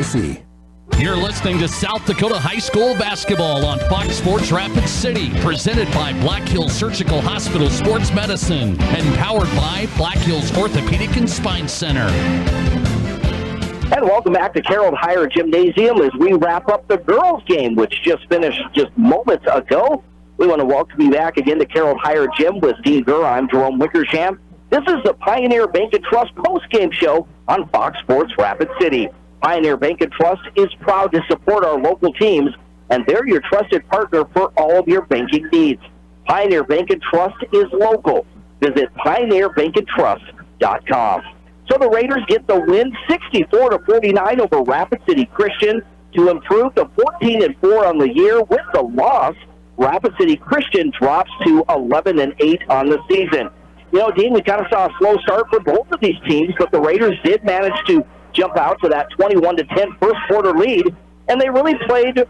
Casey. You're listening to South Dakota High School basketball on Fox Sports Rapid City, presented by Black Hills Surgical Hospital Sports Medicine and powered by Black Hills Orthopedic and Spine Center. And welcome back to Carroll Higher Gymnasium as we wrap up the girls' game, which just finished just moments ago. We want to welcome you back again to Carroll Higher Gym with Dean Gurr. I'm Jerome Wickersham. This is the Pioneer Bank and Trust post-game show on Fox Sports Rapid City. Pioneer Bank and Trust is proud to support our local teams, and they're your trusted partner for all of your banking needs. Pioneer Bank and Trust is local. Visit pioneerbankandtrust.com. So the Raiders get the win 64-49 over Rapid City Christian to improve to 14-4 on the year. With the loss, Rapid City Christian drops to 11-8 on the season. You know, Dean, we kind of saw a slow start for both of these teams, but the Raiders did manage to jump out to that 21-10 first quarter lead, and they really played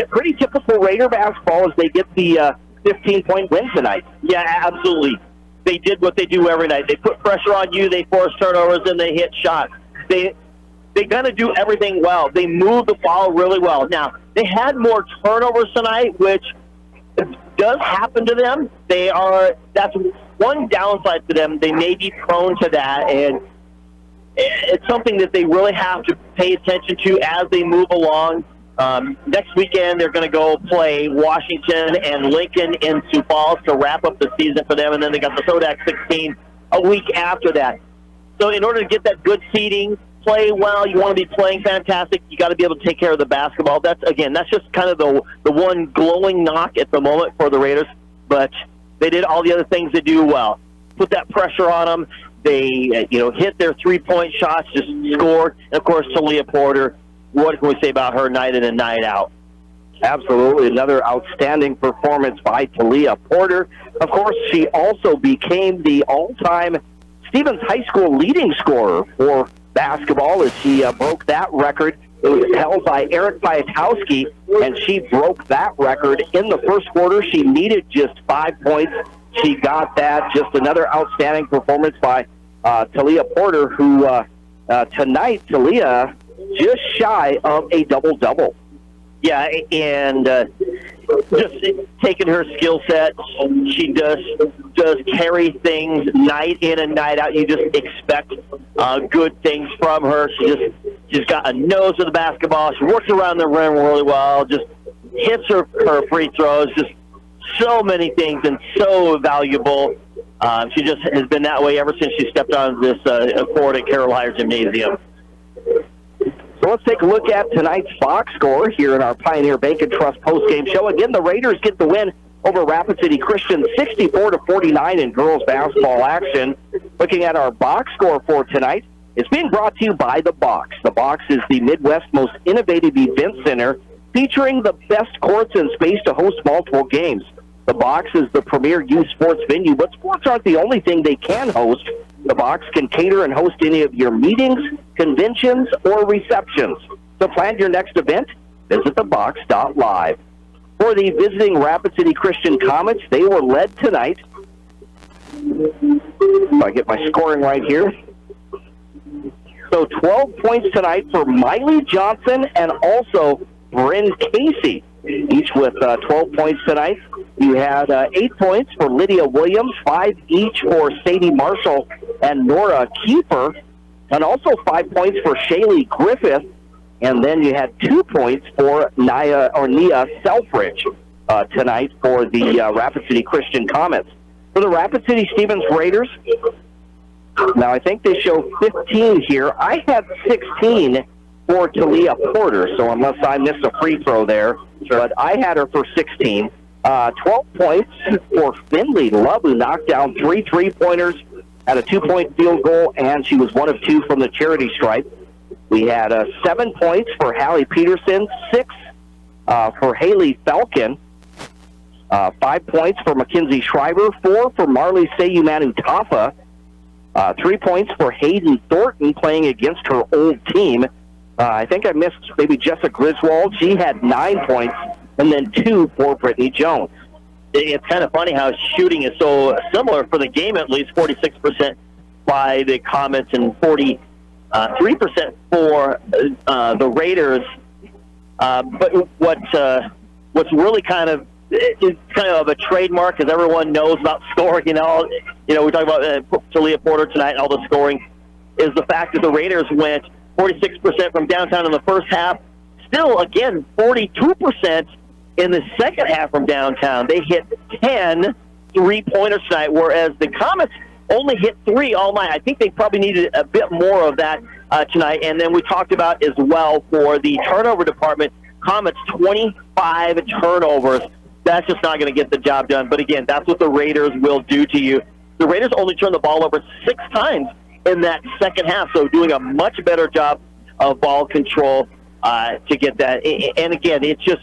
pretty typical Raider basketball as they get the 15-point win tonight. Yeah, absolutely. They did what they do every night. They put pressure on you, they force turnovers, and they hit shots. They kind of do everything well. They move the ball really well. Now, they had more turnovers tonight, which does happen to them. That's one downside to them. They may be prone to that, and it's something that they really have to pay attention to as they move along. Next weekend, they're going to go play Washington and Lincoln in Sioux Falls to wrap up the season for them, and then they got the Sodak 16 a week after that. So in order to get that good seeding, play well, you want to be playing fantastic, you got to be able to take care of the basketball. That's just kind of the one glowing knock at the moment for the Raiders, but they did all the other things they do well. Put that pressure on them. They hit their three-point shots, just scored. And, of course, Talia Porter, what can we say about her night in and night out? Absolutely. Another outstanding performance by Talia Porter. Of course, she also became the all-time Stevens High School leading scorer for basketball as she broke that record. It was held by Eric Piatowski, and she broke that record in the first quarter. She needed just 5 points. She got that. Just another outstanding performance by Talia Porter, who tonight, Talia, just shy of a double-double. Yeah, and just taking her skill set, she does carry things night in and night out. You just expect good things from her. She's got a nose for the basketball. She works around the rim really well, just hits her free throws, just so many things and so valuable. She just has been that way ever since she stepped on this court at Carroll Higher Gymnasium. So let's take a look at tonight's box score here in our Pioneer Bank and Trust postgame show. Again, the Raiders get the win over Rapid City Christian 64-49 in girls basketball action. Looking at our box score for tonight, it's being brought to you by The Box. The Box is the Midwest's most innovative event center featuring the best courts and space to host multiple games. The Box is the premier youth sports venue, but sports aren't the only thing they can host. The Box can cater and host any of your meetings, conventions, or receptions. To plan your next event, visit thebox.live. For the visiting Rapid City Christian Comets, they were led tonight. If I get my scoring right here. So 12 points tonight for Miley Johnson and also Bryn Casey, each with 12 points tonight. You had 8 points for Lydia Williams, 5 each for Sadie Marshall and Nora Kiefer, and also 5 points for Shaylee Griffith. And then you had 2 points for Nia Selfridge tonight for the Rapid City Christian Comets. For the Rapid City Stevens Raiders, now I think they show 15 here. I had 16 for Talia Porter, so unless I missed a free throw there, but I had her for 16. 12 points for Finley Love, who knocked down 3 3-pointers, had a 2-point field goal, and she was 1 of 2 from the charity stripe. We had 7 points for Hallie Peterson, 6 for Haley Falcon, 5 points for Mackenzie Schreiber, 4 for Marley Sayumanu Tafa, 3 points for Hayden Thornton playing against her old team. I think I missed maybe Jessica Griswold. She had 9 points, and then 2 for Brittany Jones. It's kind of funny how shooting is so similar for the game, at least 46% by the Comets and 40 3% for the Raiders. But what's really kind of a trademark, because everyone knows about scoring. We talk about Talia Porter tonight and all the scoring, is the fact that the Raiders went 46% from downtown in the first half. Still, again, 42% in the second half from downtown. They hit 10 three-pointers tonight, whereas the Comets only hit 3 all night. I think they probably needed a bit more of that tonight. And then we talked about as well for the turnover department, Comets 25 turnovers. That's just not going to get the job done. But again, that's what the Raiders will do to you. The Raiders only turned the ball over 6 times in that second half, so doing a much better job of ball control to get that. And again, it's just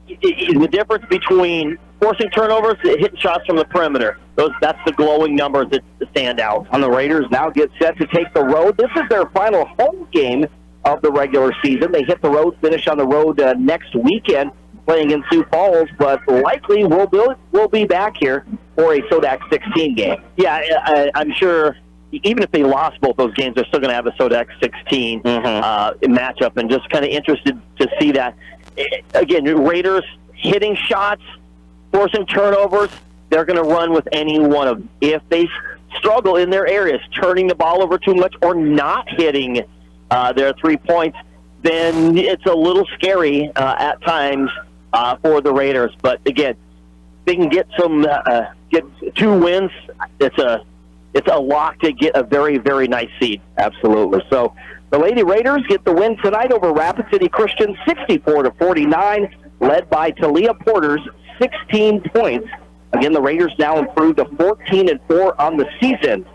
the difference between forcing turnovers and hitting shots from the perimeter. That's the glowing numbers that stand out. And the Raiders now get set to take the road. This is their final home game of the regular season. They hit the road, finish on the road next weekend, playing in Sioux Falls, but likely we'll be back here for a Sodak 16 game. Yeah, I'm sure even if they lost both those games, they're still going to have a Sodak 16 matchup, and just kind of interested to see that. Again, Raiders hitting shots, forcing turnovers, they're going to run with any one of them. If they struggle in their areas, turning the ball over too much or not hitting their 3 points, then it's a little scary at times for the Raiders. But again, they can get get 2 wins. It's a lock to get a very, very nice seed. Absolutely. So the Lady Raiders get the win tonight over Rapid City Christian, 64-49, led by Talia Porter's 16 points. Again, the Raiders now improved to 14-4 on the season,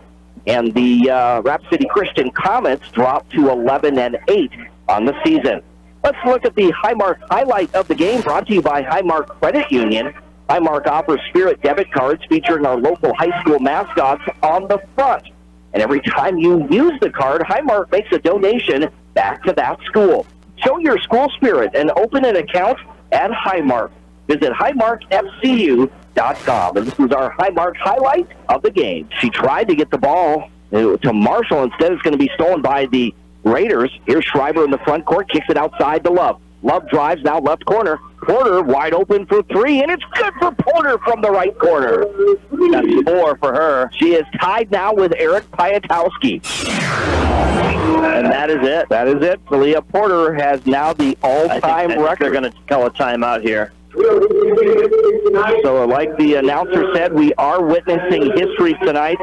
and the Rapid City Christian Comets dropped to 11-8 on the season. Let's look at the Highmark highlight of the game, brought to you by Highmark Credit Union. Highmark offers Spirit debit cards featuring our local high school mascots on the front. And every time you use the card, Highmark makes a donation back to that school. Show your school spirit and open an account at Highmark. Visit highmarkfcu.com. And this is our Highmark highlight of the game. She tried to get the ball to Marshall. Instead, it's going to be stolen by the Raiders. Here's Schreiber in the front court, kicks it outside to Love. Love drives now left corner. Porter wide open for 3, and it's good for Porter from the right corner. That's 4 for her. She is tied now with Eric Piatowski. And that is it. That is it. Talia Porter has now the all-time record. They're going to call a timeout here. So like the announcer said, we are witnessing history tonight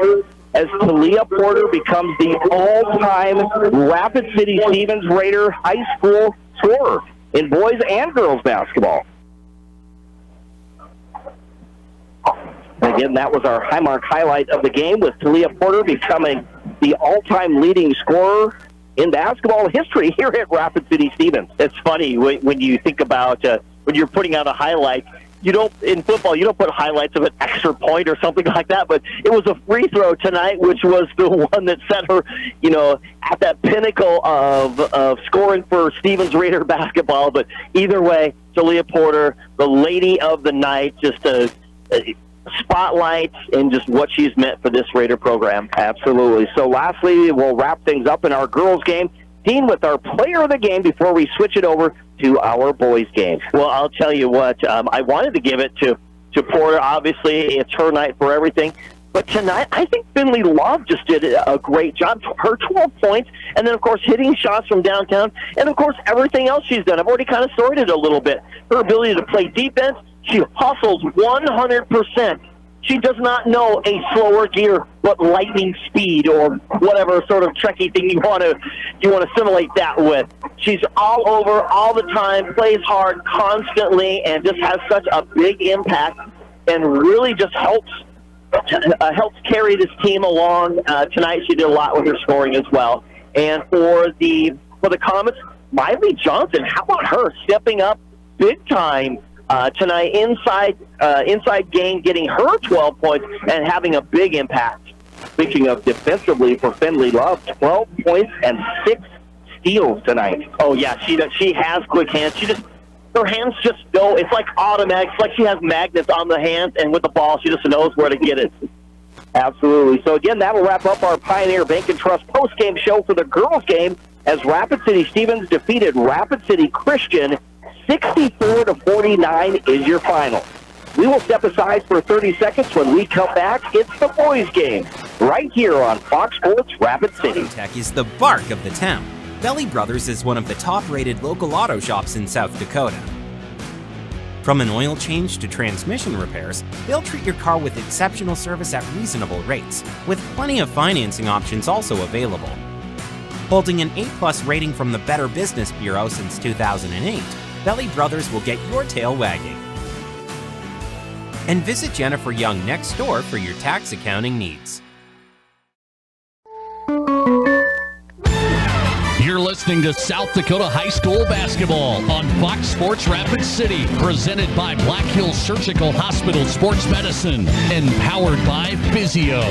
as Talia Porter becomes the all-time Rapid City Stevens Raider high school scorer in boys and girls basketball. Again, that was our Highmark highlight of the game, with Talia Porter becoming the all-time leading scorer in basketball history here at Rapid City Stevens. It's funny when you think about when you're putting out a highlight. In football, you don't put highlights of an extra point or something like that, but it was a free throw tonight, which was the one that set her, at that pinnacle of scoring for Stevens Raider basketball. But either way, Talia Porter, the lady of the night, just a spotlight and just what she's meant for this Raider program. Absolutely. So lastly, we'll wrap things up in our girls game. Dean, with our player of the game before we switch it over to our boys game. Well, I'll tell you what, I wanted to give it to Porter. Obviously, it's her night for everything. But tonight, I think Finley Love just did a great job. Her 12 points, and then, of course, hitting shots from downtown, and, of course, everything else she's done. I've already kind of sorted it a little bit. Her ability to play defense, she hustles 100%. She does not know a slower gear, but lightning speed or whatever sort of tricky thing you want to simulate that with. She's all over all the time, plays hard constantly, and just has such a big impact, and really just helps carry this team along. Tonight she did a lot with her scoring as well. And for the Comets, Miley Johnson, how about her stepping up big time tonight inside game, getting her 12 points and having a big impact. Speaking of defensively for Finley Love, 12 points and 6 steals tonight. Oh yeah, she has quick hands. Her hands just go. It's like automatic. It's like she has magnets on the hands, and with the ball, she just knows where to get it. Absolutely. So again, that'll wrap up our Pioneer Bank and Trust post-game show for the girls' game as Rapid City Stevens defeated Rapid City Christian 64-49 is your final. We will step aside for 30 seconds. When we come back, it's the boys' game right here on Fox Sports Rapid City. Tech is the bark of the town. Belly Brothers is one of the top-rated local auto shops in South Dakota. From an oil change to transmission repairs, they'll treat your car with exceptional service at reasonable rates, with plenty of financing options also available. Holding an A+ rating from the Better Business Bureau since 2008, Belly Brothers will get your tail wagging. And visit Jennifer Young next door for your tax accounting needs. You're listening to South Dakota High School basketball on Fox Sports Rapid City, presented by Black Hills Surgical Hospital Sports Medicine and powered by Physio.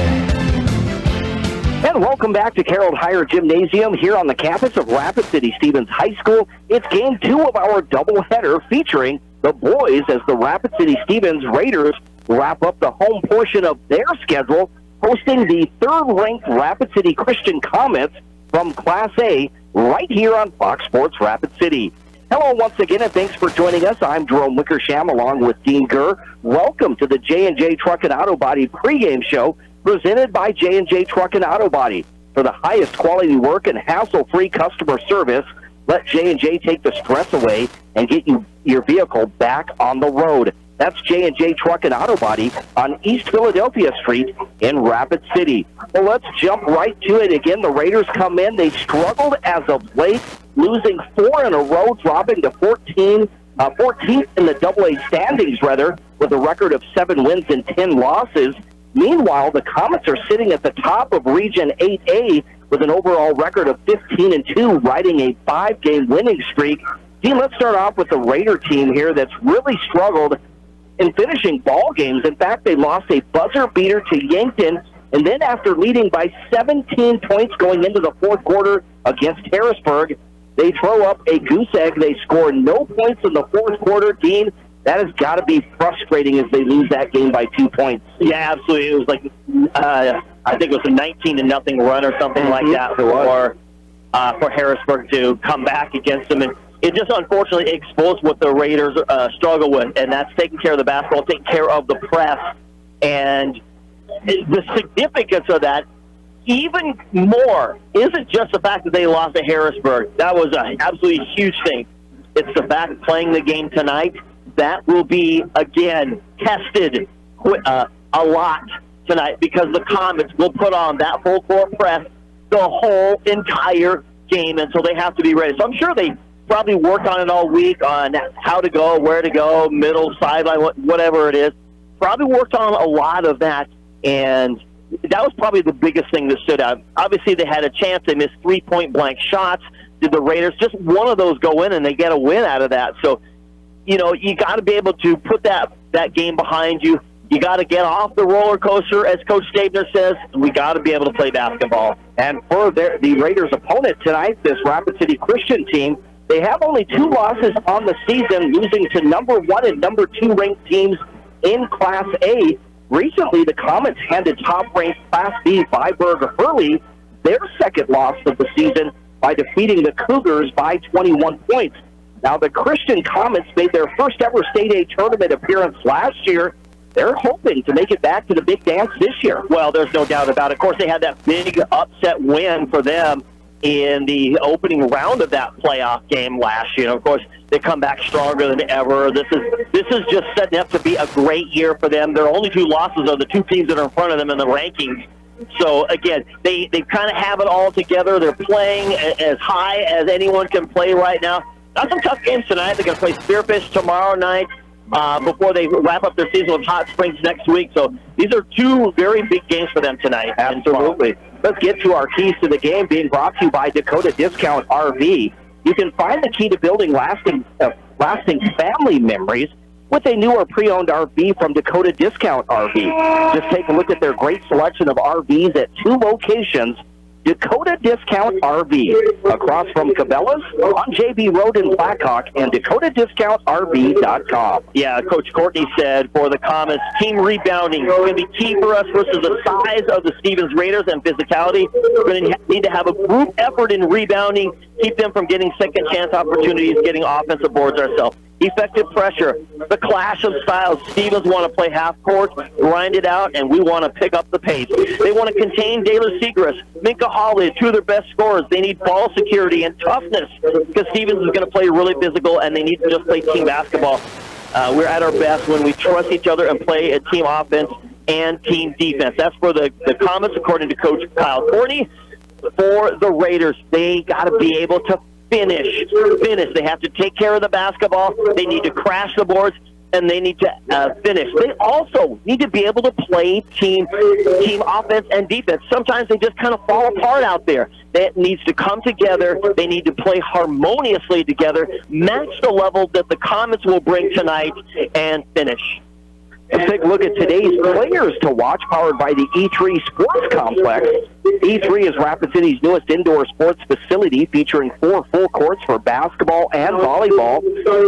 And welcome back to Carroll Higher Gymnasium here on the campus of Rapid City Stevens High School. It's game 2 of our doubleheader featuring the boys as the Rapid City Stevens Raiders wrap up the home portion of their schedule, hosting the third-ranked Rapid City Christian Comets from Class A right here on Fox Sports Rapid City. Hello once again, and thanks for joining us. I'm Jerome Wickersham along with Dean Gurr. Welcome to the J&J Truck and Auto Body pregame show presented by J&J Truck and Auto Body. For the highest quality work and hassle-free customer service, let J&J take the stress away and get your vehicle back on the road. That's J&J Truck and Auto Body on East Philadelphia Street in Rapid City. Well, let's jump right to it. Again, the Raiders come in. They struggled as of late, losing 4 in a row, dropping to 14th in the AA standings, with a record of 7 wins and 10 losses. Meanwhile, the Comets are sitting at the top of Region 8A with an overall record of 15-2, riding a 5-game winning streak. Dean, let's start off with the Raider team here that's really struggled in finishing ball games. In fact, they lost a buzzer beater to Yankton, and then after leading by 17 points going into the fourth quarter against Harrisburg, they throw up a goose egg. They score no points in the fourth quarter. Dean, that has got to be frustrating as they lose that game by 2 points. Yeah, absolutely. It was like, I think it was a 19-0 run or something like that for Harrisburg to come back against them. And it just unfortunately exposed what the Raiders struggle with, and that's taking care of the basketball, taking care of the press. And the significance of that, even more, isn't just the fact that they lost to Harrisburg. That was an absolutely huge thing. It's the fact of playing the game tonight. That will be, again, tested a lot tonight because the Comets will put on that full court press the whole entire game, and so they have to be ready. So I'm sure they probably worked on it all week on how to go, where to go, middle, sideline, whatever it is. Probably worked on a lot of that, and that was probably the biggest thing that stood out. Obviously, they had a chance. They missed 3 point-blank shots. Did the Raiders, just one of those go in, and they get a win out of that. So, you know, you got to be able to put that game behind you. You got to get off the roller coaster, as Coach Stabner says. We got to be able to play basketball. And for the Raiders' opponent tonight, this Rapid City Christian team, they have only 2 losses on the season, losing to number 1 and number 2 ranked teams in Class A. Recently, the Comets handed top-ranked Class B Viborg Hurley their second loss of the season by defeating the Cougars by 21 points. Now, the Christian Comets made their first ever State A tournament appearance last year. They're hoping to make it back to the big dance this year. Well, there's no doubt about it. Of course, they had that big upset win for them in the opening round of that playoff game last year. Of course, they come back stronger than ever. This is just setting up to be a great year for them. Their only 2 losses are the 2 teams that are in front of them in the rankings. So, again, they kind of have it all together. They're playing as high as anyone can play right now. Got some tough games tonight. They're going to play Spearfish tomorrow night before they wrap up their season with Hot Springs next week. So these are 2 very big games for them tonight. Absolutely. Let's get to our keys to the game, being brought to you by Dakota Discount RV. You can find the key to building lasting family memories with a newer pre-owned RV from Dakota Discount RV. Just take a look at their great selection of RVs at 2 locations Dakota Discount RV, across from Cabela's on JB Road in Blackhawk, and DakotaDiscountRV.com. Yeah, Coach Courtney said for the Comets, team rebounding is going to be key for us versus the size of the Stevens Raiders and physicality. We're going to need to have a group effort in rebounding, keep them from getting second chance opportunities, getting offensive boards ourselves. Effective pressure, the clash of styles. Stevens want to play half court, grind it out, and we want to pick up the pace. They want to contain Taylor Segrist, Minka Hawley, two of their best scorers. They need ball security and toughness because Stevens is going to play really physical, and they need to just play team basketball. We're at our best when we trust each other and play a team offense and team defense. That's for the Comets, according to Coach Kyle Courtney. For the Raiders, they got to be able to finish. They have to take care of the basketball. They need to crash the boards, and they need to finish. They also need to be able to play team offense and defense. Sometimes they just kind of fall apart out there. That needs to come together. They need to play harmoniously together, match the level that the Comets will bring tonight, and finish. Let's take a look at today's players to watch, powered by the E3 Sports Complex. E3 is Rapid City's newest indoor sports facility, featuring 4 full courts for basketball and volleyball.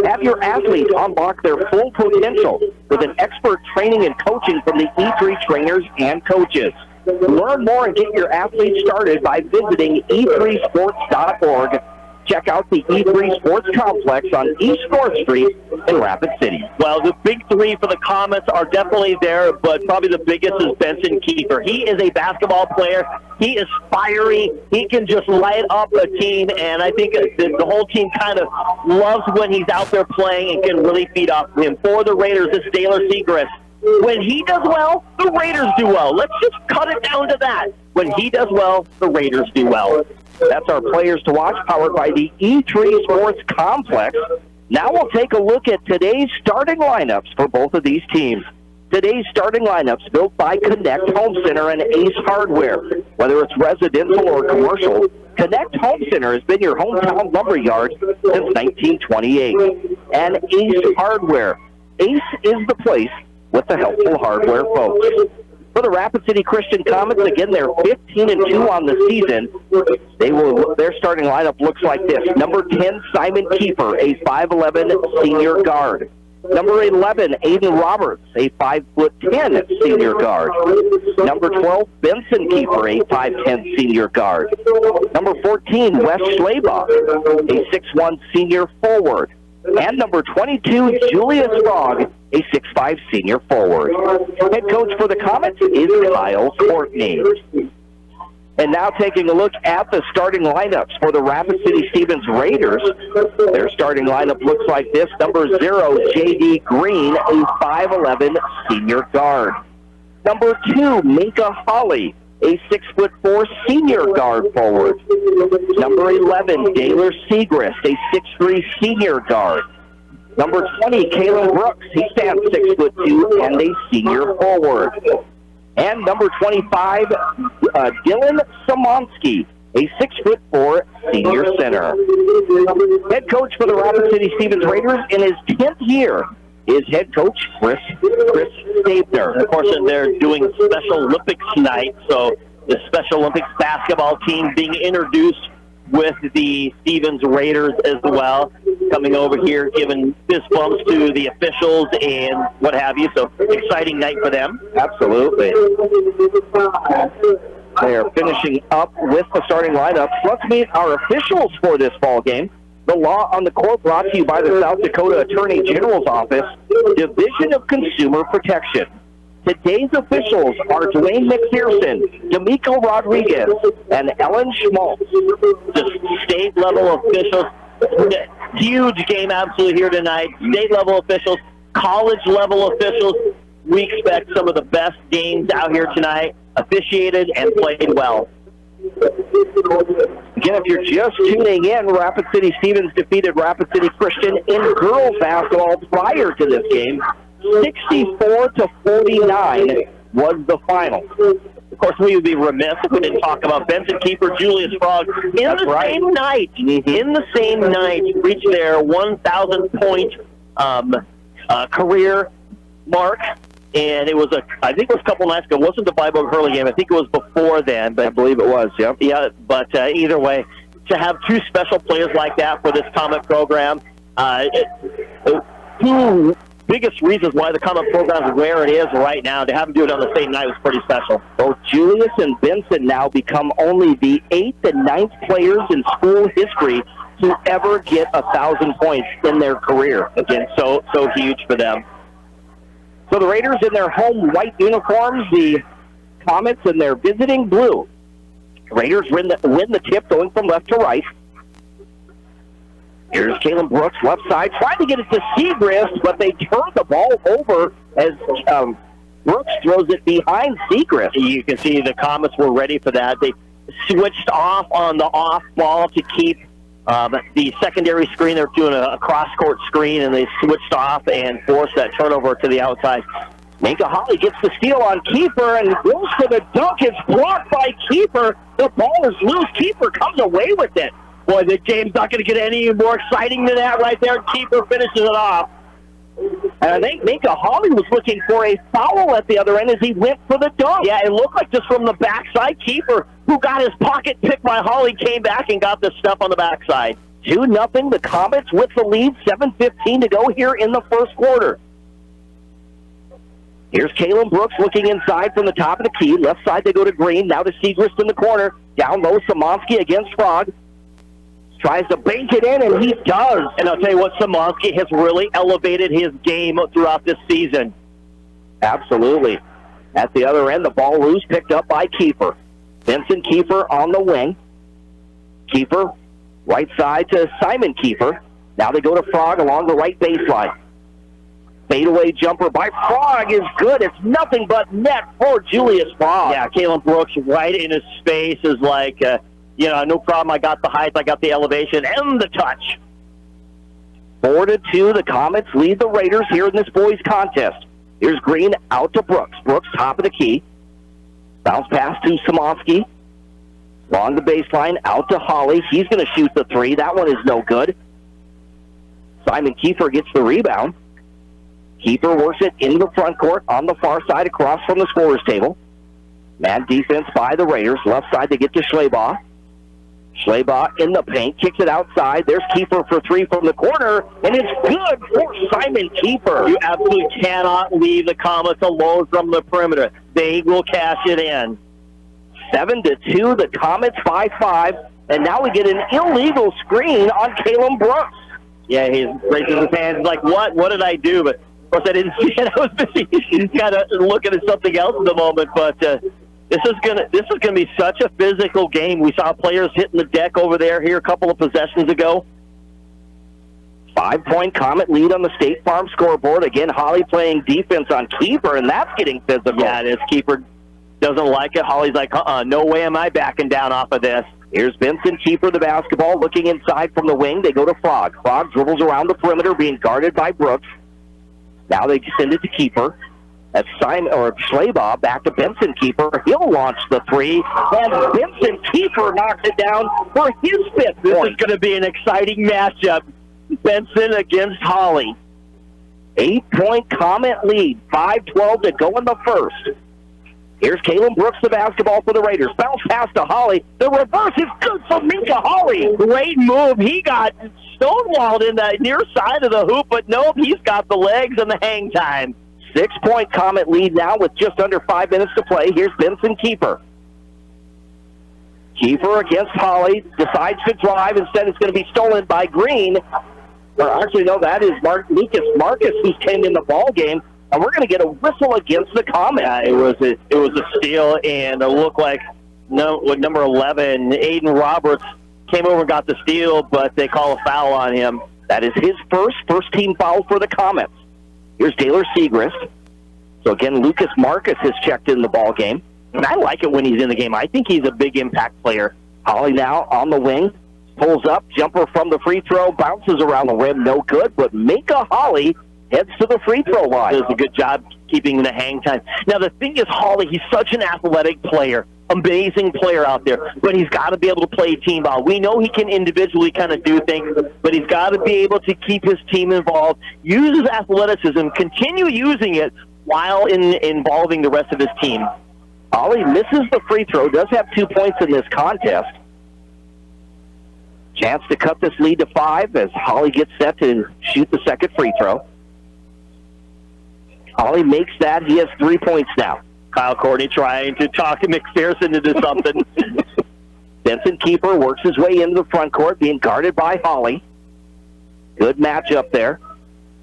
Have your athletes unlock their full potential with an expert training and coaching from the E3 trainers and coaches. Learn more and get your athletes started by visiting e3sports.org. Check out the E3 Sports Complex on East 4th Street in Rapid City. Well, the big three for the Comets are definitely there, but probably the biggest is Benson Kiefer. He is a basketball player. He is fiery. He can just light up a team, and I think the whole team kind of loves when he's out there playing and can really feed off him. For the Raiders, it's Taylor Segrist. When he does well, the Raiders do well. Let's just cut it down to that. When he does well, the Raiders do well. That's our players to watch, powered by the E3 Sports Complex. Now we'll take a look at today's starting lineups for both of these teams. Today's starting lineups built by Connect Home Center and Ace Hardware. Whether it's residential or commercial, Connect Home Center has been your hometown lumber yard since 1928. And Ace Hardware. Ace is the place with the helpful hardware, folks. For the Rapid City Christian Comets, again, they're 15-2 on the season. Their starting lineup looks like this. Number 10, Simon Kiefer, a 5'11 senior guard. Number 11, Aiden Roberts, a 5'10 senior guard. Number 12, Benson Kiefer, a 5'10 senior guard. Number 14, Wes Schlabach, a 6'1 senior forward. And number 22, Julius Frog, a 6'5 senior forward. Head coach for the Comets is Kyle Courtney. And now taking a look at the starting lineups for the Rapid City Stevens Raiders. Their starting lineup looks like this. Number 0, J.D. Green, a 5'11 senior guard. Number 2, Minka Hawley, a 6'4 senior guard forward. Number 11, Taylor Segrist, a 6'3 senior guard. Number 20, Kalen Brooks, he stands 6'2 and a senior forward. And number 25, Dylan Simonsky, a 6'4 senior center. Head coach for the Rapid City Stevens Raiders in his 10th year is head coach Chris Stabner. Of course, they're doing Special Olympics tonight, so the Special Olympics basketball team being introduced with the Stevens Raiders as well, coming over here, giving fist bumps to the officials and what have you. So, exciting night for them. Absolutely. They are finishing up with the starting lineups. Let's meet our officials for this ball game. The Law on the Court brought to you by the South Dakota Attorney General's Office, Division of Consumer Protection. Today's officials are Dwayne McPherson, D'Amico Rodriguez, and Ellen Schmaltz. The state-level officials, huge game absolutely here tonight. State-level officials, college-level officials. We expect some of the best games out here tonight, officiated and played well. Again, if you're just tuning in, Rapid City Stevens defeated Rapid City Christian in girls basketball prior to this game. 64-49 was the final. Of course, we would be remiss if we didn't talk about Benson Kiefer, Julius Frog. Same night, in the same night, reached their 1,000-point career mark. And I think it was a couple nights ago. It wasn't the Viborg Hurley game. I think it was before then. But I believe it was, yep. Yeah, but either way, to have two special players like that for this Comet program, two biggest reasons why the Comet program is where it is right now, to have them do it on the same night was pretty special. Both Julius and Vincent now become only the 8th and 9th players in school history to ever get 1,000 points in their career. Again, so huge for them. So the Raiders in their home white uniforms, the Comets in their visiting blue. Raiders win the tip going from left to right. Here's Kalen Brooks, left side, trying to get it to Segrist, but they turn the ball over as Brooks throws it behind Segrist. You can see the Comets were ready for that. They switched off on the off ball to keep the secondary screen. They're doing a cross-court screen, and they switched off and forced that turnover to the outside. Minka Holly gets the steal on Keeper and goes for the dunk. It's blocked by Keeper. The ball is loose. Keeper comes away with it. Boy, the game's not going to get any more exciting than that right there. Keeper finishes it off. And I think Minka Holly was looking for a foul at the other end as he went for the dunk. Yeah, it looked like just from the backside. Keeper, who got his pocket picked by Holly, came back and got the stuff on the backside. 2-0, the Comets with the lead. 7:15 to go here in the first quarter. Here's Kalen Brooks looking inside from the top of the key. Left side they go to Green. Now to Segrist in the corner. Down low, Szymanski against Frog. Tries to bank it in, and he does. And I'll tell you what, Szymanski has really elevated his game throughout this season. Absolutely. At the other end, the ball loose, picked up by Keeper. Vincent Keeper on the wing. Keeper, right side to Simon Keeper. Now they go to Frog along the right baseline. Fadeaway jumper by Frog is good. It's nothing but net for Julius Frog. Yeah, Kalen Brooks right in his space is like, no problem. I got the height, I got the elevation, and the touch. 4-2, the Comets lead the Raiders here in this boys contest. Here's Green out to Brooks. Brooks, top of the key. Bounce pass to Szymanski. Along the baseline, out to Holly. He's going to shoot the three. That one is no good. Simon Keeper gets the rebound. Keeper works it into the front court on the far side across from the scorer's table. Man defense by the Raiders. Left side they get to Schleybaugh. Schleybaugh in the paint, kicks it outside. There's Keeper for three from the corner, and it's good for Simon Keeper. You absolutely cannot leave the Comets alone from the perimeter. They will cash it in. 7-2, the Comets by 5, and now we get an illegal screen on Kalen Brooks. Yeah, he raises his hands like, what? What did I do? But of course, I didn't see it. I was busy kind of looking at something else at the moment. But this is gonna be such a physical game. We saw players hitting the deck over there here a couple of possessions ago. 5-point Comet lead on the State Farm scoreboard. Again, Holly playing defense on Keeper, and that's getting physical. Yeah, it is. Keeper doesn't like it. Holly's like, no way am I backing down off of this. Here's Vincent Keeper, the basketball, looking inside from the wing. They go to Frog. Frog dribbles around the perimeter, being guarded by Brooks. Now they send it to Keeper. That's Schleybaugh back to Benson Keeper. He'll launch the three, and Benson Keeper knocks it down for his fifth point. This is going to be an exciting matchup. Benson against Holly. 8-point Comet lead. 5:12 to go in the first. Here's Kalen Brooks, the basketball for the Raiders. Bounce pass to Holly. The reverse is good for Minka Holly. Great move. He got stonewalled in the near side of the hoop, but nope, he's got the legs and the hang time. 6-point Comet lead now with just under 5 minutes to play. Here's Benson Keeper. Keeper against Holly. Decides to drive. Instead, it's going to be stolen by Green. Or actually, no, that is Lucas Marcus who's came in the ball game. And we're going to get a whistle against the Comets. It was a steal, and it looked like number 11, Aiden Roberts, came over and got the steal, but they call a foul on him. That is his first team foul for the Comets. Here's Taylor Segrist. So again, Lucas Marcus has checked in the ball game. And I like it when he's in the game. I think he's a big impact player. Holly now on the wing. Pulls up, jumper from the free throw, bounces around the rim, no good, but Minka Holly heads to the free throw line. Does a good job keeping the hang time. Now, the thing is, Holly, he's such an athletic player, amazing player out there, but he's got to be able to play team ball. We know he can individually kind of do things, but he's got to be able to keep his team involved, use his athleticism, continue using it, while involving the rest of his team. Holly misses the free throw, does have 2 points in this contest. Chance to cut this lead to 5 as Holly gets set to shoot the second free throw. Holly makes that. He has 3 points now. Kyle Courtney trying to talk McPherson into something. Benson Keeper works his way into the front court, being guarded by Holly. Good matchup there.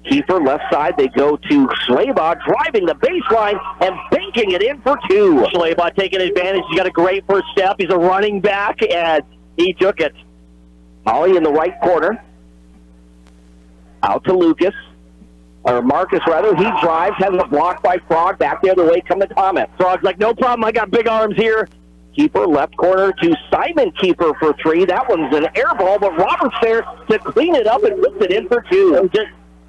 Keeper left side. They go to Schleybaugh, driving the baseline and banking it in for 2. Schleybaugh taking advantage. He's got a great first step. He's a running back, and he took it. Holly in the right corner. Out to Lucas. Or Marcus, rather. He drives, has a block by Frog. Back the other way come the Comets. Frog's like, no problem. I got big arms here. Keeper left corner to Simon Keeper for 3. That one's an air ball, but Roberts there to clean it up and puts it in for 2.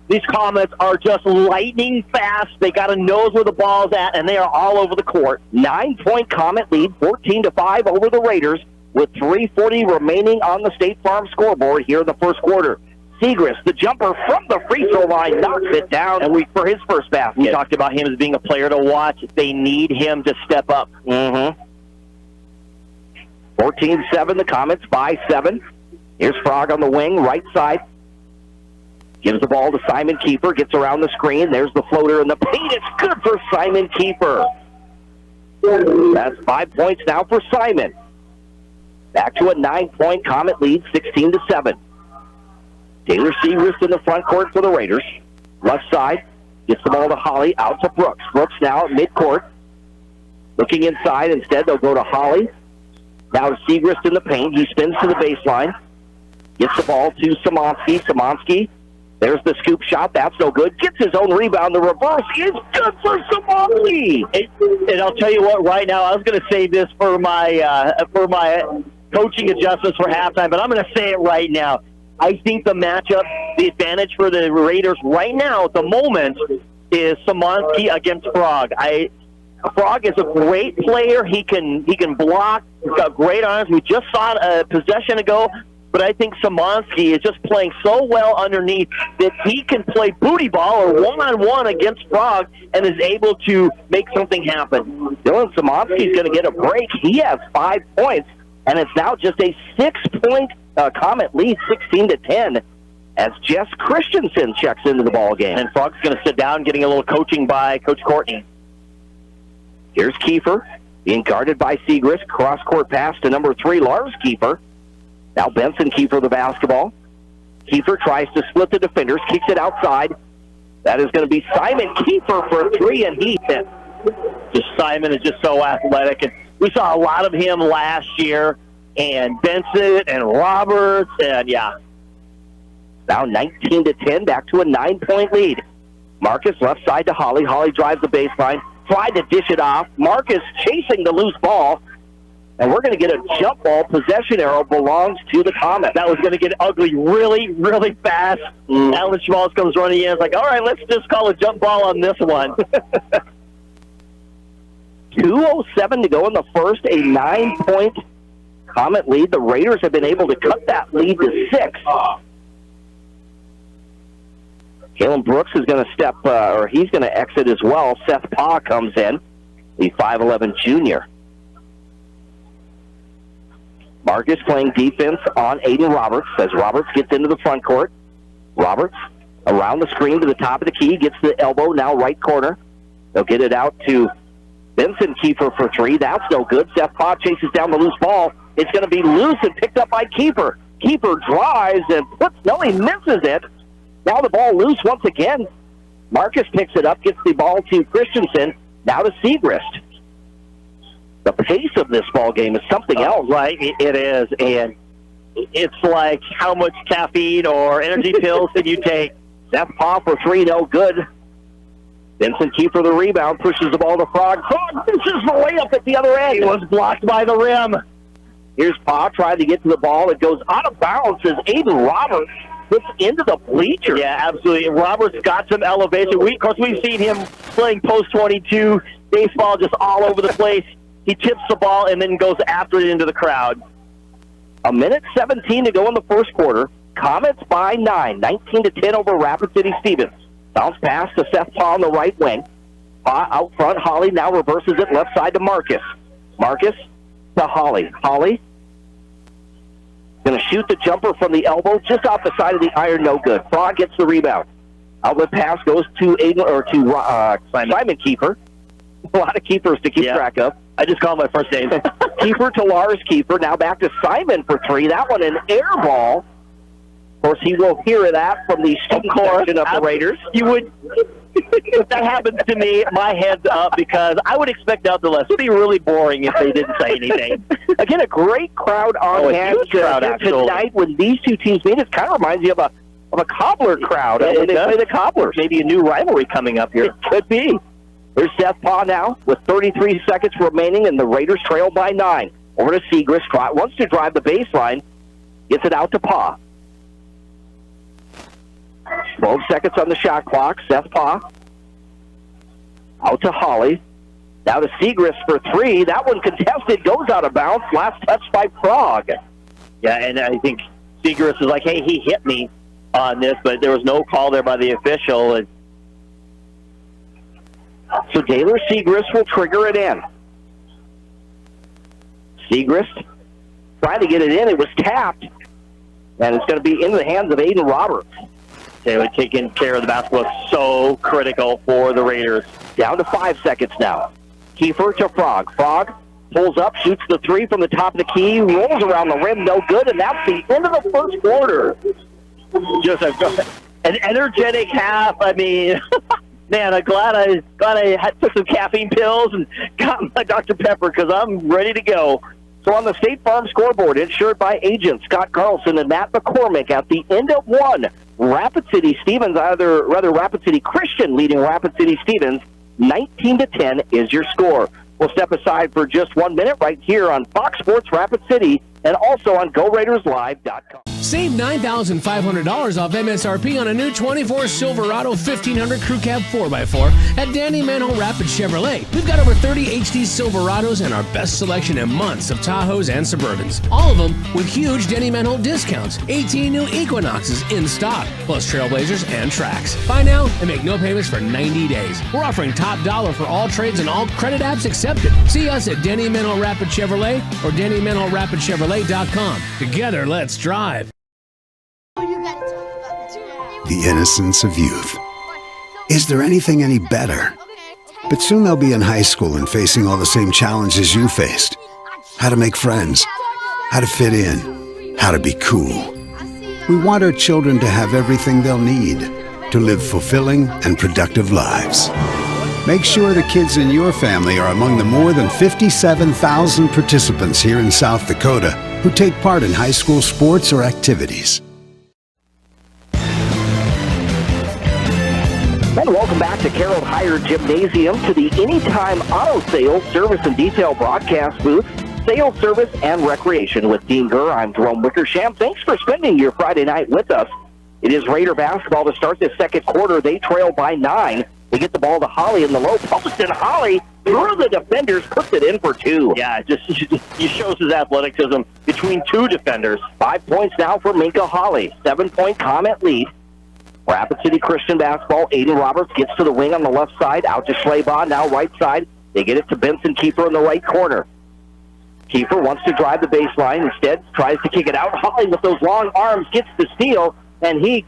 These Comets are just lightning fast. They got to know where the ball's at, and they are all over the court. 9-point Comet lead, 14-5 over the Raiders, with 3:40 remaining on the State Farm scoreboard here in the first quarter. Segrist, the jumper from the free throw line, knocks it down for his first basket. We talked about him as being a player to watch. They need him to step up. 14-7, the Comets by 7. Here's Frog on the wing, right side. Gives the ball to Simon Keeper, gets around the screen. There's the floater in the paint. It's good for Simon Keeper. That's 5 points now for Simon. Back to a 9-point Comet lead, 16-7. Taylor Segrist in the front court for the Raiders. Left side, gets the ball to Holly, out to Brooks. Brooks now at midcourt. Looking inside, instead they'll go to Holly. Now to Segrist in the paint. He spins to the baseline. Gets the ball to Szymanski. Szymanski, there's the scoop shot. That's no good. Gets his own rebound. The reverse is good for Szymanski. And I'll tell you what, right now, I was going to save this for my coaching adjustments for halftime, but I'm going to say it right now. I think the matchup, the advantage for the Raiders right now at the moment is Szymanski against Frog. Frog is a great player. He can block. He's got great arms. We just saw it a possession ago, but I think Szymanski is just playing so well underneath that he can play booty ball or one-on-one against Frog and is able to make something happen. Dylan Szymanski's going to get a break. He has 5 points, and it's now just a 6-point Comet lead, 16-10, as Jess Christensen checks into the ball game. And Frog's going to sit down, getting a little coaching by Coach Courtney. Here's Kiefer, being guarded by Segrist. Cross-court pass to number 3, Lars Kiefer. Now Benson Kiefer the basketball. Kiefer tries to split the defenders, kicks it outside. That is going to be Simon Kiefer for 3, and he hits. Simon is just so athletic, and we saw a lot of him last year. And Benson and Roberts, and yeah. Now 19-10, back to a 9-point lead. Marcus left side to Holly. Holly drives the baseline, tried to dish it off. Marcus chasing the loose ball. And we're going to get a jump ball. Possession arrow belongs to the Comets. That was going to get ugly really, really fast. Alan Schmaltz comes running in. It's like, all right, let's just call a jump ball on this one. 2:07 to go in the first, a 9-point Comet lead. The Raiders have been able to cut that lead to 6. Kalen Brooks is going to he's going to exit as well. Seth Paugh comes in, the 5'11 junior. Marcus playing defense on Aiden Roberts as Roberts gets into the front court. Roberts around the screen to the top of the key, gets the elbow, now right corner. They'll get it out to Benson Kiefer for 3. That's no good. Seth Paugh chases down the loose ball. It's going to be loose and picked up by Kiefer. Kiefer drives and he misses it. Now the ball loose once again. Marcus picks it up, gets the ball to Christensen. Now to Segrist. The pace of this ball game is something else. Right, it is. And it's like how much caffeine or energy pills did you take? Seth Paugh for 3, no good. Benson Kiefer the rebound, pushes the ball to Frog. Frog misses the layup at the other end. He was blocked by the rim. Here's Paugh trying to get to the ball. It goes out of bounds as Aiden Roberts puts into the bleachers. Yeah, absolutely. Roberts got some elevation. Of course, we've seen him playing post-22, baseball just all over the place. He tips the ball and then goes after it into the crowd. 1:17 to go in the first quarter. Comets by 9, 19-10 over Rapid City Stevens. Bounce pass to Seth Paugh on the right wing. Pa out front. Holly now reverses it left side to Marcus. Marcus to Holly. Holly going to shoot the jumper from the elbow, just off the side of the iron, no good. Frog gets the rebound. Outlet pass goes to Simon Kiefer. A lot of keepers to keep track of. I just called my first name. Kiefer to Lars Kiefer. Now back to Simon for three. That one an air ball. Of course, he will hear that from the student section of the Raiders. You would. If that happens to me, my head's up because I would expect nothing less. It would be really boring if they didn't say anything. Again, a great crowd on hand tonight when these two teams meet. It kind of reminds you of a cobbler crowd when they play the Cobblers. Maybe a new rivalry coming up here. It could be. There's Seth Pa now with 33 seconds remaining, and the Raiders trail by 9. Over to Segrist. Wants to drive the baseline. Gets it out to Pa. 12 seconds on the shot clock. Seth Pa. Out to Holly. Now to Segrist for three. That one contested. Goes out of bounds. Last touch by Frog. Yeah, and I think Segrist is like, hey, he hit me on this, but there was no call there by the official. So Taylor Segrist will trigger it in. Segrist trying to get it in. It was tapped. And it's going to be into the hands of Aiden Roberts. They were taking care of the basketball. So critical for the Raiders. Down to 5 seconds now. Kiefer to Frog. Frog pulls up, shoots the three from the top of the key, rolls around the rim, no good, and that's the end of the first quarter. Just an energetic half. I mean, man, I'm glad I took some caffeine pills and got my Dr. Pepper because I'm ready to go. So on the State Farm scoreboard, insured by agents Scott Carlson and Matt McCormick at the end of one. Rapid City Stevens, Rapid City Christian leading Rapid City Stevens, 19-10 is your score. We'll step aside for just 1 minute right here on Fox Sports Rapid City and also on GoRaidersLive.com. Save $9,500 off MSRP on a new 24 Silverado 1500 Crew Cab 4x4 at Danny Manhole Rapid Chevrolet. We've got over 30 HD Silverados and our best selection in months of Tahoes and Suburbans. All of them with huge Danny Manhole discounts. 18 new Equinoxes in stock, plus Trailblazers and Trax. Buy now and make no payments for 90 days. We're offering top dollar for all trades and all credit apps accepted. See us at Danny Manhole Rapid Chevrolet or DannyManholeRapidChevrolet.com. Together, let's drive. The innocence of youth. Is there anything any better? But soon they'll be in high school and facing all the same challenges you faced. How to make friends, how to fit in, how to be cool. We want our children to have everything they'll need to live fulfilling and productive lives. Make sure the kids in your family are among the more than 57,000 participants here in South Dakota who take part in high school sports or activities. And welcome back to Carroll Hire Gymnasium to the Anytime Auto Sales Service and Detail broadcast booth, sales, service, and recreation with Dean Gurr. I'm Jerome Wickersham. Thanks for spending your Friday night with us. It is Raider basketball to start this second quarter. They trail by 9. They get the ball to Holly in the low post, and Holly, through the defenders, puts it in for 2. Yeah, he shows his athleticism between 2 defenders. 5 points now for Minka Holly. 7-point Comet lead. Rapid City Christian basketball. Aiden Roberts gets to the wing on the left side, out to Schleybaugh, now right side. They get it to Benson Kiefer in the right corner. Kiefer wants to drive the baseline. Instead, tries to kick it out. Holly with those long arms gets the steal, and he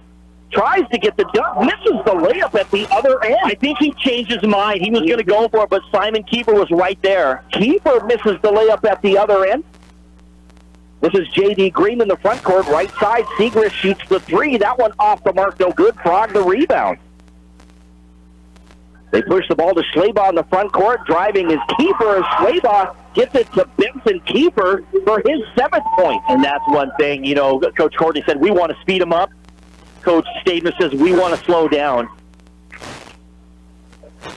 tries to get the dunk, misses the layup at the other end. I think he changed his mind. He was going to go for it, but Simon Kiefer was right there. Kiefer misses the layup at the other end. This is J.D. Green in the front court, right side. Segrist shoots the 3. That one off the mark, no good. Frog the rebound. They push the ball to Schleybaugh in the front court. Driving is Kiefer as Schleybaugh gets it to Benson Kiefer for his 7th point. And that's one thing, Coach Courtney said, we want to speed him up. Coach Stabner says, we want to slow down.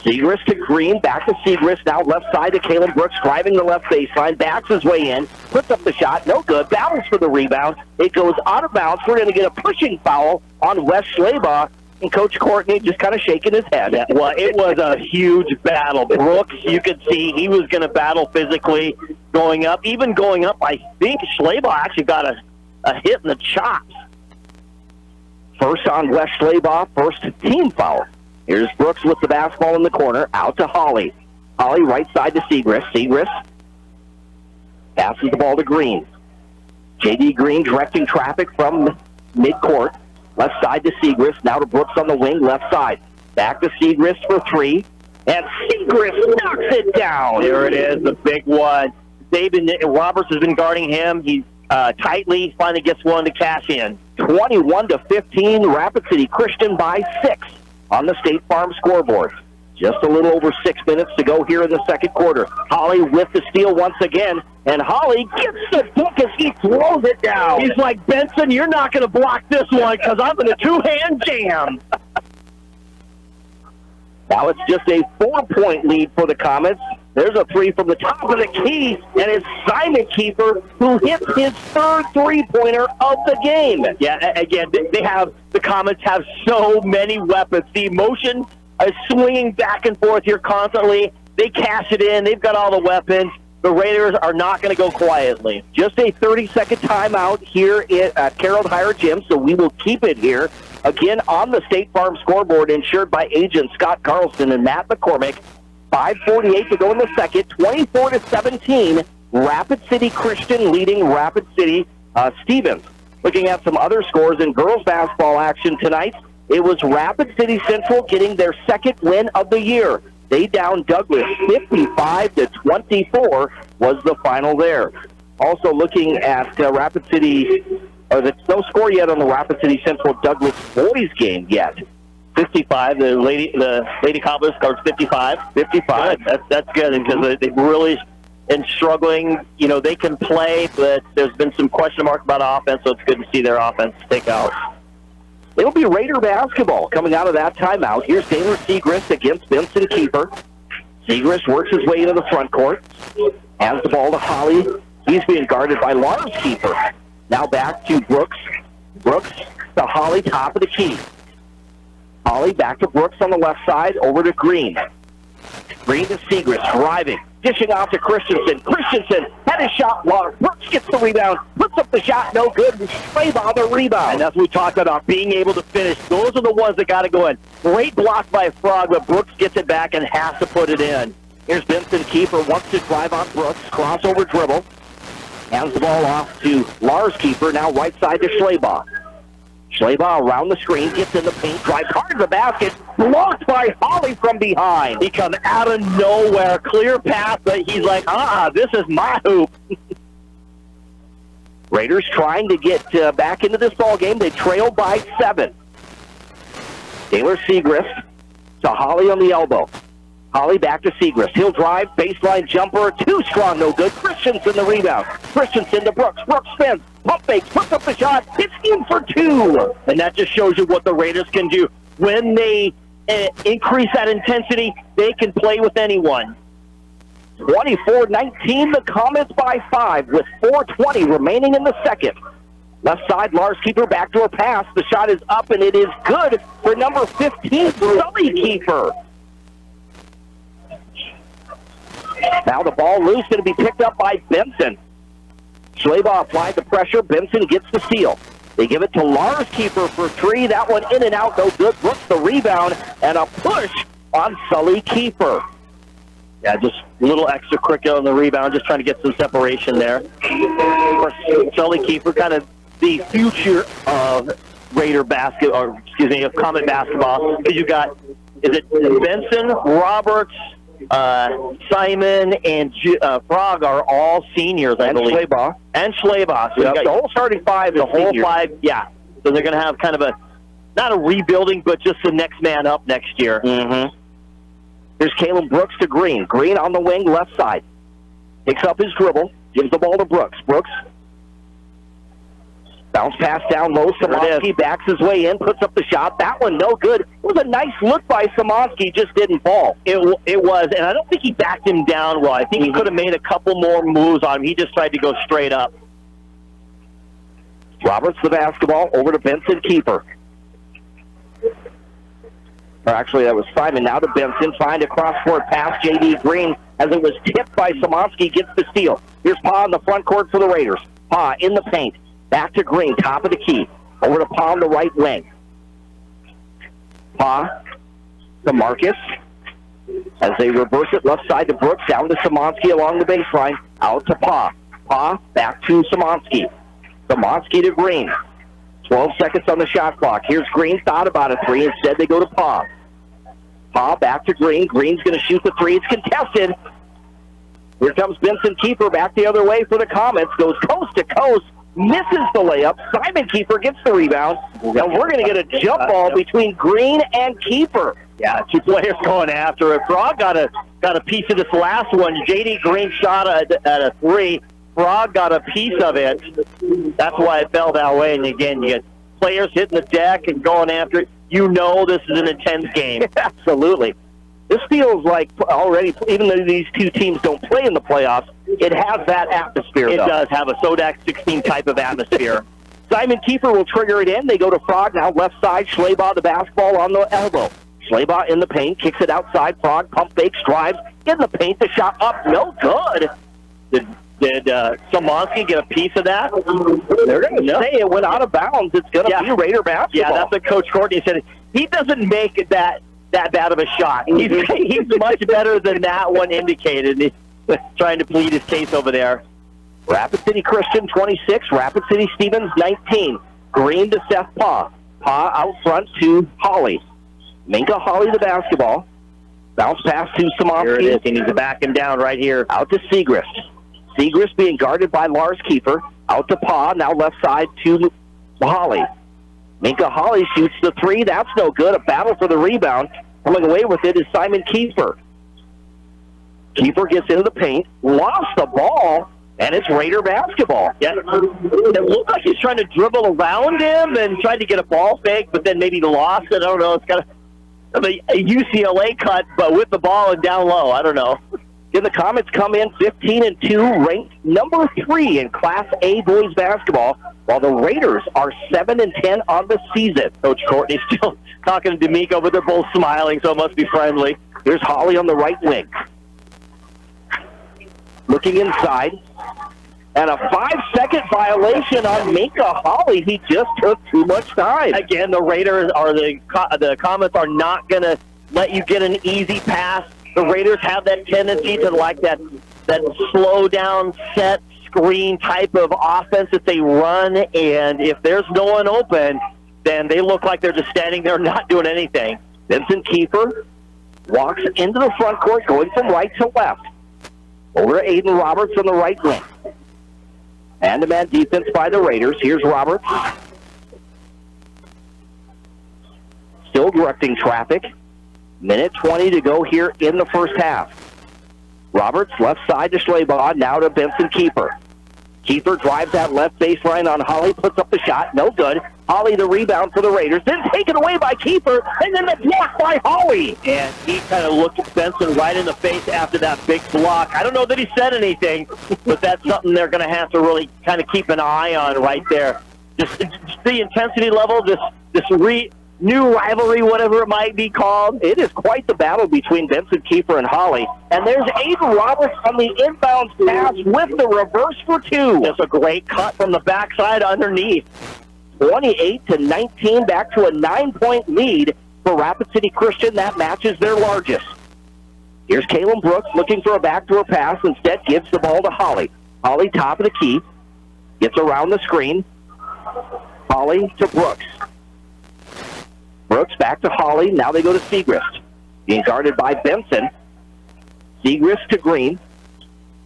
Segrist to Green, back to Segrist, now left side to Kalen Brooks, driving the left baseline, backs his way in, puts up the shot, no good, battles for the rebound. It goes out of bounds. We're going to get a pushing foul on Wes Schleybaugh, and Coach Courtney just kind of shaking his head. Yeah, well, it was a huge battle. Brooks, you could see he was going to battle physically going up. Even going up, I think Schleybaugh actually got a hit in the chops. First on Wes Schleybaugh, first team foul. Here's Brooks with the basketball in the corner. Out to Holly. Holly right side to Segrist. Segrist passes the ball to Green. J.D. Green directing traffic from midcourt. Left side to Segrist. Now to Brooks on the wing, left side. Back to Segrist for three. And Segrist knocks it down. There it is, the big one. Roberts has been guarding him. He's tightly, finally gets one to cash in. 21-15, Rapid City Christian by 6 on the State Farm scoreboard. Just a little over 6 minutes to go here in the second quarter. Holly with the steal once again, and Holly gets the dunk as he throws it down. He's like, Benson, you're not going to block this one because I'm in a two-hand jam. Now it's just a 4-point lead for the Comets. There's a three from the top of the key, and it's Simon Kiefer who hits his third three-pointer of the game. Yeah, again, the Comets have so many weapons. The emotion is swinging back and forth here constantly. They cash it in. They've got all the weapons. The Raiders are not going to go quietly. Just a 30-second timeout here at Carroll Hire Gym, so we will keep it here. Again, on the State Farm scoreboard, insured by agents Scott Carlson and Matt McCormick. 5:48 to go in the second, 24-17. Rapid City Christian leading Rapid City Stevens. Looking at some other scores in girls basketball action tonight, it was Rapid City Central getting their second win of the year. They downed Douglas 55-24 was the final there. Also looking at Rapid City, there's no score yet on the Rapid City Central Douglas boys game yet. 55. The Lady Cobblers scored 55. 55. That's good because they've really been struggling. You know, they can play, but there's been some question marks about offense, so it's good to see their offense take out. It'll be Raider basketball coming out of that timeout. Here's Taylor Segrist against Benson Kiefer. Segrist works his way into the front court. Hands the ball to Holly. He's being guarded by Lars Kiefer. Now back to Brooks. Brooks to Holly, top of the key. Holly back to Brooks on the left side, over to Green. Green to Segrist, driving, dishing off to Christensen. Christensen had his shot blocked. Brooks gets the rebound, puts up the shot, no good. Strayball the rebound. And that's what we talked about, being able to finish. Those are the ones that got to go in. Great block by Frog, but Brooks gets it back and has to put it in. Here's Benson Kiefer, wants to drive on Brooks, crossover dribble. Hands the ball off to Lars Kiefer, now right side to Schleybaugh. Schleybaugh around the screen, gets in the paint, drives hard to the basket, blocked by Holly from behind. He comes out of nowhere, clear path, but he's like, this is my hoop. Raiders trying to get back into this ball game. They trail by 7. Taylor Segrist to Holly on the elbow. Holly back to Segrist. He'll drive, baseline jumper, too strong, no good. Christensen the rebound. Christensen to Brooks. Brooks spins, pump fakes, puts up the shot. It's in for 2. And that just shows you what the Raiders can do. When they increase that intensity, they can play with anyone. 24-19, the Comets by 5 with 4:20 remaining in the second. Left side, Lars Kiefer, backdoor pass. The shot is up, and it is good for number 15, Sully Kiefer. Now the ball loose, going to be picked up by Benson. Schleybaugh applied the pressure. Benson gets the steal. They give it to Lars Kiefer for 3. That one in and out, no good. Brooks the rebound, and a push on Sully Kiefer. Yeah, just a little extracurricular on the rebound, just trying to get some separation there. Sully Kiefer, kind of the future of Raider basketball, of Comet basketball. Because you got, is it Benson, Roberts, Simon, and Frog are all seniors, I believe. Schleybaugh. And Schleybaugh. So the whole starting 5 is the whole seniors. 5, yeah. So they're going to have kind of not a rebuilding, but just the next man up next year. Mm-hmm. Here's Caleb Brooks to Green. Green on the wing, left side. Picks up his dribble, gives the ball to Brooks. Brooks, bounce pass down low. Szymanski backs his way in, puts up the shot. That one no good. It was a nice look by Szymanski, just didn't fall. It was, and I don't think he backed him down well. I think he could have made a couple more moves on him. He just tried to go straight up. Roberts the basketball, over to Benson Kiefer. Or actually, that was Simon. Now to Benson, trying to cross-court pass J.D. Green as it was tipped by Szymanski, gets the steal. Here's Pa in the front court for the Raiders. Pa in the paint. Back to Green, top of the key. Over to Pa on the right wing. Pa to Marcus. As they reverse it left side to Brooks, down to Szymanski along the baseline, out to Pa. Pa back to Szymanski. Szymanski to Green. 12 seconds on the shot clock. Here's Green, thought about a three. Instead, they go to Pa. Pa back to Green. Green's going to shoot the three. It's contested. Here comes Benson Kiefer back the other way for the Comets. Goes coast to coast. Misses the layup. Simon Kiefer gets the rebound. And we're going to get a jump ball between Green and Kiefer. Yeah, two players going after it. Frog got a piece of this last one. J.D. Green shot at a three. Frog got a piece of it. That's why it fell that way. And again, you get players hitting the deck and going after it. You know this is an intense game. Absolutely. This feels like already, even though these two teams don't play in the playoffs, it has that atmosphere. It does have a Sodak 16 type of atmosphere. Simon Kiefer will trigger it in. They go to Frog now left side. Schleybaugh the basketball on the elbow. Schleybaugh in the paint, kicks it outside. Frog pump fakes, drives in the paint. The shot up, no good. Did Szymanski get a piece of that? They're going to say it went out of bounds. It's going to be Raider basketball. Yeah, that's what Coach Courtney said. He doesn't make that bad of a shot. He's much better than that one indicated. He's trying to plead his case over there. Rapid City Christian 26, Rapid City Stevens 19. Green to Seth Pa. Pa out front to Holly. Minka Holly the basketball. Bounce pass to Szymanski. Here it is. He needs to back him down right here. Out to Segrist. Segrist being guarded by Lars Kiefer. Out to Pa. Now left side to Holly. Minka Holly shoots the three. That's no good. A battle for the rebound. Coming away with it is Simon Kiefer. Kiefer gets into the paint. Lost the ball. And it's Raider basketball. Yeah. It looked like he's trying to dribble around him and tried to get a ball fake, but then maybe lost it. I don't know. It's got a UCLA cut, but with the ball and down low. I don't know. Then the Comets come in 15-2, ranked number 3 in Class A boys basketball, while the Raiders are 7-10 on the season. Coach Courtney's still talking to D'Amico, but they're both smiling, so it must be friendly. Here's Holly on the right wing. Looking inside. And a 5-second violation on Minka Holly. He just took too much time. Again, the Raiders are the Comets are not going to let you get an easy pass. The Raiders have that tendency to like that slow down, set, screen type of offense that they run. And if there's no one open, then they look like they're just standing there not doing anything. Vincent Kiefer walks into the front court, going from right to left. Over to Aiden Roberts on the right wing. Man-to-man defense by the Raiders. Here's Roberts. Still directing traffic. Minute 20 to go here in the first half. Roberts left side to Schleybaugh, now to Benson Kiefer. Kiefer drives that left baseline on Holly, puts up the shot, no good. Holly the rebound for the Raiders, then taken away by Kiefer, and then the block by Holly. And he kind of looked at Benson right in the face after that big block. I don't know that he said anything, but that's something they're going to have to really kind of keep an eye on right there. Just the intensity level, this new rivalry, whatever it might be called. It is quite the battle between Benson Kiefer and Holly. And there's Aiden Roberts on the inbounds pass with the reverse for two. Just a great cut from the backside underneath. 28-19, back to a 9-point lead for Rapid City Christian. That matches their largest. Here's Caleb Brooks looking for a backdoor pass. Instead, gives the ball to Holly. Holly, top of the key. Gets around the screen. Holly to Brooks. Brooks back to Holly. Now they go to Segrist. Being guarded by Benson. Segrist to Green.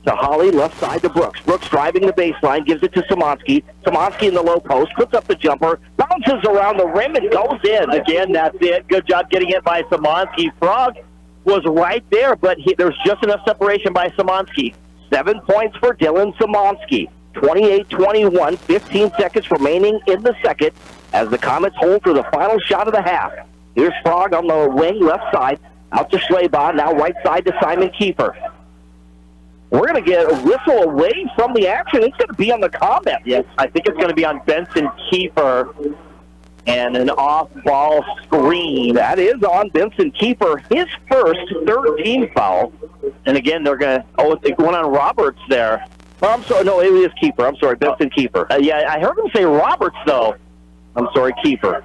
To Holly, left side to Brooks. Brooks driving the baseline, gives it to Szymanski. Szymanski in the low post, puts up the jumper, bounces around the rim and goes in. Again, that's it. Good job getting it by Szymanski. Frog was right there, but there's just enough separation by Szymanski. 7 points for Dylan Szymanski. 28-21, 15 seconds remaining in the second as the Comets hold for the final shot of the half. Here's Frog on the wing, left side, out to Schleybaugh, now right side to Simon Kiefer. We're going to get a whistle away from the action. It's going to be on the Comets. Yes, I think it's going to be on Benson Kiefer and an off-ball screen. That is on Benson Kiefer, his first 13 foul. And again, they're going to, it's going on Roberts there. Oh, I'm sorry, no, it is Kiefer. I'm sorry, Benson Kiefer. Yeah, I heard him say Roberts, though. I'm sorry, Kiefer.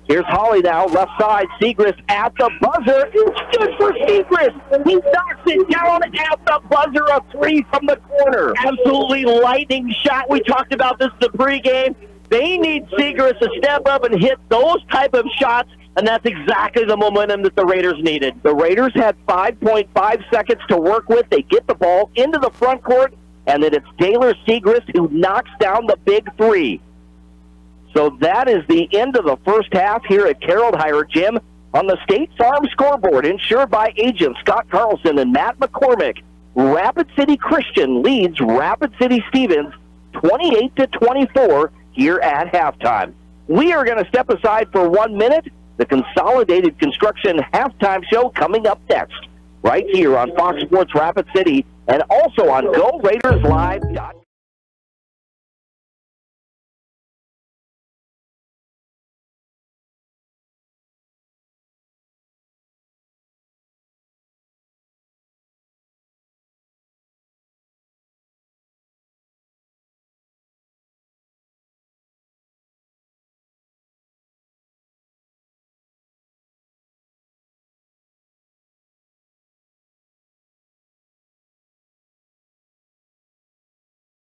Here's Holly now, left side. Segrist at the buzzer. It's good for Segrist. He knocks it down at the buzzer. A three from the corner. Absolutely lightning shot. We talked about this in the pregame. They need Segrist to step up and hit those type of shots, and that's exactly the momentum that the Raiders needed. The Raiders had 5.5 seconds to work with. They get the ball into the front court, and then it's Taylor Segrist who knocks down the big three. So that is the end of the first half here at Carroll Hire Gym on the State Farm scoreboard, insured by agents Scott Carlson and Matt McCormick. Rapid City Christian leads Rapid City Stevens 28-24 here at halftime. We are going to step aside for 1 minute. The Consolidated Construction halftime show coming up next, right here on Fox Sports Rapid City and also on GoRaidersLive.com.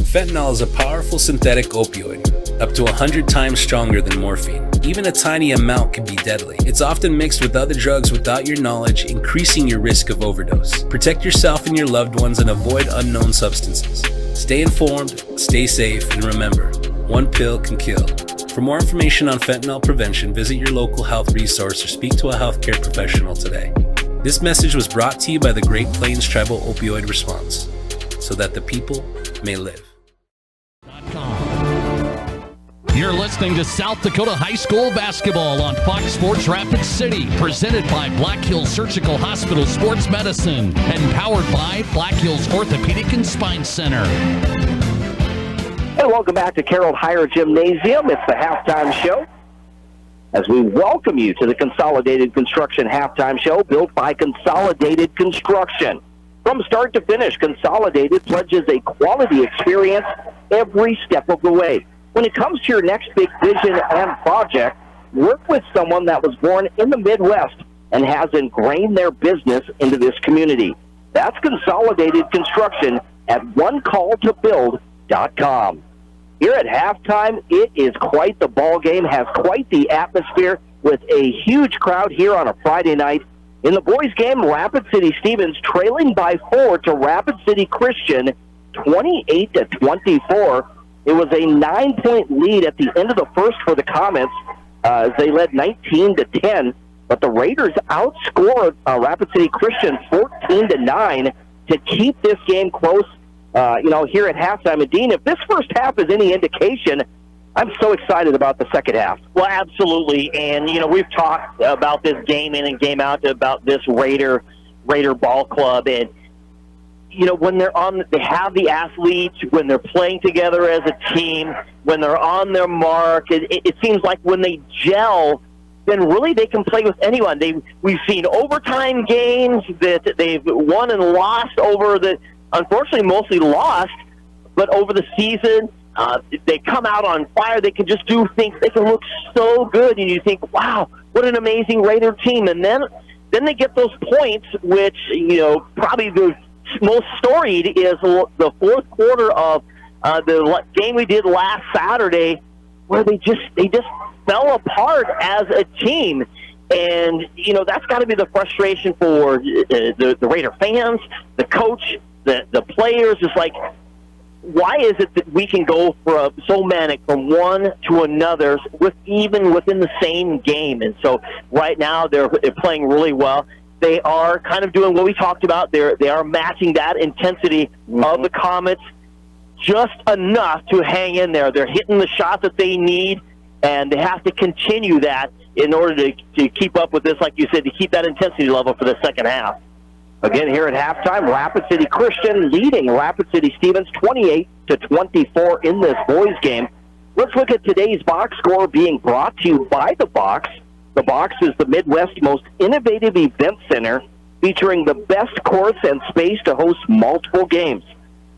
Fentanyl is a powerful synthetic opioid, up to 100 times stronger than morphine. Even a tiny amount can be deadly. It's often mixed with other drugs without your knowledge, increasing your risk of overdose. Protect yourself and your loved ones and avoid unknown substances. Stay informed, stay safe, and remember, one pill can kill. For more information on fentanyl prevention, visit your local health resource or speak to a healthcare professional today. This message was brought to you by the Great Plains Tribal Opioid Response, so that the people may live. You're listening to South Dakota High School basketball on Fox Sports Rapid City, presented by Black Hills Surgical Hospital Sports Medicine and powered by Black Hills Orthopedic and Spine Center. And welcome back to Carroll Hire Gymnasium. It's the halftime show as we welcome you to the Consolidated Construction halftime show built by Consolidated Construction. From start to finish, Consolidated pledges a quality experience every step of the way. When it comes to your next big vision and project, work with someone that was born in the Midwest and has ingrained their business into this community. That's Consolidated Construction at onecalltobuild.com. Here at halftime, it is quite the ball game, has quite the atmosphere with a huge crowd here on a Friday night. In the boys' game, Rapid City Stevens trailing by 4 to Rapid City Christian, 28-24. It was a 9-point lead at the end of the first for the Comets as they led 19-10. But the Raiders outscored Rapid City Christian 14-9 to keep this game close. Here at halftime. And Dean, if this first half is any indication, I'm so excited about the second half. Well, absolutely. And, we've talked about this game in and game out about this Raider ball club. And, when they're they have the athletes, when they're playing together as a team, when they're on their mark, it seems like when they gel, then really they can play with anyone. We've seen overtime games that they've won and lost over unfortunately mostly lost, but over the season, they come out on fire. They can just do things. They can look so good, and you think, wow, what an amazing Raider team. And then they get those points, which, probably the most storied is the fourth quarter of the game we did last Saturday, where they just fell apart as a team. And, that's got to be the frustration for the Raider fans, the coach, the players. Is like, why is it that we can go so manic from one to another even within the same game? And so right now they're playing really well. They are kind of doing what we talked about. They are matching that intensity of the Comets just enough to hang in there. They're hitting the shot that they need, and they have to continue that in order to keep up with this, like you said, to keep that intensity level for the second half. Again, here at halftime, Rapid City Christian leading Rapid City Stevens 28-24 in this boys game. Let's look at today's box score being brought to you by The Box. The Box is the Midwest's most innovative event center, featuring the best courts and space to host multiple games.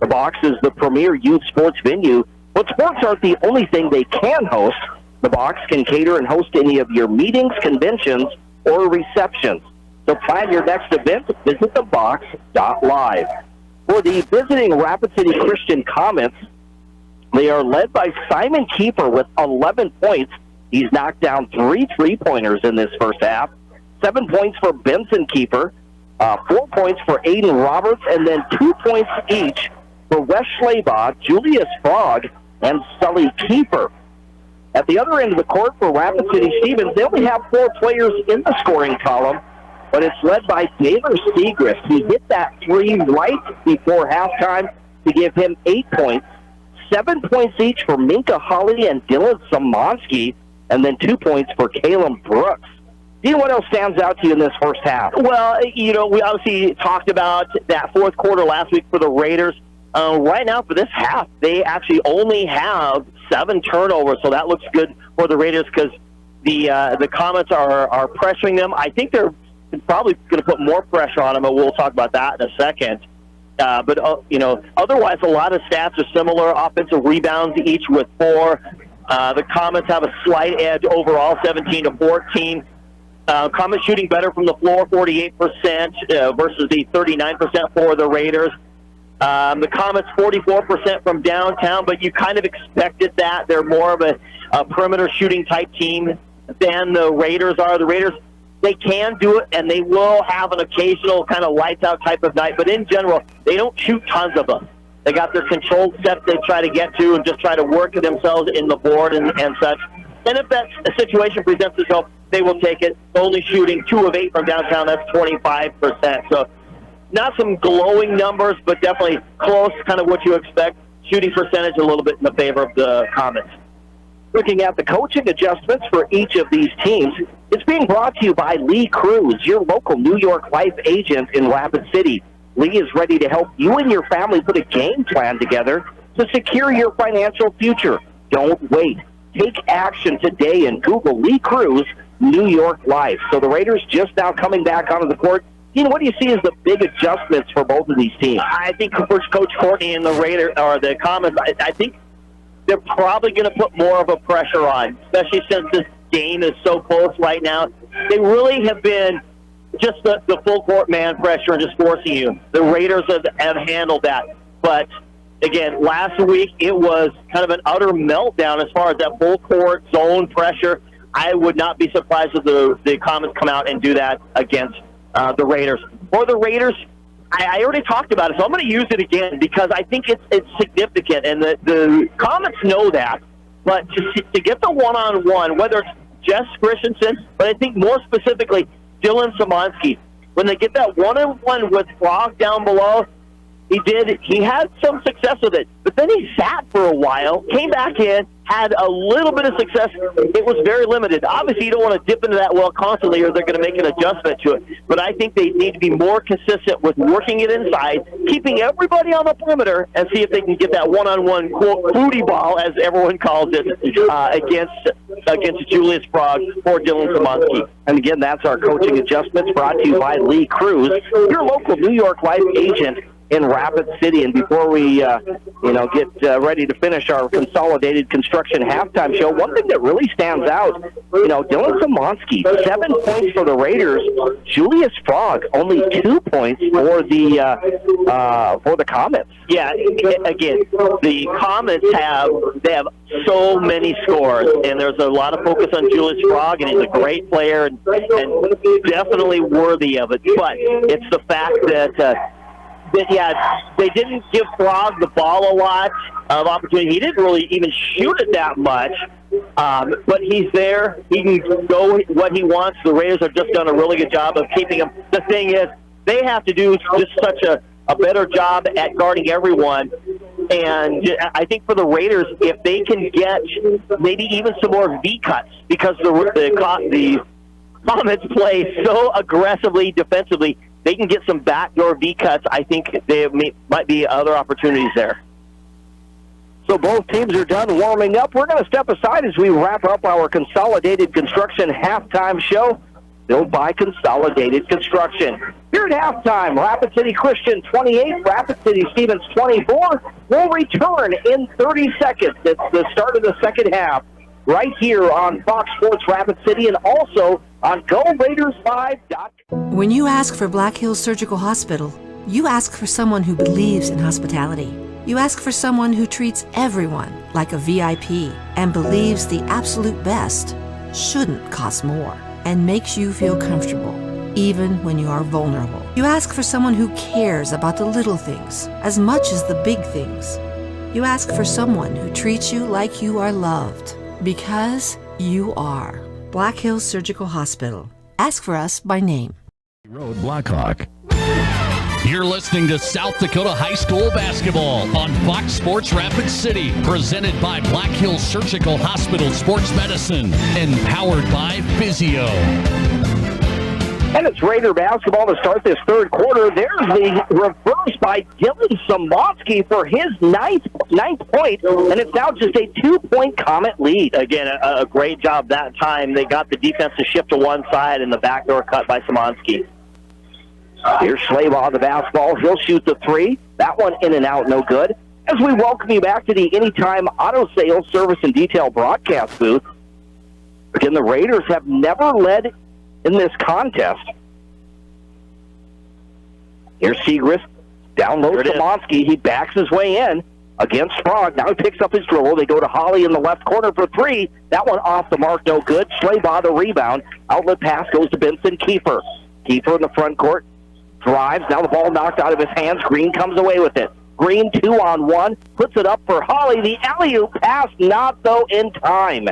The Box is the premier youth sports venue, but sports aren't the only thing they can host. The box can cater and host any of your meetings, conventions, or receptions. So plan your next event, visit thebox.live. For the visiting Rapid City Christian Comets, they are led by Simon Kiefer with 11 points. He's knocked down 3 3-pointers in this first half. 7 points for Benson Kiefer, 4 points for Aiden Roberts, and then 2 points each for Wes Schleybaugh, Julius Frog, and Sully Kiefer. At the other end of the court for Rapid City Stevens, they only have 4 players in the scoring column, but it's led by Taylor Segrist. He hit that 3 right before halftime to give him 8 points. 7 points each for Minka Holly and Dylan Simonsky, and then 2 points for Caleb Brooks. Dean, what else stands out to you in this first half? Well, we obviously talked about that fourth quarter last week for the Raiders. Right now, for this half, they actually only have 7 turnovers, so that looks good for the Raiders because the Comets are pressuring them. I think they're probably going to put more pressure on them, but we'll talk about that in a second. But otherwise, a lot of stats are similar. Offensive rebounds, each with 4. The Comets have a slight edge overall, 17-14. Comets shooting better from the floor, 48% versus the 39% for the Raiders. The Comets 44% from downtown, but you kind of expected that. They're more of a perimeter shooting type team than the Raiders are. The Raiders, they can do it, and they will have an occasional kind of lights out type of night, but in general, they don't shoot tons of them. They got their controlled sets they try to get to and just try to work themselves in the board and such. And if that situation presents itself, they will take it. Only shooting 2 of 8 from downtown, that's 25%. So not some glowing numbers, but definitely close, kind of what you expect. Shooting percentage a little bit in the favor of the Comets. Looking at the coaching adjustments for each of these teams, it's being brought to you by Lee Cruz, your local New York Life agent in Rapid City. Lee is ready to help you and your family put a game plan together to secure your financial future. Don't wait. Take action today and Google Lee Cruz, New York Life. So the Raiders just now coming back onto the court. What do you see as the big adjustments for both of these teams? I think for Coach Courtney and the Comets, I think they're probably going to put more of a pressure on, especially since this game is so close right now. They really have been just the full court man pressure and just forcing you. The Raiders have handled that. But, again, last week it was kind of an utter meltdown as far as that full court zone pressure. I would not be surprised if the Comets come out and do that against the Raiders. For the Raiders, I already talked about it, so I'm going to use it again because I think it's significant, and the Comets know that. But to get the one-on-one, whether it's Jess Christensen, but I think more specifically Dylan Simonsky, when they get that one-on-one with Frog down below, he had some success with it, but then he sat for a while, came back in, had a little bit of success. It was very limited. Obviously, you don't want to dip into that well constantly or they're going to make an adjustment to it. But I think they need to be more consistent with working it inside, keeping everybody on the perimeter, and see if they can get that one-on-one, quote, booty ball, as everyone calls it, against Julius Frog or Dylan Simonsky. And again, that's our coaching adjustments brought to you by Lee Cruz, your local New York Life agent in Rapid City. And before we get ready to finish our consolidated construction halftime show, one thing that really stands out, Dylan Simonsky, 7 points for the Raiders. Julius Frog, only 2 points for the Comets. Yeah, again, the Comets have so many scores, and there's a lot of focus on Julius Frog, and he's a great player and definitely worthy of it. But it's the fact that they didn't give Frog the ball a lot of opportunity. He didn't really even shoot it that much, but he's there. He can go what he wants. The Raiders have just done a really good job of keeping him. The thing is, they have to do just such a better job at guarding everyone. And I think for the Raiders, if they can get maybe even some more V-cuts, because the Comets play so aggressively defensively, they can get some backdoor V-cuts. I think there might be other opportunities there. So both teams are done warming up. We're going to step aside as we wrap up our Consolidated Construction halftime show, built by Consolidated Construction. Here at halftime, Rapid City Christian 28, Rapid City Stevens 24. We'll return in 30 seconds. It's the start of the second half right here on Fox Sports Rapid City and also on GoRaidersLive.com. When you ask for Black Hills Surgical Hospital, you ask for someone who believes in hospitality. You ask for someone who treats everyone like a VIP and believes the absolute best shouldn't cost more and makes you feel comfortable, even when you are vulnerable. You ask for someone who cares about the little things as much as the big things. You ask for someone who treats you like you are loved, because you are. Black Hills Surgical Hospital. Ask for us by name. Road Blackhawk. You're listening to South Dakota High School basketball on Fox Sports Rapid City, presented by Black Hills Surgical Hospital Sports Medicine and powered by Physio. And it's Raider basketball to start this third quarter. There's the reverse by Dylan Samonsky for his ninth point, and it's now just a 2-point Comet lead. Again, a great job that time. They got the defense to shift to one side and the backdoor cut by Samonsky. Here's Schleba on the basketball. He'll shoot the three. That one in and out, no good. As we welcome you back to the Anytime Auto Sales Service and Detail broadcast booth. Again, the Raiders have never led in this contest. Here's Segrist. Down low to Samonsky. He backs his way in against Sprague. Now he picks up his dribble. They go to Holly in the left corner for three. That one off the mark, no good. Schleba the rebound. Outlet pass goes to Benson Kiefer. Kiefer in the front court. Drives. Now the ball knocked out of his hands. Green comes away with it. Green 2-on-1. Puts it up for Holly. The alley-oop pass, not though in time.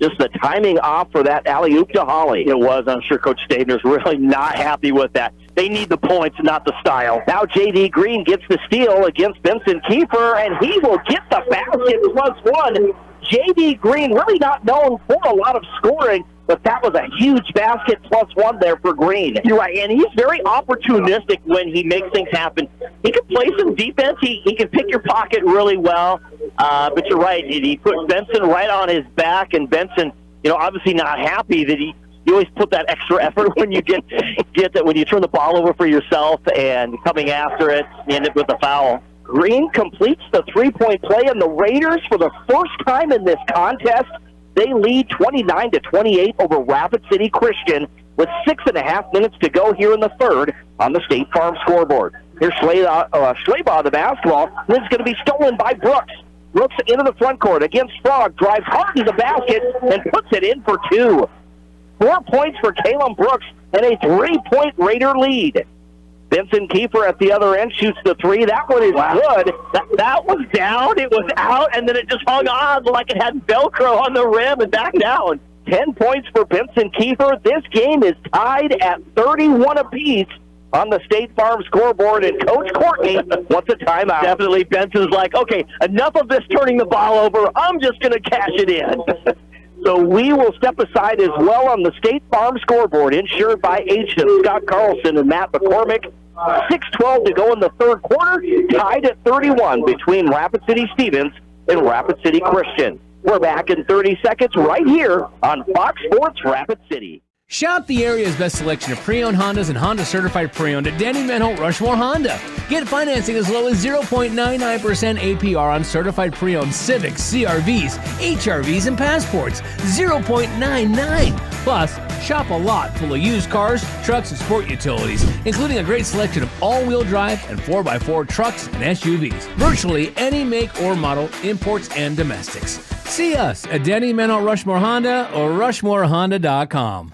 Just the timing off for that alley-oop to Holly. It was. I'm sure Coach Stadener's really not happy with that. They need the points, not the style. Now J.D. Green gets the steal against Benson Kiefer, and he will get the basket +1. J.D. Green really not known for a lot of scoring, but that was a huge basket +1 there for Green. You're right, and he's very opportunistic when he makes things happen. He can play some defense. He can pick your pocket really well. But you're right. He put Benson right on his back, and Benson, obviously not happy that you always put that extra effort when you get that when you turn the ball over for yourself and coming after it, you end up with a foul. Green completes the three-point play, and the Raiders, for the first time in this contest, they lead 29-28 over Rapid City Christian with 6.5 minutes to go here in the third on the State Farm scoreboard. Here's Schleba on the basketball. This is going to be stolen by Brooks. Brooks into the front court against Sprague, drives hard to the basket and puts it in for two. 4 points for Caleb Brooks and a 3-point Raider lead. Benson Kiefer at the other end shoots the three. That one is good. That was down. It was out, and then it just hung on like it had Velcro on the rim and back down. 10 points for Benson Kiefer. This game is tied at 31 apiece on the State Farm scoreboard, and Coach Courtney wants a timeout. Definitely, Benson's like, okay, enough of this turning the ball over. I'm just going to cash it in. So we will step aside as well on the State Farm scoreboard, insured by agents Scott Carlson and Matt McCormick. 6:12 to go in the third quarter, tied at 31 between Rapid City Stevens and Rapid City Christian. We're back in 30 seconds right here on Fox Sports Rapid City. Shop the area's best selection of pre-owned Hondas and Honda Certified Pre-Owned at Danny Manholt Rushmore Honda. Get financing as low as 0.99% APR on certified pre-owned Civics, CRVs, HRVs, and Passports. 0.99. Plus, shop a lot full of used cars, trucks, and sport utilities, including a great selection of all-wheel drive and 4x4 trucks and SUVs. Virtually any make or model, imports and domestics. See us at Danny Manholt Rushmore Honda or RushmoreHonda.com.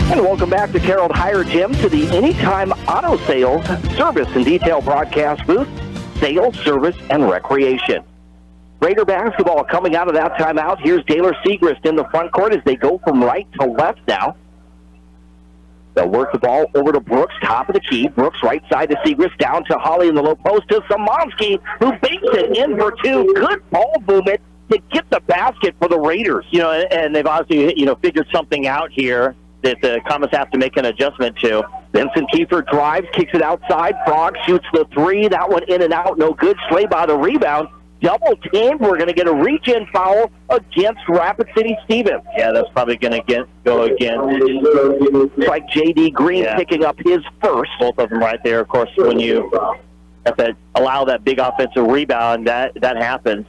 And welcome back to Carroll Tire Gym to the Anytime Auto Sales Service and Detail broadcast booth, Sales, Service, and Recreation. Raider basketball coming out of that timeout. Here's Taylor Segrist in the front court as they go from right to left now. They'll work the ball over to Brooks, top of the key. Brooks right side to Segrist, down to Holly in the low post to Samonsky, who banks it in for two. Good ball movement to get the basket for the Raiders. And they've obviously, figured something out here that the Comets have to make an adjustment to. Benson Kiefer drives, kicks it outside. Frog shoots the three. That one in and out, no good. Schleba the rebound. Double teamed. We're going to get a reach-in foul against Rapid City Stevens. Yeah, that's probably going to go again. It's like J.D. Green picking up his first. Both of them right there. Of course, when you if they allow that big offensive rebound, that happens.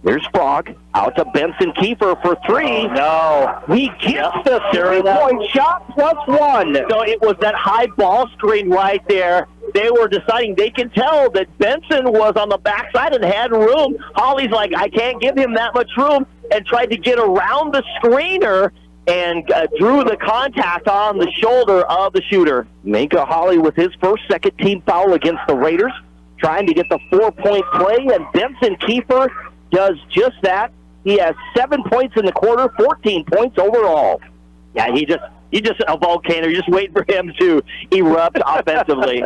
Here's Frog out to Benson Kiefer for three. Oh, no. He gets the 3-point shot +1. So it was that high ball screen right there. They were deciding, they can tell that Benson was on the backside and had room. Holly's like, I can't give him that much room, and tried to get around the screener and drew the contact on the shoulder of the shooter. Minka Holly with his first second-team foul against the Raiders, trying to get the 4-point play, and Benson Kiefer does just that. He has 7 points in the quarter, 14 points overall. Yeah, he just a volcano. You're just waiting for him to erupt offensively.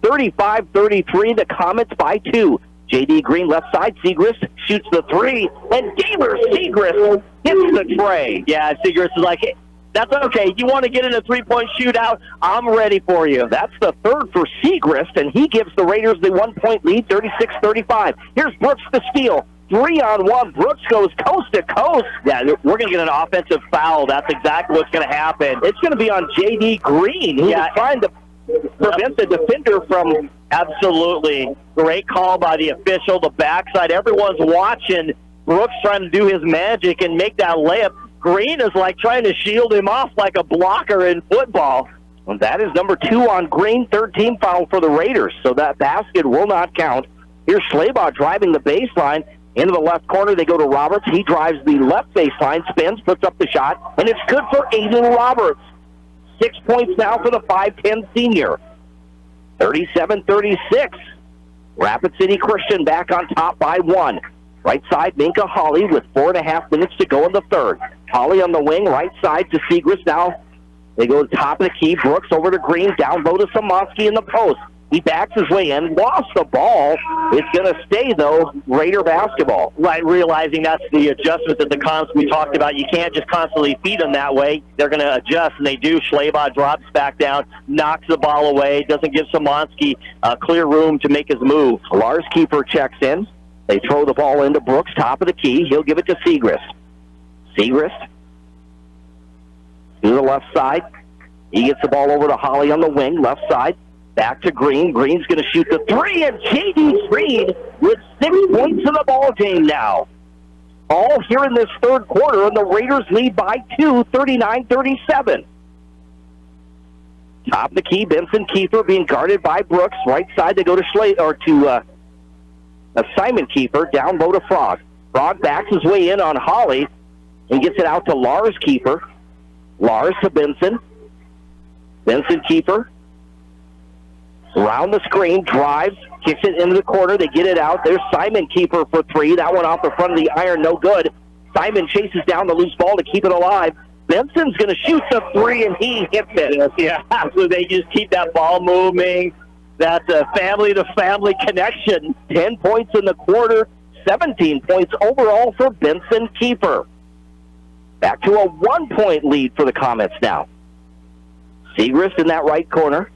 35-33, the Comets by 2. J.D. Green left side, Segrist shoots the 3, and Gamer Segrist hits the tray. Yeah, Segrist is like, hey, that's okay. You want to get in a 3-point shootout? I'm ready for you. That's the third for Segrist, and he gives the Raiders the 1-point lead, 36-35. Here's Brooks the steal. 3-on-1. Brooks goes coast to coast. Yeah, we're going to get an offensive foul. That's exactly what's going to happen. It's going to be on J.D. Green, who is trying to prevent the defender from... Absolutely. Great call by the official. The backside, everyone's watching. Brooks trying to do his magic and make that layup. Green is like trying to shield him off like a blocker in football. Well, that is number 2 on Green, third team foul for the Raiders, so that basket will not count. Here's Schleybaugh driving the baseline. Into the left corner, they go to Roberts. He drives the left baseline, spins, puts up the shot, and it's good for Aiden Roberts. 6 points now for the 5'10 senior. 37-36. Rapid City Christian back on top by 1. Right side, Minka Holly with 4.5 minutes to go in the third. Holly on the wing, right side to Segrist. Now they go to the top of the key. Brooks over to Green, down low to Samansky in the post. He backs his way in, lost the ball. It's going to stay, though, Raider basketball. Right, realizing that's the adjustment that the Comets we talked about. You can't just constantly feed them that way. They're going to adjust, and they do. Schleybaugh drops back down, knocks the ball away, doesn't give Samansky clear room to make his move. Lars Keeper checks in. They throw the ball into Brooks, top of the key. He'll give it to Segrist. Segrist to the left side. He gets the ball over to Holly on the wing, left side. Back to Green. Green's going to shoot the 3, and J.D. Green with 6 points in the ball game now. All here in this third quarter, and the Raiders lead by 2, 39-37. Top of the key, Benson Kiefer being guarded by Brooks. Right side, they go to Simon Kiefer, down low to Frog. Frog backs his way in on Holly and gets it out to Lars Kiefer. Lars to Benson. Benson Kiefer. Around the screen, drives, kicks it into the corner. They get it out. There's Simon Kiefer for 3. That one off the front of the iron, no good. Simon chases down the loose ball to keep it alive. Benson's going to shoot the 3, and he hits it. Yeah, so they just keep that ball moving. That's a family-to-family connection. 10 points in the quarter, 17 points overall for Benson Kiefer. Back to a 1-point lead for the Comets now. Segrist in that right corner.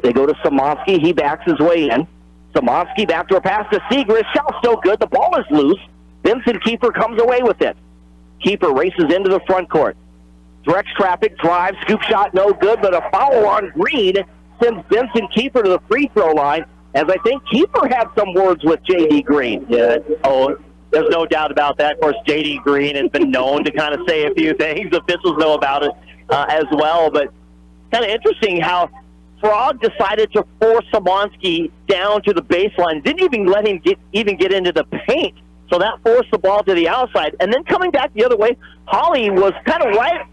They go to Samansky. He backs his way in. Samansky backdoor pass to Segrist. Shot still good. The ball is loose. Benson Kiefer comes away with it. Kiefer races into the front court. Directs traffic, drives, scoop shot, no good, but a foul on Green sends Benson Kiefer to the free throw line, as I think Kiefer had some words with J.D. Green. Yeah. Oh, there's no doubt about that. Of course, J.D. Green has been known to kind of say a few things. Officials know about it as well, but kind of interesting how Frog decided to force Samansky down to the baseline. Didn't even let him get into the paint. So that forced the ball to the outside. And then coming back the other way, Holly was kind of right,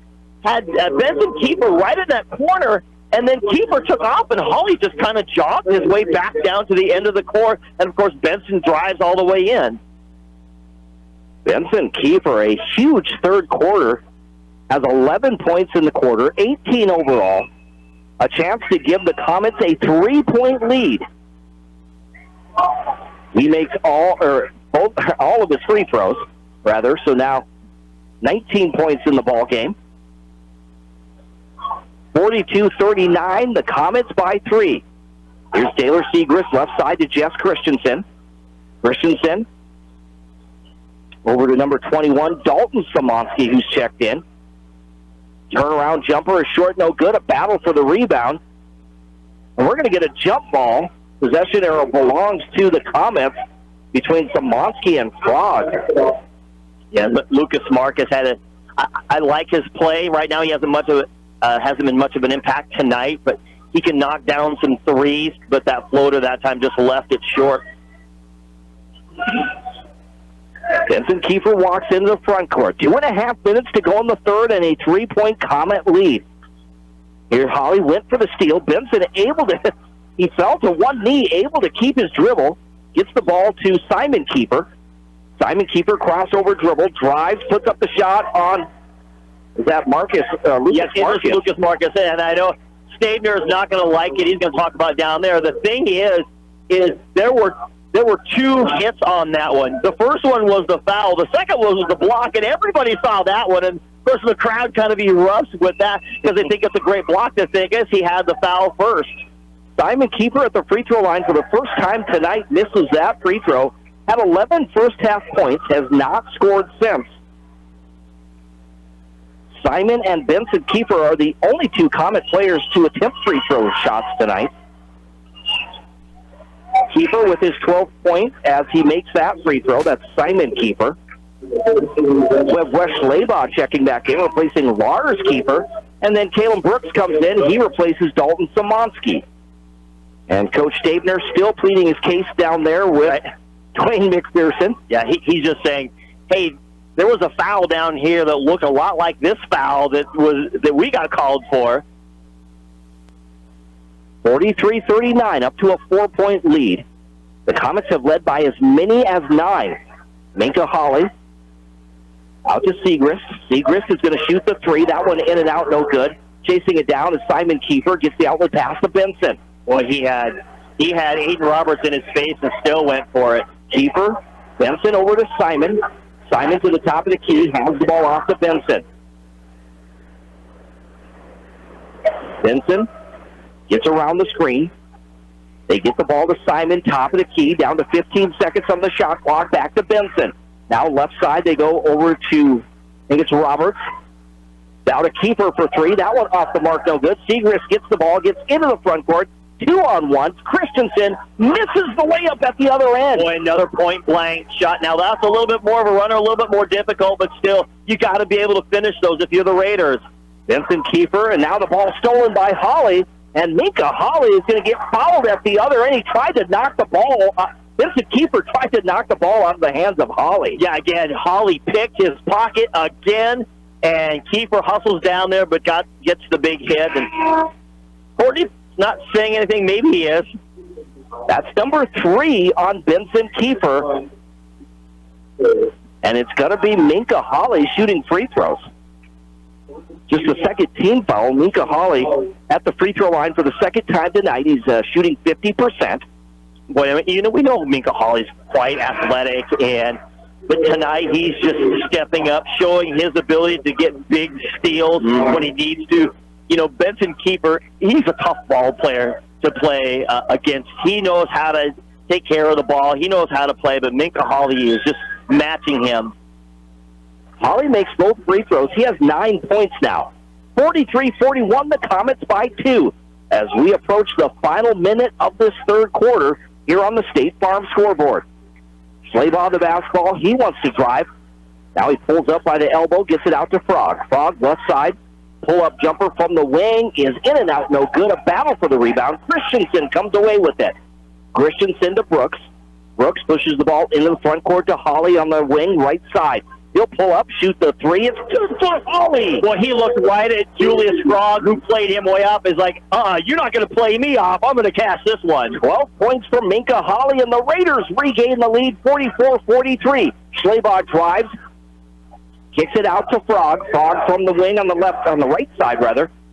had Benson Kiefer right in that corner, and then Kiefer took off, and Holly just kind of jogged his way back down to the end of the court. And, of course, Benson drives all the way in. Benson Kiefer, a huge third quarter, has 11 points in the quarter, 18 overall. A chance to give the Comets a 3-point lead. He makes all of his free throws, rather, so now 19 points in the ball game. 42-39, the Comets by 3. Here's Taylor Segrist, left side to Jess Christensen. Christensen over to number 21, Dalton Samansky, who's checked in. Turnaround jumper is short, no good. A battle for the rebound. And we're going to get a jump ball. Possession arrow belongs to the Comets between Szymanski and Frog. Yeah, but Lucas Marcus had I like his play. Right now he hasn't been much of an impact tonight, but he can knock down some threes, but that floater that time just left it short. Benson Kiefer walks into the front court. 2.5 minutes to go in the third and a 3-point Comet lead. Here Holly went for the steal. Benson he fell to one knee, able to keep his dribble. Gets the ball to Simon Kiefer. Simon Kiefer crossover dribble, drives, puts up the shot on, is that Marcus? Yes, it's Lucas Marcus. And I know Stabner is not going to like it. He's going to talk about it down there. The thing is there were 2 hits on that one. The first one was the foul. The second one was the block, and everybody saw that one. And of course, the crowd kind of erupts with that because they think it's a great block. They think he had the foul first. Simon Kiefer at the free throw line for the first time tonight misses that free throw. Had 11 first-half points, has not scored since. Simon and Benson Kiefer are the only 2 Comet players to attempt free throw shots tonight. Kiefer with his 12th point as he makes that free throw. That's Simon Kiefer. We have Wes Schleybaugh checking back in, replacing Lars Kiefer. And then Kalen Brooks comes in. He replaces Dalton Szymanski. And Coach Stabner still pleading his case down there with Dwayne McPherson. Yeah, he's just saying, hey, there was a foul down here that looked a lot like this foul that we got called for. 43-39, up to a 4-point lead. The Comets have led by as many as 9. Minka Holly out to Segrist. Segrist is going to shoot the 3. That one in and out, no good. Chasing it down is Simon Kiefer. Gets the outlet pass to Benson. Boy, he had Aiden Roberts in his face and still went for it. Kiefer, Benson over to Simon. Simon to the top of the key, hands the ball off to Benson. Benson gets around the screen. They get the ball to Simon, top of the key, down to 15 seconds on the shot clock, back to Benson. Now left side, they go over to, I think it's Roberts. Down to Kiefer for 3. That one off the mark, no good. Segrist gets the ball, gets into the front court. 2-on-1. Christensen misses the layup at the other end. Boy, another point-blank shot. Now, that's a little bit more of a runner, a little bit more difficult, but still, you got to be able to finish those if you're the Raiders. Benson Kiefer, and now the ball stolen by Holly, and Minka Holly is going to get fouled at the other end. He tried to knock the ball. Benson Kiefer tried to knock the ball out of the hands of Holly. Yeah, again, Holly picked his pocket again, and Kiefer hustles down there, but gets the big hit. And Courtney not saying anything. Maybe he is. That's number 3 on Benson Kiefer. And it's going to be Minka Holly shooting free throws. Just the second team foul. Minka Holly at the free throw line for the second time tonight. He's shooting 50%. Boy, I mean, we know Minka Holly's quite athletic, but tonight he's just stepping up, showing his ability to get big steals when he needs to. You know, Benson Kiefer, he's a tough ball player to play against. He knows how to take care of the ball. He knows how to play, but Minka Holly is just matching him. Holly makes both free throws. He has 9 points now. 43-41, the Comets by 2 as we approach the final minute of this third quarter here on the State Farm scoreboard. Schleybaugh the basketball. He wants to drive. Now he pulls up by the elbow, gets it out to Frog. Frog left side. Pull-up jumper from the wing is in and out, no good. A battle for the rebound. Christensen comes away with it. Christensen to Brooks. Brooks pushes the ball into the front court to Holly on the wing right side. He'll pull up, shoot the 3. It's good for Holly. Well, he looked right at Julius Frog, who played him way up. Is like, you're not going to play me off. I'm going to cash this one. 12 points for Minka Holly, and the Raiders regain the lead 44-43. Schleybaugh drives. Kicks it out to Frog. Frog from the wing on the right side,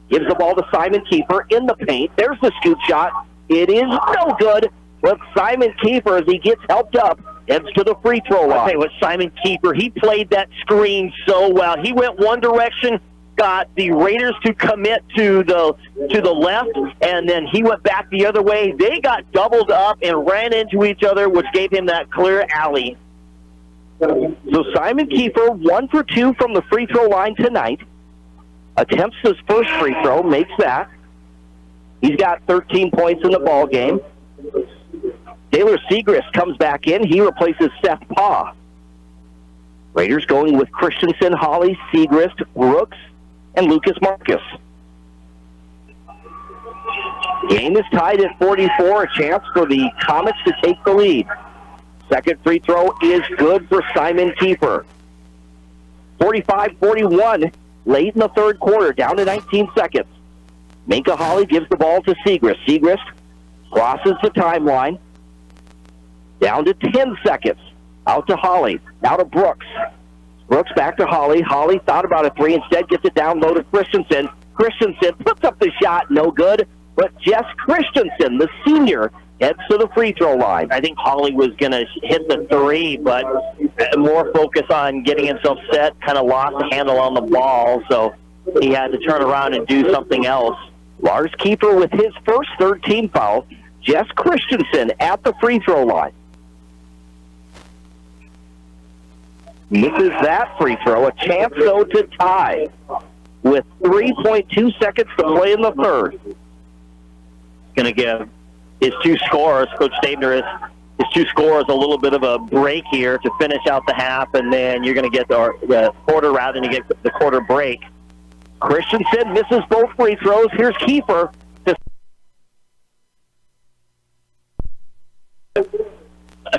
gives the ball to Simon Kiefer in the paint. There's the scoop shot. It is no good. But Simon Kiefer, as he gets helped up, heads to the free throw line. I'll tell you what, Simon Kiefer, he played that screen so well. He went one direction, got the Raiders to commit to the left, and then he went back the other way. They got doubled up and ran into each other, which gave him that clear alley. So Simon Kiefer, 1 for 2 from the free throw line tonight. Attempts his first free throw, makes that. He's got 13 points in the ball game. Taylor Segrist comes back in. He replaces Seth Paugh. Raiders going with Christensen, Holly, Segrist, Brooks, and Lucas Marcus. Game is tied at 44, a chance for the Comets to take the lead. Second free throw is good for Simon Kiefer. 45-41, late in the third quarter, down to 19 seconds. Minka Holly gives the ball to Segrist. Segrist crosses the timeline. Down to 10 seconds. Out to Holly. Now to Brooks. Brooks back to Holly. Holly thought about a three. Instead gets it down low to Christensen. Christensen puts up the shot. No good. But Jess Christensen, the senior, heads to the free throw line. I think Holly was going to hit the three, but more focus on getting himself set, kind of lost the handle on the ball, so he had to turn around and do something else. Lars Kiefer with his first third-team foul. Jess Christensen at the free throw line. Misses that free throw. A chance, though, to tie with 3.2 seconds to play in the third. Going to give his two scorers, Coach Stabner, his two scorers a little bit of a break here to finish out the half, and then you're going to get the quarter rather than you get the quarter break. Christensen misses both free throws. Here's Kiefer.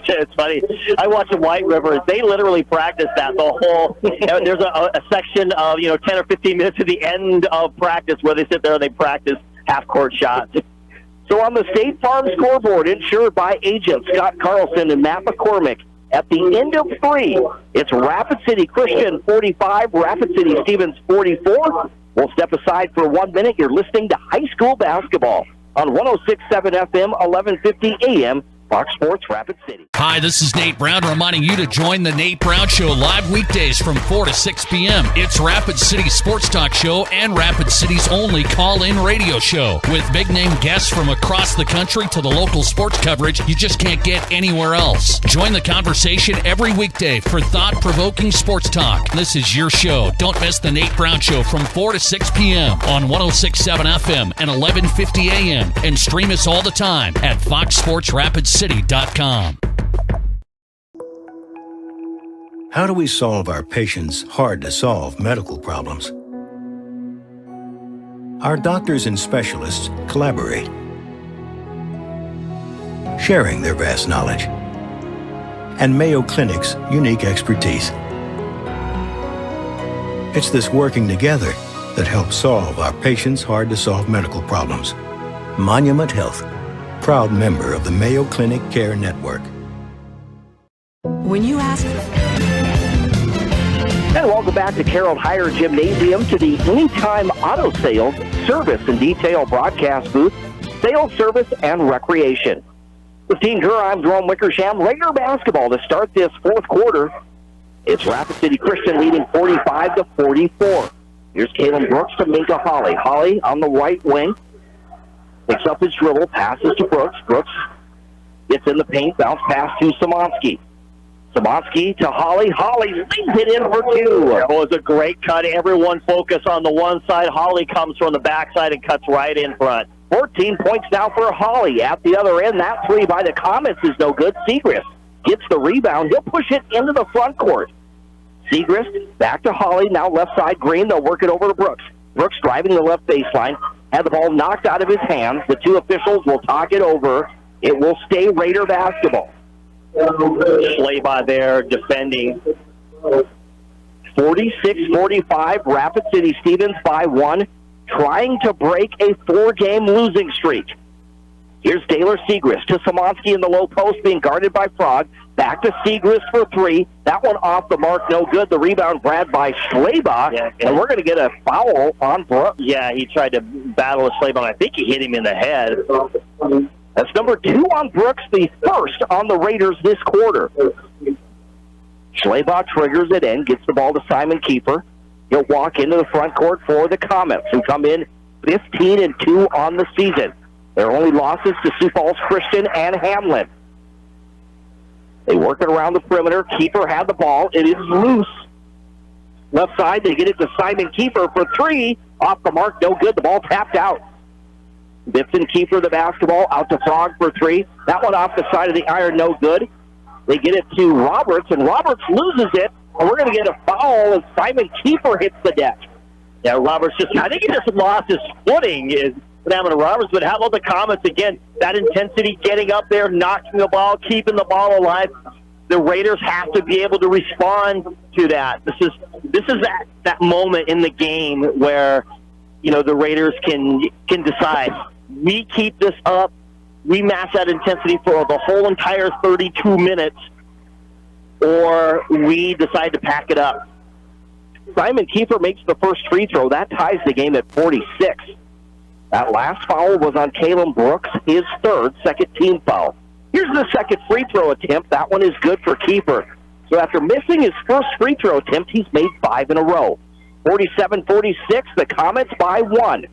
It's funny. I watch the White River. They literally practice that the whole. There's a section of 10 or 15 minutes at the end of practice where they sit there and they practice half-court shots. So on the State Farm scoreboard, insured by agents Scott Carlson and Matt McCormick, at the end of three, it's Rapid City Christian 45, Rapid City Stevens 44. We'll step aside for 1 minute. You're listening to high school basketball on 106.7 FM, 1150 AM, Fox Sports Rapid City. Hi, this is Nate Brown reminding you to join the Nate Brown Show live weekdays from 4 to 6 p.m. It's Rapid City's sports talk show and Rapid City's only call-in radio show. With big-name guests from across the country to the local sports coverage you just can't get anywhere else. Join the conversation every weekday for thought-provoking sports talk. This is your show. Don't miss the Nate Brown Show from 4 to 6 p.m. on 106.7 FM and 1150 AM. And stream us all the time at foxsportsrapidcity.com. How do we solve our patients' hard-to-solve medical problems? Our doctors and specialists collaborate, sharing their vast knowledge and Mayo Clinic's unique expertise. It's this working together that helps solve our patients' hard-to-solve medical problems. Monument Health, proud member of the Mayo Clinic Care Network. When you ask And welcome back to Carroll Hire Gymnasium, to the Anytime Auto Sales, Service and Detail broadcast booth, sales, service, and recreation. With Team Gurr, I'm Jerome Wickersham. Raider basketball to start this fourth quarter. It's Rapid City Christian leading 45-44. Here's Kalen Brooks to Minka Holly. Holly on the right wing. Picks up his dribble, passes to Brooks. Brooks gets in the paint, bounce pass to Szymanski. Szymanski to Holly. Holly leads it in for two. That was a great cut. Everyone focus on the one side. Holly comes from the backside and cuts right in front. 14 points now for Holly. At the other end, that three by the Comets is no good. Segrist gets the rebound. He'll push it into the front court. Segrist back to Holly. Now left side Green. They'll work it over to Brooks. Brooks driving the left baseline. Had the ball knocked out of his hands. The two officials will talk it over. It will stay Raider basketball. Schleba there defending. 46-45, Rapid City Stevens by one, trying to break a four-game losing streak. Here's Taylor Segrist to Szymanski in the low post, being guarded by Frog. Back to Segrist for three. That one off the mark, no good. The rebound grabbed by Schleba, and we're going to get a foul on Brooks. Yeah, he tried to battle with Schleba, and I think he hit him in the head. That's number 2 on Brooks, the first on the Raiders this quarter. Schleba triggers it in, gets the ball to Simon Kiefer. He'll walk into the front court for the Comets, who come in 15-2 on the season. Their only losses to Sioux Falls Christian and Hamlin. They work it around the perimeter. Kiefer had the ball. It is loose. Left side, they get it to Simon Kiefer for three. Off the mark, no good. The ball tapped out. Benson Kiefer the basketball, out to Frog for three. That one off the side of the iron, no good. They get it to Roberts, and Roberts loses it, and we're going to get a foul as Simon Kiefer hits the deck. Yeah, Roberts I think he just lost his footing is what happened to Roberts, but how about the Comets again? That intensity, getting up there, knocking the ball, keeping the ball alive. The Raiders have to be able to respond to that. This is that moment in the game where, you know, the Raiders can decide. We keep this up, we match that intensity for the whole entire 32 minutes, or we decide to pack it up. Simon Kiefer makes the first free throw. That ties the game at 46. That last foul was on Caleb Brooks, his second team foul. Here's the second free throw attempt. That one is good for Kiefer. So after missing his first free throw attempt, he's made 5 in a row. 47-46, the Comets by 1.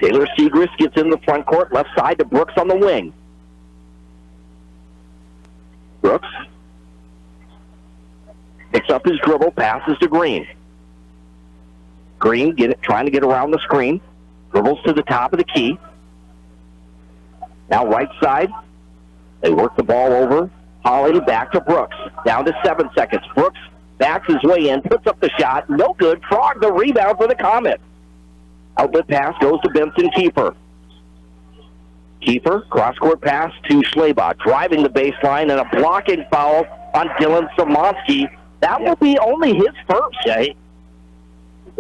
Taylor Segrist gets in the front court, left side to Brooks on the wing. Brooks picks up his dribble, passes to Green. Green trying to get around the screen. Dribbles to the top of the key. Now right side. They work the ball over. Holly back to Brooks. Down to 7 seconds. Brooks backs his way in, puts up the shot. No good. Frog the rebound for the Comets. Outlet pass goes to Benson Kiefer. Kiefer, cross-court pass to Schlabach, driving the baseline, and a blocking foul on Dylan Szymanski. That will be only his first. Yeah,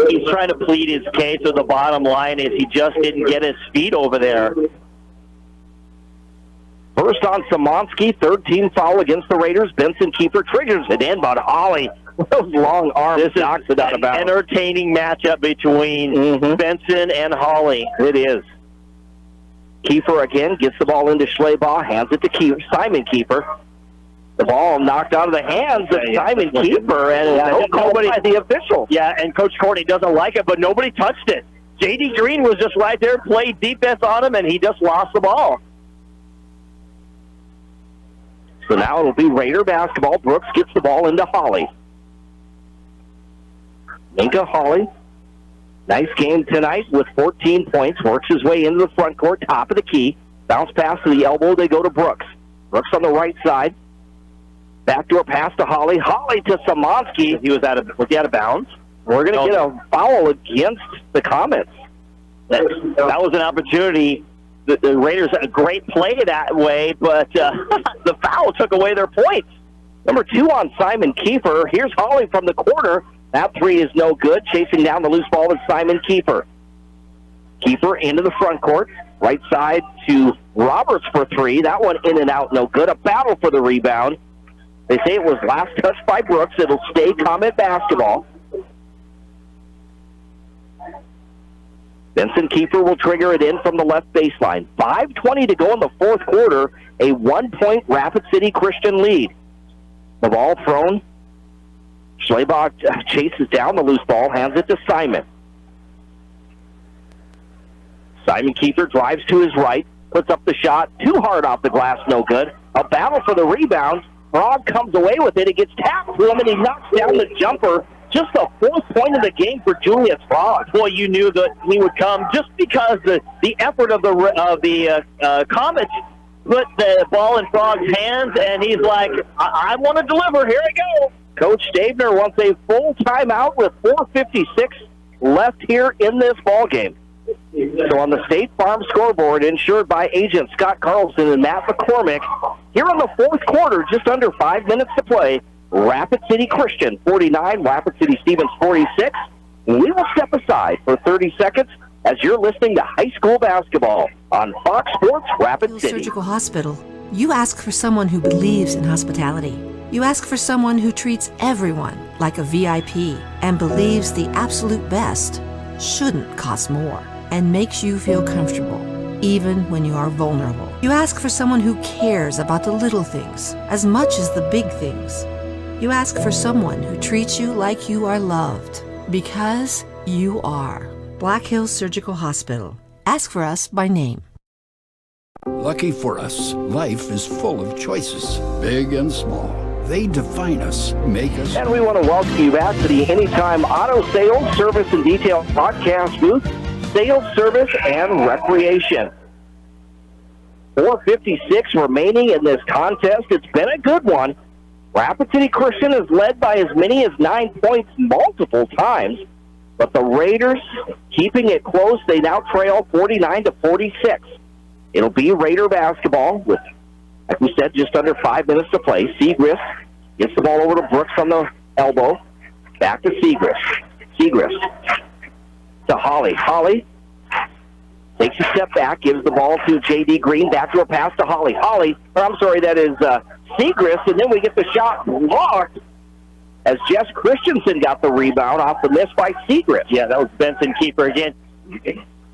he's trying to plead his case, so the bottom line is he just didn't get his feet over there. First on Szymanski, third team foul against the Raiders. Benson Kiefer triggers it in, but Holly, those long arms, knocks it out of bounds. Entertaining matchup between Benson and Holly. It is. Kiefer again gets the ball into Schlabach, hands it to Simon Kiefer. The ball knocked out of the hands of Simon Kiefer, and nobody by the official. Yeah, and Coach Courtney doesn't like it, but nobody touched it. J.D. Green was just right there, played defense on him, and he just lost the ball. So now it'll be Raider basketball. Brooks gets the ball into Holly. Minka Holly, nice game tonight with 14 points. Works his way into the front court, top of the key. Bounce pass to the elbow. They go to Brooks. Brooks on the right side. Backdoor pass to Holly. Holly to Szymanski. Was he out of bounds? We're going to get a foul against the Comets. That was an opportunity. The Raiders had a great play that way, but the foul took away their points. Number 2 on Simon Kiefer. Here's Holly from the corner. That three is no good. Chasing down the loose ball is Simon Kiefer. Kiefer into the front court. Right side to Roberts for three. That one in and out, no good. A battle for the rebound. They say it was last touched by Brooks. It'll stay Comet basketball. Benson Kiefer will trigger it in from the left baseline. 5:20 to go in the fourth quarter. A 1-point Rapid City Christian lead. The ball thrown. Schlabach chases down the loose ball, hands it to Simon. Simon Kiefer drives to his right, puts up the shot. Too hard off the glass, no good. A battle for the rebound. Frog comes away with it. It gets tapped to him, and he knocks down the jumper. Just the fourth point of the game for Julius Frog. Boy, you knew that he would come just because the effort of the Comets put the ball in Frog's hands, and he's like, I want to deliver. Here I go. Coach Stabner wants a full timeout with 4:56 left here in this ball game. So on the State Farm scoreboard, insured by agent Scott Carlson and Matt McCormick, here in the fourth quarter, just under 5 minutes to play, Rapid City Christian 49, Rapid City Stevens 46. We will step aside for 30 seconds as you're listening to high school basketball on Fox Sports Rapid City. Surgical Hospital. You ask for someone who believes in hospitality. You ask for someone who treats everyone like a VIP and believes the absolute best shouldn't cost more and makes you feel comfortable, even when you are vulnerable. You ask for someone who cares about the little things as much as the big things. You ask for someone who treats you like you are loved, because you are. Black Hills Surgical Hospital. Ask for us by name. Lucky for us, life is full of choices, big and small. They define us, make us... And we want to welcome you back to the Anytime Auto Sales Service and Detail podcast booth. Sales, Service, and Recreation. 4:56 remaining in this contest. It's been a good one. Rapid City Christian has led by as many as 9 points multiple times, but the Raiders keeping it close. They now trail 49-46. It'll be Raider basketball with, like we said, just under 5 minutes to play. Segrist gets the ball over to Brooks on the elbow. Back to Segrist. Segrist to Holly. Holly takes a step back, gives the ball to J.D. Green. Back to a pass to Holly. That is Segrist, and then we get the shot blocked as Jess Christensen got the rebound off the miss by Segrist. Yeah, that was Benson Keeper again.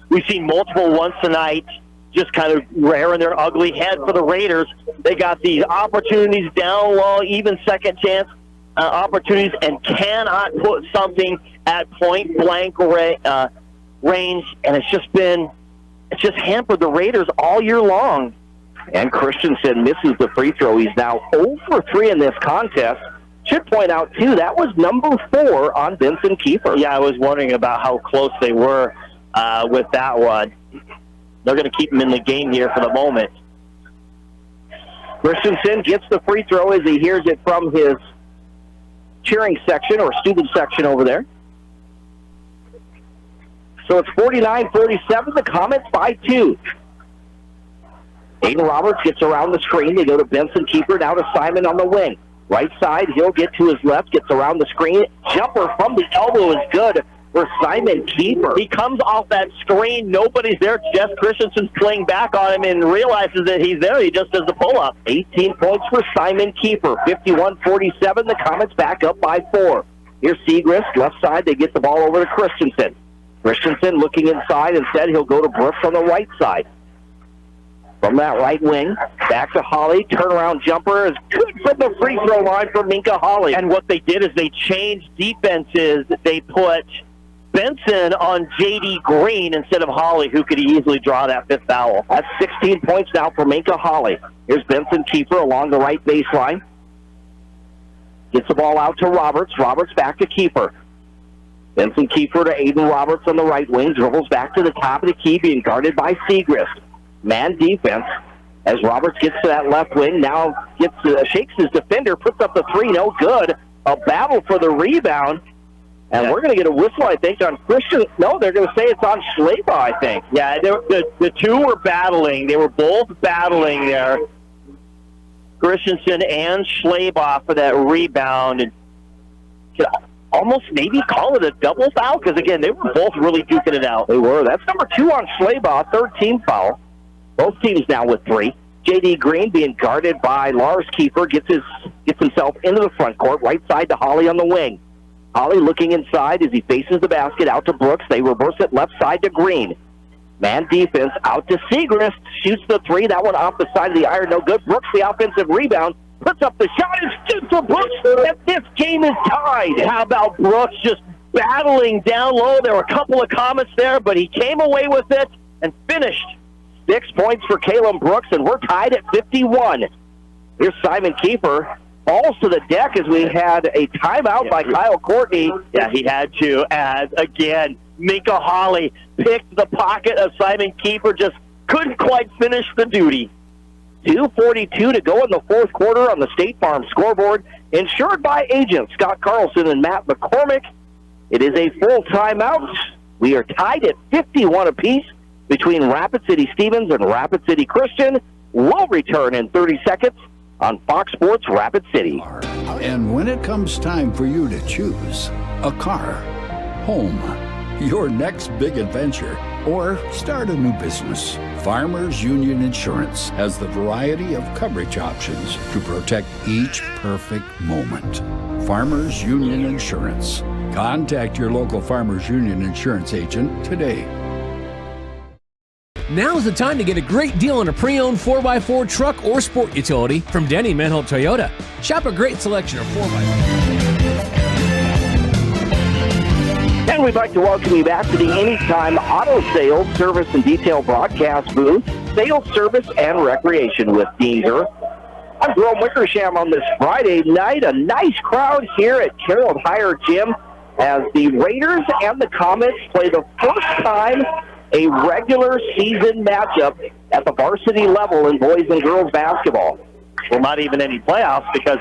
We've seen multiple ones tonight just kind of rearing their ugly head for the Raiders. They got these opportunities down low, even second chance opportunities, and cannot put something at point blank range, and it's just hampered the Raiders all year long. And Christensen misses the free throw. He's now 0 for 3 in this contest. Should point out, too, that was number 4 on Benson Keeper. Yeah, I was wondering about how close they were with that one. They're going to keep him in the game here for the moment. Christensen gets the free throw as he hears it from his cheering section or student section over there. So it's 49-47. The Comets by 2. Aiden Roberts gets around the screen. They go to Benson Keeper, now to Simon on the wing. Right side, he'll get to his left, gets around the screen. Jumper from the elbow is good for Simon Keeper. He comes off that screen. Nobody's there. Jess Christensen's playing back on him and realizes that he's there. He just does the pull-up. 18 points for Simon Keeper. 51-47. The Comets back up by 4. Here's Segrist. Left side, they get the ball over to Christensen. Christensen looking inside. Instead, he'll go to Brooks on the right side. From that right wing, back to Holly. Turnaround jumper is good from the free throw line for Minka Holly. And what they did is they changed defenses. They put Benson on J.D. Green instead of Holly, who could easily draw that 5th foul. That's 16 points now for Minka Holly. Here's Benson Keeper along the right baseline. Gets the ball out to Roberts. Roberts back to Keeper. Benson Keeper to Aiden Roberts on the right wing. Dribbles back to the top of the key, being guarded by Segrist. Man defense as Roberts gets to that left wing. Now shakes his defender, puts up the 3, no good. A battle for the rebound. And we're going to get a whistle, I think, on Christian. No, they're going to say it's on Schleba, I think. Yeah, the two were battling. They were both battling there. Christensen and Schleba for that rebound. And almost maybe call it a double foul because, again, they were both really duking it out. They were. That's number 2 on Schleba, 3rd team foul. Both teams now with 3. J.D. Green being guarded by Lars Keeper gets himself into the front court, right side to Holly on the wing. Holly looking inside as he faces the basket out to Brooks. They reverse it left side to Green. Man defense out to Segrist. Shoots the 3. That one off the side of the iron. No good. Brooks the offensive rebound. Puts up the shot. It's good for Brooks. And this game is tied. How about Brooks just battling down low? There were a couple of Comets there, but he came away with it and finished. 6 points for Caleb Brooks, and we're tied at 51. Here's Simon Keeper. Falls to the deck as we had a timeout by Kyle Courtney. Yeah, he had to. As, again, Minka Holly picked the pocket of Simon Keeper, just couldn't quite finish the duty. 2:42 to go in the 4th quarter on the State Farm scoreboard. Insured by agents Scott Carlson and Matt McCormick. It is a full timeout. We are tied at 51 apiece between Rapid City Stevens and Rapid City Christian. We'll return in 30 seconds on Fox Sports Rapid City. And when it comes time for you to choose a car, home, your next big adventure, or start a new business, Farmers Union Insurance has the variety of coverage options to protect each perfect moment. Farmers Union Insurance. Contact your local Farmers Union Insurance agent today. Now's the time to get a great deal on a pre-owned 4x4 truck or sport utility from Denny Manholt Toyota. Shop a great selection of 4x4. And we'd like to welcome you back to the Anytime Auto Sales, Service, and Detail broadcast booth. Sales, Service, and Recreation with Dean Ger. I'm Jerome Wickersham on this Friday night. A nice crowd here at Carroll Hire Gym as the Raiders and the Comets play the first time a regular season matchup at the varsity level in boys and girls basketball. Well, not even any playoffs because,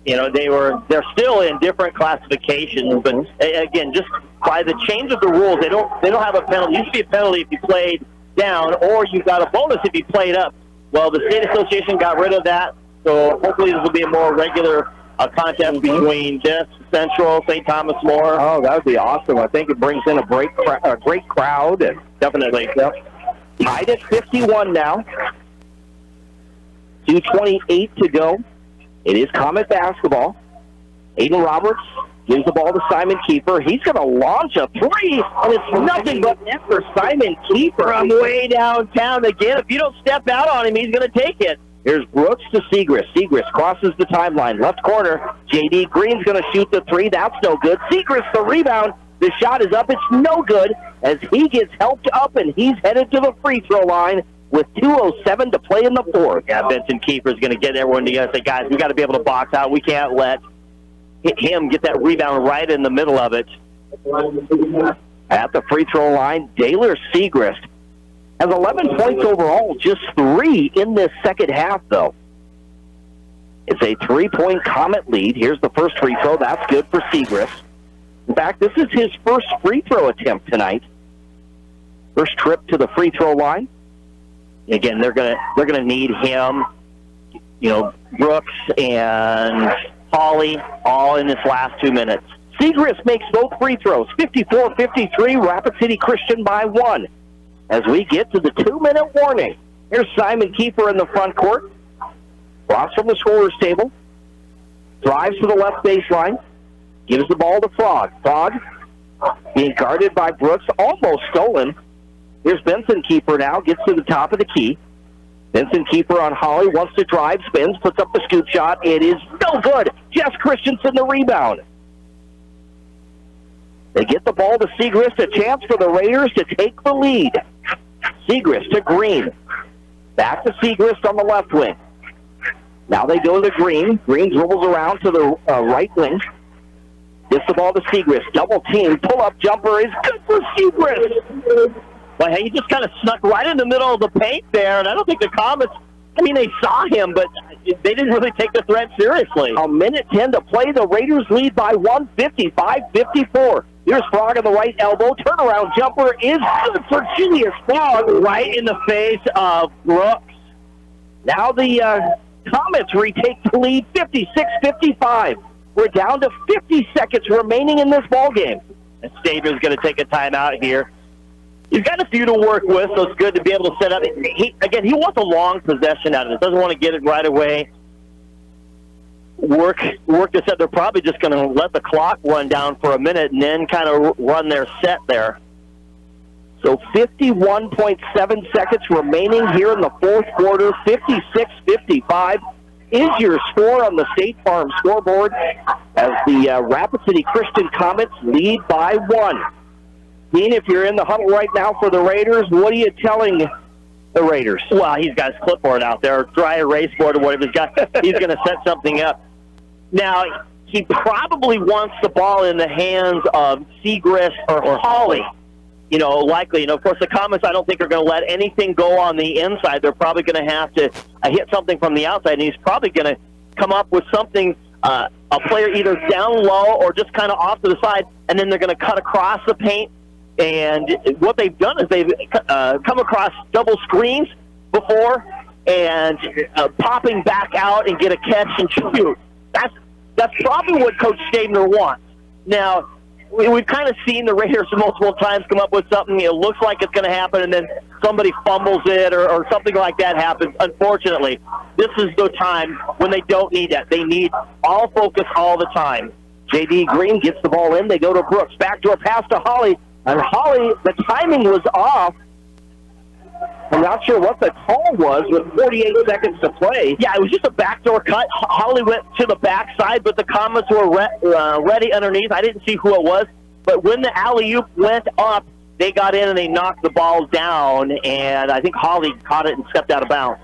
they're still in different classifications. But again, just by the change of the rules, they don't have a penalty. It used to be a penalty if you played down, or you got a bonus if you played up. Well, the state association got rid of that, so hopefully this will be a more regular contest between this, Central, St. Thomas More. Oh, that would be awesome. I think it brings in a great crowd. And definitely. Yep. Tied at 51 now. 2:28 to go. It is Comet basketball. Aiden Roberts gives the ball to Simon Kiefer. He's going to launch a three, and it's nothing but net for Simon Kiefer. From way downtown again. If you don't step out on him, he's going to take it. Here's Brooks to Segrist. Segrist crosses the timeline. Left corner. J.D. Green's going to shoot the three. That's no good. Segrist the rebound. The shot is up. It's no good as he gets helped up, and he's headed to the free throw line with 2:07 to play in the fourth. Yeah, Vincent Kiefer's going to get everyone together and say, guys, we got to be able to box out. We can't let him get that rebound right in the middle of it. At the free throw line, Daylor Segrist has 11 points overall, just 3 in this second half, though. It's a 3-point Comet lead. Here's the first free throw. That's good for Segrist. In fact, this is his first free throw attempt tonight. First trip to the free throw line. Again, they're gonna need him, Brooks and Hawley all in this last 2 minutes. Segrist makes both free throws, 54-53, Rapid City Christian by 1. As we get to the 2-minute warning, here's Simon Kiefer in the front court. Cross from the scorer's table. Drives to the left baseline. Gives the ball to Frog. Frog being guarded by Brooks, almost stolen. Here's Benson Kiefer now, gets to the top of the key. Benson Kiefer on Holly, wants to drive, spins, puts up the scoop shot. It is no good. Jess Christensen the rebound. They get the ball to Segrist, a chance for the Raiders to take the lead. Segrist to Green. Back to Segrist on the left wing. Now they go to Green. Green dribbles around to the right wing. Gets the ball to Segrist. Double team. Pull-up jumper is good for Segrist. Well, he just kind of snuck right in the middle of the paint there, and I don't think the Comets, they saw him, but they didn't really take the threat seriously. A minute 10 to play. The Raiders lead by 1, 55-54. Here's Frog on the right elbow. Turnaround jumper is good for Julius Frog. Right in the face of Brooks. Now the Comets retake the lead, 56-55. We're down to 50 seconds remaining in this ballgame. And Staver's going to take a timeout here. He's got a few to work with, so it's good to be able to set up. He wants a long possession out of it. Doesn't want to get it right away. Work this up. They're probably just going to let the clock run down for a minute and then kind of run their set there. So 51.7 seconds remaining here in the fourth quarter. 56-55 is your score on the State Farm scoreboard as the Rapid City Christian Comets lead by 1. Dean, if you're in the huddle right now for the Raiders, what are you telling the Raiders? Well, he's got his clipboard out there, dry erase board or whatever he's got. He's going to set something up. Now, he probably wants the ball in the hands of Segrist or Hawley. Likely. Of course, the Comets I don't think are going to let anything go on the inside. They're probably going to have to hit something from the outside, and he's probably going to come up with something, a player either down low or just kind of off to the side, and then they're going to cut across the paint. And what they've done is they've come across double screens before and popping back out and get a catch and shoot. That's probably what Coach Stabner wants. Now, we've kind of seen the Raiders multiple times come up with something. It looks like it's going to happen, and then somebody fumbles it or something like that happens. Unfortunately, this is the time when they don't need that. They need all focus all the time. J.D. Green gets the ball in. They go to Brooks. Backdoor pass to Holly. And Holly, the timing was off. I'm not sure what the call was with 48 seconds to play. Yeah, it was just a backdoor cut. Holly went to the backside, but the Comets were ready underneath. I didn't see who it was. But when the alley-oop went up, they got in and they knocked the ball down, and I think Holly caught it and stepped out of bounds.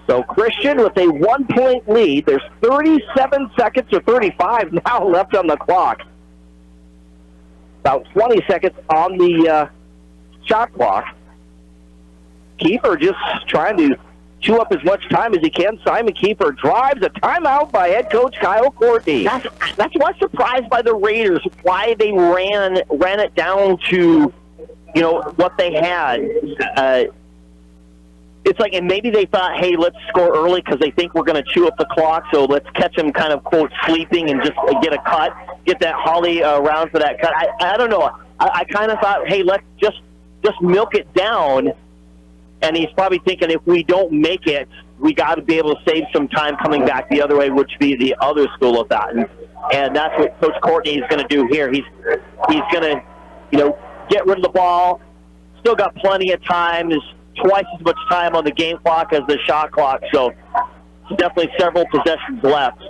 So Christian with a 1-point lead. There's 37 seconds or 35 now left on the clock. About 20 seconds on the shot clock. Keeper just trying to chew up as much time as he can. Simon Keeper drives a timeout by head coach Kyle Courtney. That's what's surprised by the Raiders, why they ran it down to, what they had. It's like, and maybe they thought, hey, let's score early because they think we're going to chew up the clock, so let's catch them kind of, quote, sleeping and just get a cut, get that Holly around for that cut. I don't know. I kind of thought, hey, let's just milk it down. And he's probably thinking if we don't make it, we got to be able to save some time coming back the other way, which would be the other school of thought. And that's what Coach Courtney is going to do here. He's going to, get rid of the ball. Still got plenty of time. There's twice as much time on the game clock as the shot clock. So definitely several possessions left.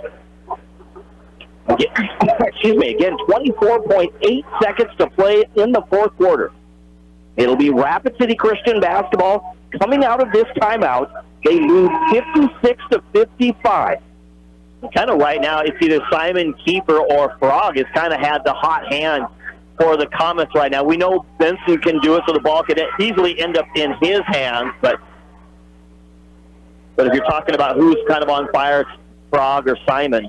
Excuse me, again, 24.8 seconds to play in the fourth quarter. It'll be Rapid City Christian basketball coming out of this timeout. They lose 56-55. Kind of right now, it's either Simon Keeper or Frog has kind of had the hot hand for the Comets right now. We know Benson can do it, so the ball could easily end up in his hands. But if you're talking about who's kind of on fire, it's Frog or Simon.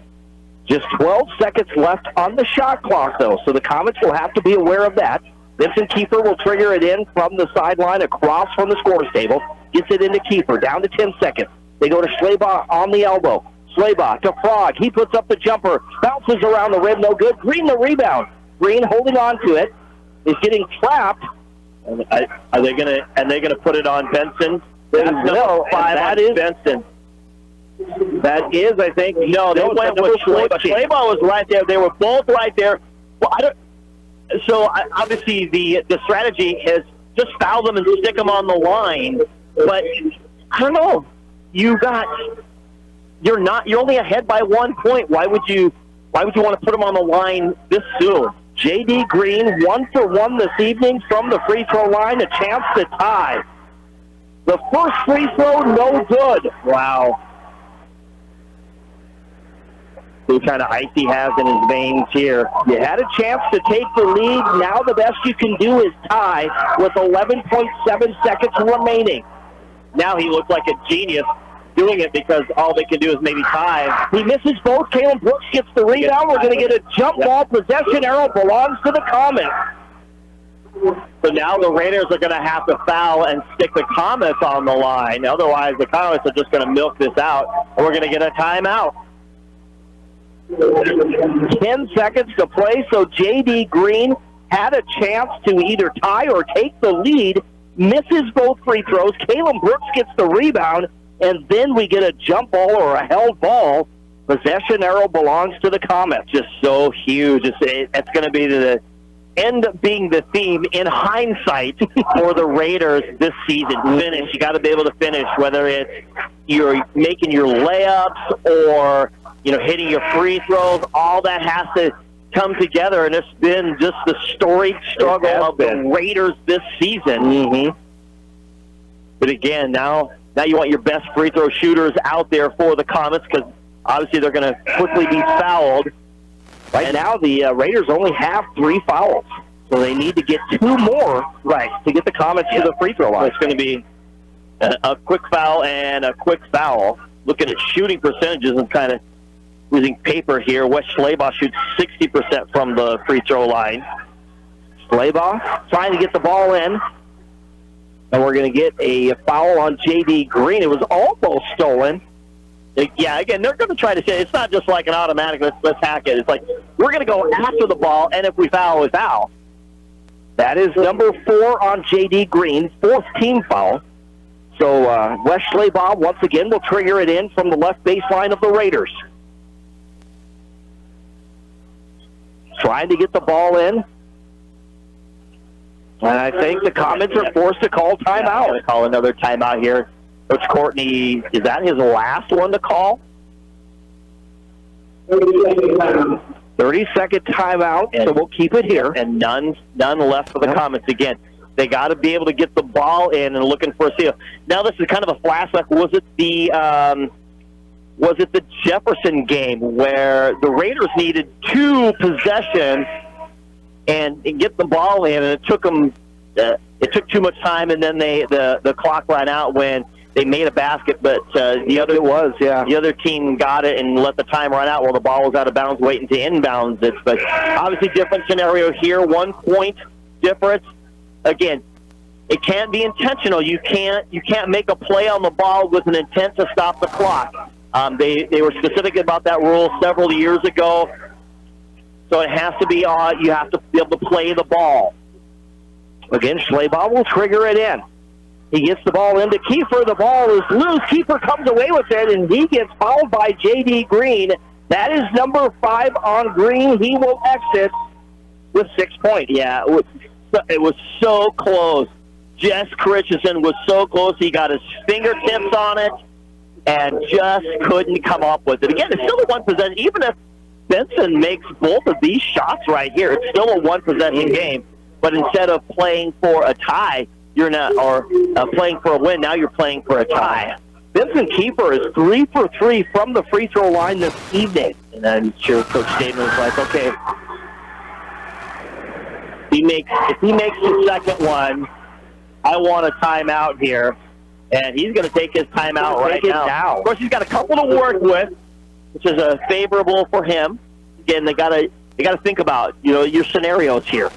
Just 12 seconds left on the shot clock, though, so the Comets will have to be aware of that. Vincent Keeper will trigger it in from the sideline across from the scores table. Gets it into Keeper, down to 10 seconds. They go to Schleybaugh on the elbow. Schleybaugh to Frog. He puts up the jumper. Bounces around the rim, no good. Green the rebound. Green holding on to it. Is getting trapped. Are they gonna put it on Benson? That's number 5 that on is Benson. That is, I think. No, they went with Schleybaugh. Schleybaugh was right there. They were both right there. Well, obviously the strategy is just foul them and stick them on the line. But I don't know. You're only ahead by 1 point. Why would you want to put them on the line this soon? J.D. Green, 1 for 1 this evening from the free throw line, a chance to tie. The first free throw, no good. Wow. See what kind of ice he has in his veins here. You had a chance to take the lead. Now the best you can do is tie with 11.7 seconds remaining. Now he looks like a genius doing it because all they can do is maybe tie. He misses both. Caleb Brooks gets the rebound. We're going to get a jump ball. Possession arrow belongs to the Comets. So now the Raiders are going to have to foul and stick the Comets on the line. Otherwise, the Comets are just going to milk this out, and we're going to get a timeout. 10 seconds to play, so J.D. Green had a chance to either tie or take the lead. Misses both free throws. Caleb Brooks gets the rebound, and then we get a jump ball or a held ball. Possession arrow belongs to the Comets. Just so huge. It's going to be end up being the theme in hindsight for the Raiders this season. Finish. You got to be able to finish, whether it's you're making your layups or hitting your free throws. All that has to come together, and it's been just the storied struggle of the Raiders this season. Mm-hmm. But again, now you want your best free throw shooters out there for the Comets because obviously they're going to quickly be fouled. Right now, the Raiders only have 3 fouls, so they need to get 2 more to get the Comets to the free throw line. So it's going to be a quick foul and a quick foul. Looking at shooting percentages and kind of losing paper here. Wes Schleybaugh shoots 60% from the free throw line. Schleybaugh trying to get the ball in. And we're going to get a foul on J.D. Green. It was almost stolen. Yeah, again, they're going to try to say it's not just like an automatic, let's hack it. It's like, we're going to go after the ball, and if we foul, we foul. That is number 4 on J.D. Green, 4th team foul. So Wes Schleybaugh, once again, will trigger it in from the left baseline of the Raiders. Trying to get the ball in. And I think the Comets are forced to call timeout. Going to call another timeout here. Coach Courtney, is that his last one to call? 30-second timeout, so we'll keep it here. And none left for the Comets. Again, they got to be able to get the ball in and looking for a steal. Now this is kind of a flashback. Was it the Jefferson game where the Raiders needed 2 possessions and get the ball in, and it took them. It took too much time, and then the clock ran out when they made a basket. But the other team got it and let the time run out while the ball was out of bounds, waiting to inbounds it. But obviously, different scenario here. 1 point difference. Again, it can't be intentional. You can't make a play on the ball with an intent to stop the clock. They were specific about that rule several years ago. So it has to be you have to be able to play the ball. Again, Schleybaugh will trigger it in. He gets the ball into Kiefer. The ball is loose. Kiefer comes away with it, and he gets fouled by J.D. Green. That is number 5 on Green. He will exit with 6 points. Yeah, it was so close. Jess Christensen was so close. He got his fingertips on it and just couldn't come up with it. Again, it's still a one possession. Even if Benson makes both of these shots right here, it's still a one-possession game. But instead of playing for a tie, you're not, or playing for a win, now you're playing for a tie. Vincent Kiefer is 3 for 3 from the free throw line this evening. And then sure, Coach Stateman's like, okay, if he makes the second one, I want a timeout here. And he's going to take his timeout right now. Of course, he's got a couple to work with, which is favorable for him. Again, they got to think about your scenarios here.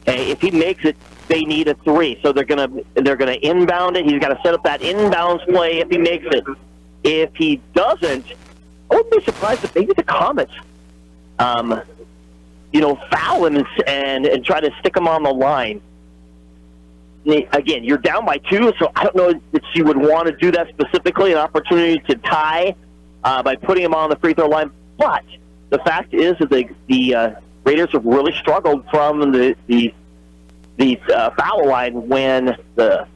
Okay, if he makes it, they need a 3, so they're gonna inbound it. He's got to set up that inbounds play if he makes it. If he doesn't, I wouldn't be surprised if maybe the Comets, foul him and try to stick him on the line. Again, you're down by 2, so I don't know that you would want to do that specifically. An opportunity to tie by putting him on the free throw line, but the fact is that the Raiders have really struggled from the foul line when the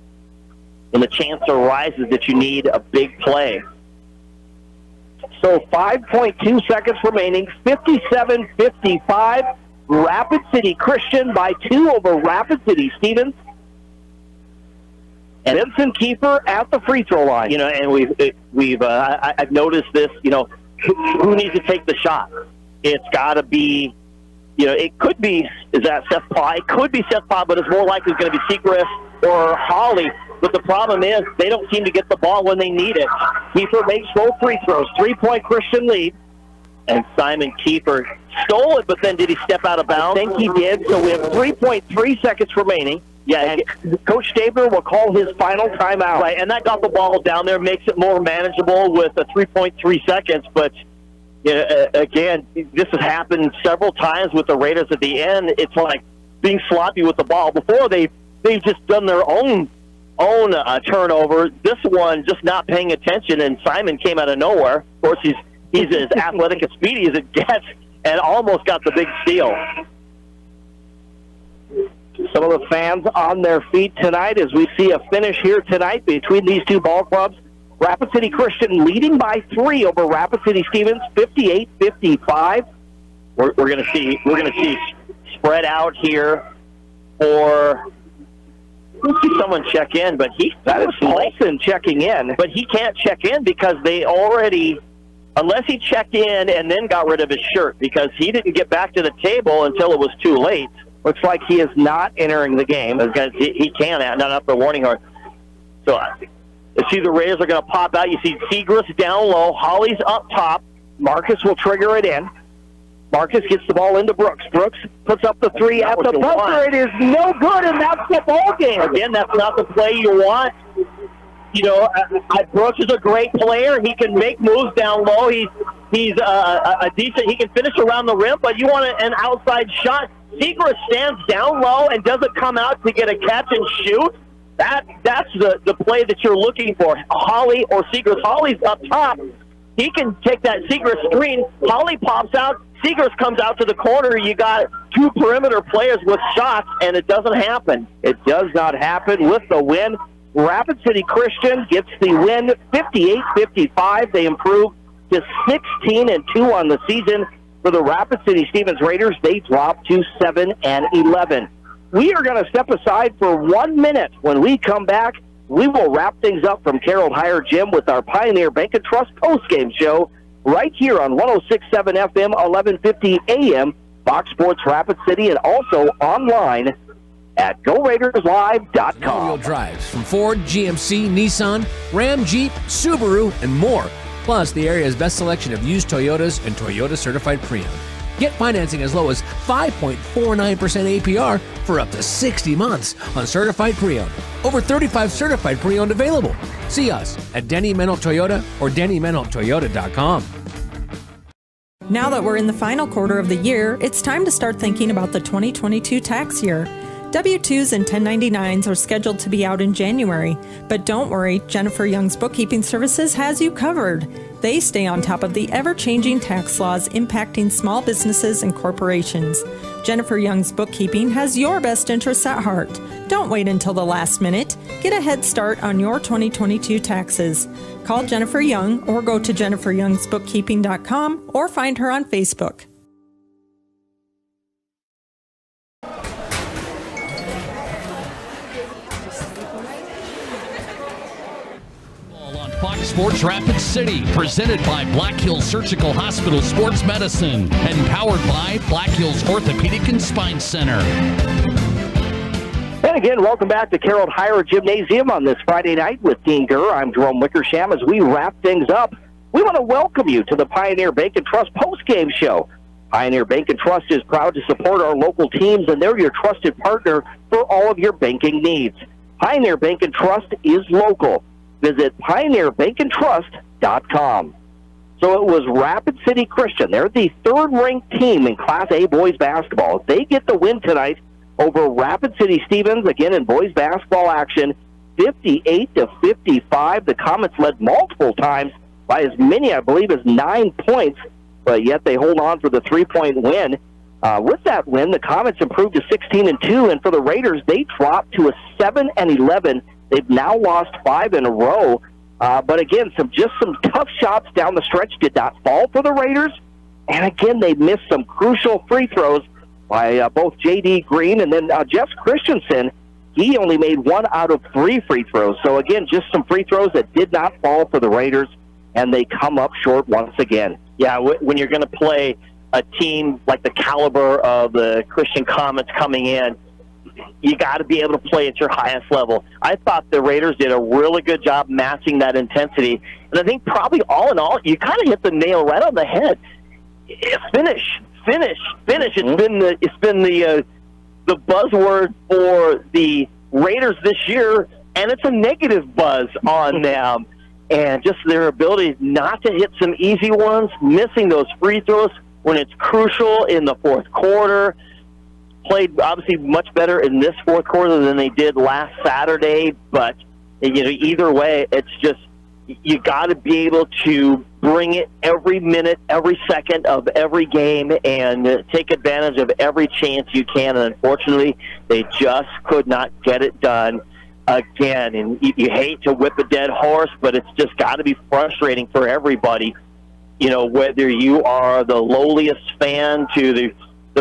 chance arises that you need a big play. So 5.2 seconds remaining, 57-55. Rapid City Christian by 2 over Rapid City Stevens. And Vincent Kiefer at the free throw line. And I've noticed this. Who needs to take the shot? It's got to be. It could be, is that Seth Paw? It could be Seth Paw, but it's more likely it's going to be Segrist or Holly. But the problem is they don't seem to get the ball when they need it. Kiefer makes both free throws. 3-point Christian lead. And Simon Kiefer stole it, but then did he step out of bounds? I think he did. So we have 3.3 seconds remaining. Yeah, and Coach Stabler will call his final timeout. Right, and that got the ball down there, makes it more manageable with a 3.3 seconds, but again, this has happened several times with the Raiders at the end. It's like being sloppy with the ball. Before, they've just done their own turnover. This one, just not paying attention, and Simon came out of nowhere. Of course, he's as athletic and speedy as it gets, and almost got the big steal. Some of the fans on their feet tonight as we see a finish here tonight between these two ball clubs. Rapid City Christian leading by 3 over Rapid City Stevens, 58-55. We're going to see spread out here for. We'll see someone check in, but that is Paulson checking in, but he can't check in because they already, unless he checked in and then got rid of his shirt, because he didn't get back to the table until it was too late. Looks like he is not entering the game because he can't, not up the warning horn. So. You see the Raiders are going to pop out. You see Segrist down low. Holly's up top. Marcus will trigger it in. Marcus gets the ball into Brooks. Brooks puts up the 3 at the buzzer. It is no good, and that's the ball game. Again, that's not the play you want. Brooks is a great player. He can make moves down low. He's a decent. He can finish around the rim, but you want an outside shot. Segrist stands down low and doesn't come out to get a catch and shoot. That's the play that you're looking for. Holly or Segrist. Holly's up top. He can take that Segrist screen. Holly pops out. Segrist comes out to the corner. You got 2 perimeter players with shots, and it doesn't happen. It does not happen with the win. Rapid City Christian gets the win 58-55. They improve to 16-2 on the season. For the Rapid City Stevens Raiders, they drop to 7-11. We are going to step aside for 1 minute. When we come back, we will wrap things up from Carroll Hire Gym with our Pioneer Bank and Trust postgame show right here on 106.7 FM, 1150 AM, Fox Sports Rapid City, and also online at GoRaidersLive.com. All-wheel drives from Ford, GMC, Nissan, Ram, Jeep, Subaru, and more. Plus, the area's best selection of used Toyotas and Toyota Certified Pre-Owned. Get financing as low as 5.49% APR for up to 60 months on Certified Pre-Owned. Over 35 Certified Pre-Owned available. See us at Denny Mental Toyota or DennyMentalToyota.com. Now that we're in the final quarter of the year, it's time to start thinking about the 2022 tax year. W-2s and 1099s are scheduled to be out in January, but don't worry, Jennifer Young's Bookkeeping Services has you covered. They stay on top of the ever-changing tax laws impacting small businesses and corporations. Jennifer Young's Bookkeeping has your best interests at heart. Don't wait until the last minute. Get a head start on your 2022 taxes. Call Jennifer Young or go to jenniferyoungsbookkeeping.com or find her on Facebook. Fox Sports Rapid City, presented by Black Hills Surgical Hospital Sports Medicine and powered by Black Hills Orthopedic and Spine Center. And again, welcome back to Carroll Hire Gymnasium on this Friday night with Dean Gurr. I'm Jerome Wickersham. As we wrap things up, we want to welcome you to the Pioneer Bank and Trust postgame show. Pioneer Bank and Trust is proud to support our local teams, and they're your trusted partner for all of your banking needs. Pioneer Bank and Trust is local. Visit pioneerbankandtrust.com. So it was Rapid City Christian. They're the third-ranked team in Class A boys basketball. They get the win tonight over Rapid City Stevens, again in boys basketball action, 58-55. The Comets led multiple times by as many, I believe, as 9 points, but yet they hold on for the three-point win. With that win, the Comets improved to 16-2, and for the Raiders, they dropped to a 7-11. They've now lost 5 in a row. But again, some tough shots down the stretch did not fall for the Raiders. And again, they missed some crucial free throws by both J.D. Green and then Jeff Christensen. He only made 1 out of 3 free throws. So again, just some free throws that did not fall for the Raiders, and they come up short once again. Yeah, when you're going to play a team like the caliber of the Christian Comets coming in, you got to be able to play at your highest level. I thought the Raiders did a really good job matching that intensity. And I think probably all in all, you kind of hit the nail right on the head. Finish. It's been the buzzword for the Raiders this year, and it's a negative buzz on them. And just their ability not to hit some easy ones, missing those free throws when it's crucial in the fourth quarter. Played obviously much better in this fourth quarter than they did last Saturday, but either way, it's just you got to be able to bring it every minute, every second of every game, and take advantage of every chance you can. And unfortunately, they just could not get it done again. And you hate to whip a dead horse, but it's just got to be frustrating for everybody. Whether you are the lowliest fan to the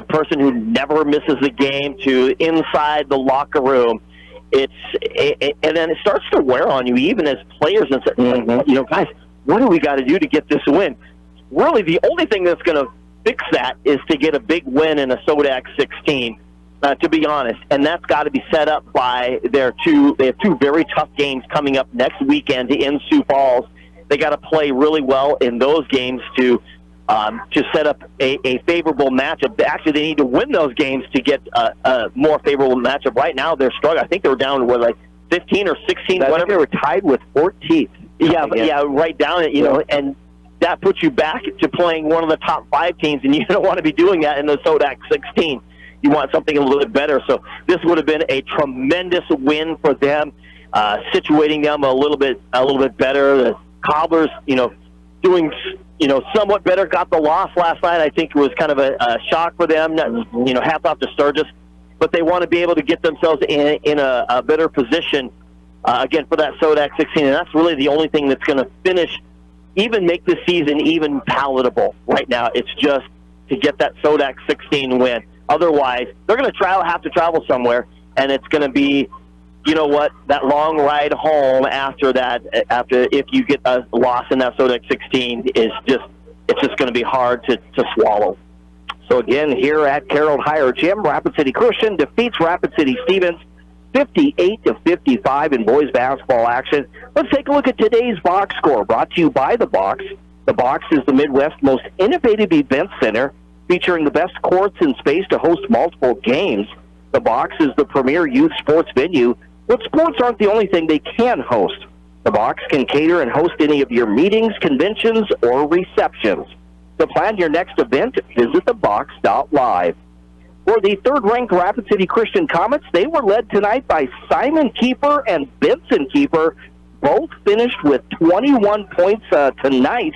person who never misses the game to inside the locker room, and then it starts to wear on you, even as players. And guys, what do we got to do to get this win? Really, the only thing that's going to fix that is to get a big win in a Sodak 16. To be honest, and that's got to be set up by They have 2 very tough games coming up next weekend in Sioux Falls. They got to play really well in those games to set up a favorable matchup. Actually, they need to win those games to get a more favorable matchup. Right now, they're struggling. I think they were down to 15 or 16, whatever. They were tied with 14th. Yeah, right down it. And that puts you back to playing one of the top 5 teams, and you don't want to be doing that in the Sodak 16. You want something a little bit better. So this would have been a tremendous win for them, situating them a little bit better. The Cobblers, doing somewhat better. Got the loss last night. I think it was kind of a shock for them. Hats off to Sturgis, but they want to be able to get themselves in a better position again for that Sodak 16, and that's really the only thing that's going to make the season even palatable right now. It's just to get that Sodak 16 win. Otherwise, they're going to have to travel somewhere, and it's going to be, that long ride home after if you get a loss in that Sodak 16 it's just going to be hard to swallow. So again, here at Carroll Higher Gym, Rapid City Christian defeats Rapid City Stevens 58-55 in boys basketball action. Let's take a look at today's box score, brought to you by The Box. The Box is the Midwest's most innovative event center, featuring the best courts and space to host multiple games. The Box is the premier youth sports venue, but sports aren't the only thing they can host. The Box can cater and host any of your meetings, conventions, or receptions. To plan your next event, visit thebox.live. For the third-ranked Rapid City Christian Comets, they were led tonight by Simon Keeper and Benson Keeper. Both finished with 21 points tonight.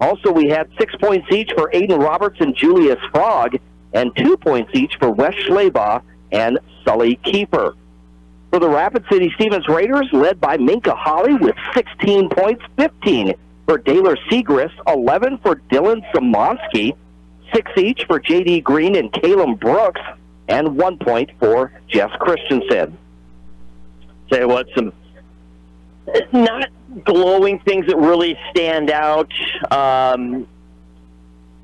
Also, we had 6 points each for Aiden Roberts and Julius Frog, and 2 points each for Wes Schleba and Sully Keeper. For the Rapid City Stevens Raiders, led by Minka Holly with 16 points, 15 for Daylor Segrist, 11 for Dylan Simonsky, 6 each for J.D. Green and Caleb Brooks, and 1 point for Jess Christensen. Tell you what, some not glowing things that really stand out,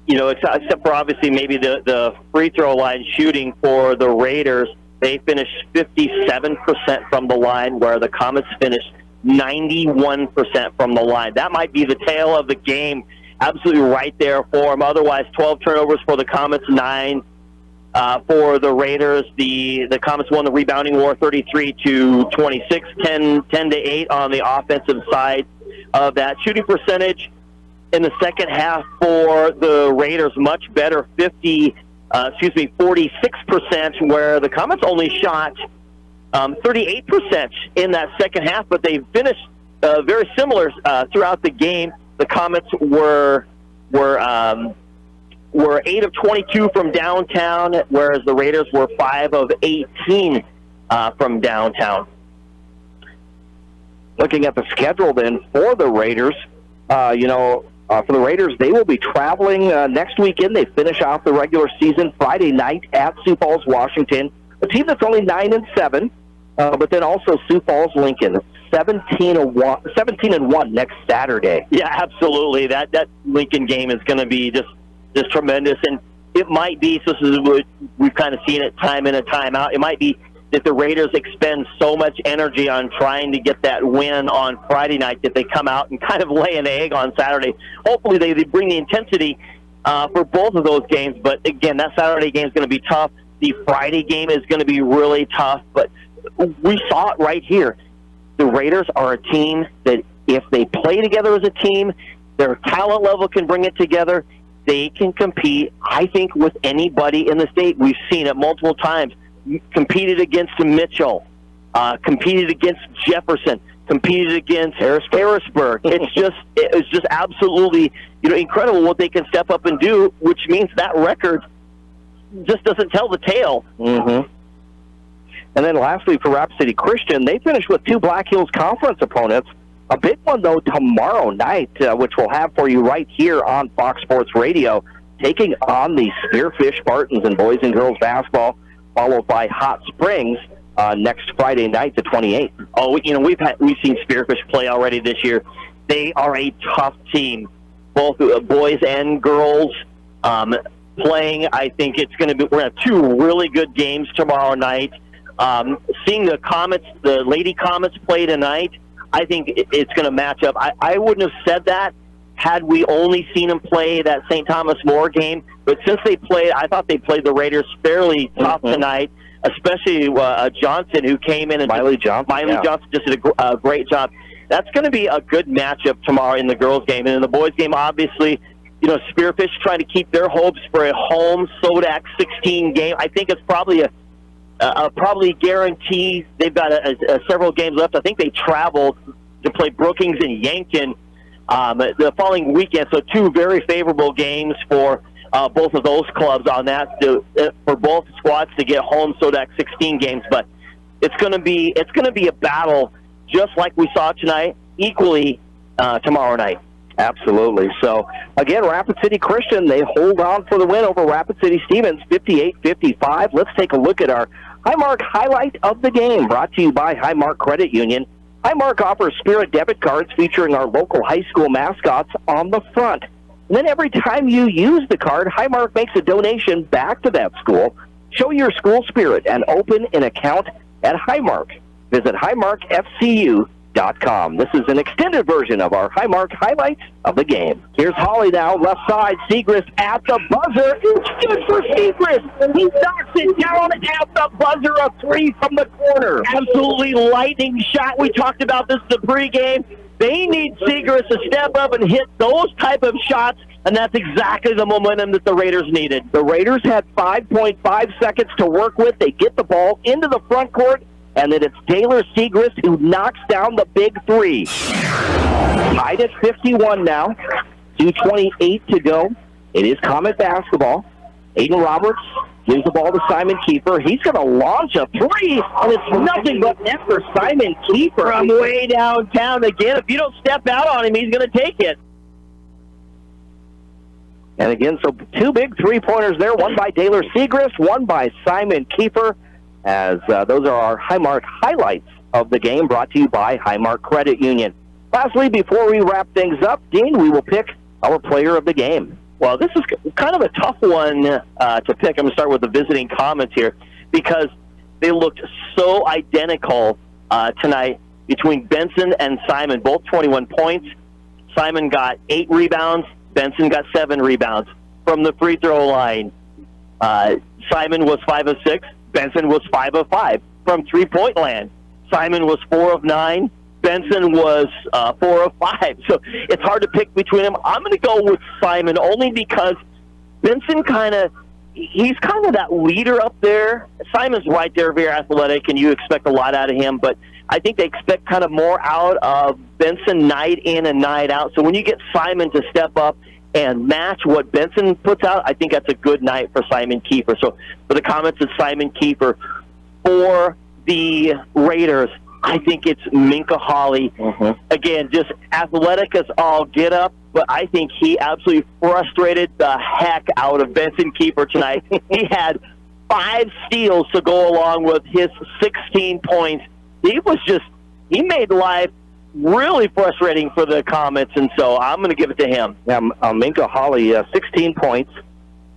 except for obviously maybe the free throw line shooting for the Raiders. They finished 57% from the line, where the Comets finished 91% from the line. That might be the tale of the game. Absolutely right there for them. Otherwise, 12 turnovers for the Comets, 9 for the Raiders. The Comets won the rebounding war 33-26, 10-8 on the offensive side of that. Shooting percentage in the second half for the Raiders, much better, 46%, where the Comets only shot 38% in that second half, but they finished very similar throughout the game. The Comets were 8 of 22 from downtown, whereas the Raiders were 5 of 18 from downtown. Looking at the schedule then for the Raiders, for the Raiders, they will be traveling next weekend. They finish off the regular season Friday night at Sioux Falls, Washington. A team that's only 9-7, but then also Sioux Falls, Lincoln, 17-1 next Saturday. Yeah, absolutely. That Lincoln game is going to be just tremendous, and it might be. So this is what we've kind of seen it time in and time out. It might be that the Raiders expend so much energy on trying to get that win on Friday night that they come out and kind of lay an egg on Saturday. Hopefully they bring the intensity for both of those games. But again, that Saturday game is going to be tough. The Friday game is going to be really tough. But we saw it right here. The Raiders are a team that if they play together as a team, their talent level can bring it together. They can compete, I think, with anybody in the state. We've seen it multiple times. Competed against Mitchell, competed against Jefferson, competed against Harrisburg. It's just absolutely incredible what they can step up and do, which means that record just doesn't tell the tale. Mm-hmm. And then lastly, for Rapid City Christian, they finished with 2 Black Hills Conference opponents. A big one, though, tomorrow night, which we'll have for you right here on Fox Sports Radio, taking on the Spearfish Spartans in boys and girls basketball, followed by Hot Springs next Friday night, the 28th. Oh, we've seen Spearfish play already this year. They are a tough team, both boys and girls playing. I think it's going to be. We're going to have 2 really good games tomorrow night. Seeing the Comets, the Lady Comets play tonight, I think it's going to match up. I wouldn't have said that had we only seen them play that St. Thomas More game. But since they played, I thought they played the Raiders fairly tough tonight, especially Johnson, who came in. And Miley Johnson just did a great job. That's going to be a good matchup tomorrow in the girls' game. And in the boys' game, obviously, Spearfish trying to keep their hopes for a home Sodak 16 game. I think it's probably probably guarantee. They've got several games left. I think they traveled to play Brookings and Yankton the following weekend. So 2 very favorable games for both of those clubs on that for both squads to get home Sodak 16 games. But it's going to be a battle just like we saw tonight, equally tomorrow night. Absolutely. So, again, Rapid City Christian, they hold on for the win over Rapid City Stevens, 58-55. Let's take a look at our Highmark highlight of the game, brought to you by Highmark Credit Union. Highmark offers Spirit debit cards featuring our local high school mascots on the front. And then every time you use the card, Highmark makes a donation back to that school. Show your school spirit and open an account at Highmark. Visit highmarkfcu.com. This is an extended version of our Highmark highlights of the game. Here's Holly now, left side. Segrist at the buzzer. It's good for Segrist. He knocks it down at the buzzer, a three from the corner. Absolutely lightning shot. We talked about this in the pregame. They need Segrist to step up and hit those type of shots, and that's exactly the momentum that the Raiders needed. The Raiders had 5.5 seconds to work with. They get the ball into the front court, and then it's Taylor Segrist who knocks down the big three. Tied at 51 now. 2:28 to go. It is Comet basketball. Aiden Roberts gives the ball to Simon Kiefer. He's going to launch a three, and it's nothing but net for Simon Kiefer. From way downtown again. If you don't step out on him, he's going to take it. And again, so two big three-pointers there, one by Taylor Segrist, one by Simon Kiefer, as those are our Highmark highlights of the game, brought to you by Highmark Credit Union. Lastly, before we wrap things up, Dean, we will pick our player of the game. Well, this is kind of a tough one to pick. I'm going to start with the visiting Comets here because they looked so identical tonight between Benson and Simon, both 21 points. Simon got 8 rebounds. Benson got 7 rebounds. From the free throw line, Simon was 5 of 6. Benson was 5 of 5. From three-point land, Simon was 4 of 9. Benson was 4 of 5. So it's hard to pick between them. I'm going to go with Simon only because Benson he's kind of that leader up there. Simon's right there, very athletic, and you expect a lot out of him, but I think they expect kind of more out of Benson night in and night out. So when you get Simon to step up and match what Benson puts out, I think that's a good night for Simon Kiefer. So for the Comets, it's Simon Kiefer. For the Raiders, I think it's Minka Hawley. Again, just athletic as all get up, but I think he absolutely frustrated the heck out of Benson Kiefer tonight. He had 5 steals to go along with his 16 points. He made life really frustrating for the Comets, and so I'm going to give it to him. Yeah, Minka Hawley, 16 points,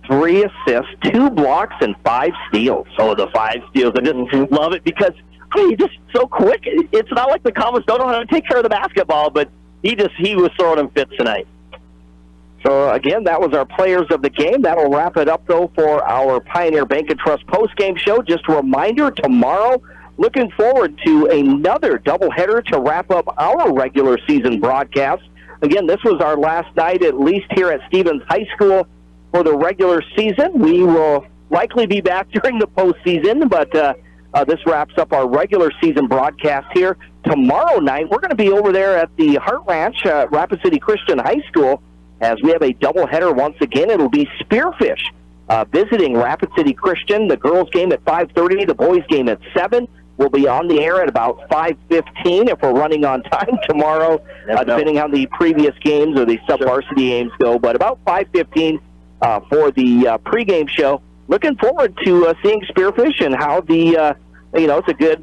3 assists, 2 blocks, and 5 steals. Oh, the 5 steals. I just love it because he's just so quick. It's not like the Comets don't know how to take care of the basketball, but he was throwing them fits tonight. So, again, that was our players of the game. That'll wrap it up, though, for our Pioneer Bank and Trust postgame show. Just a reminder, tomorrow, looking forward to another doubleheader to wrap up our regular season broadcast. Again, this was our last night, at least here at Stevens High School, for the regular season. We will likely be back during the postseason, but this wraps up our regular season broadcast here. Tomorrow night, we're going to be over there at the Hart Ranch at Rapid City Christian High School as we have a doubleheader once again. It'll be Spearfish visiting Rapid City Christian. The girls' game at 5:30, the boys' game at 7. We'll be on the air at about 5:15 if we're running on time tomorrow, depending on the previous games or the sub-varsity games go. But about 5:15 for the pregame show. Looking forward to seeing Spearfish and how the it's a good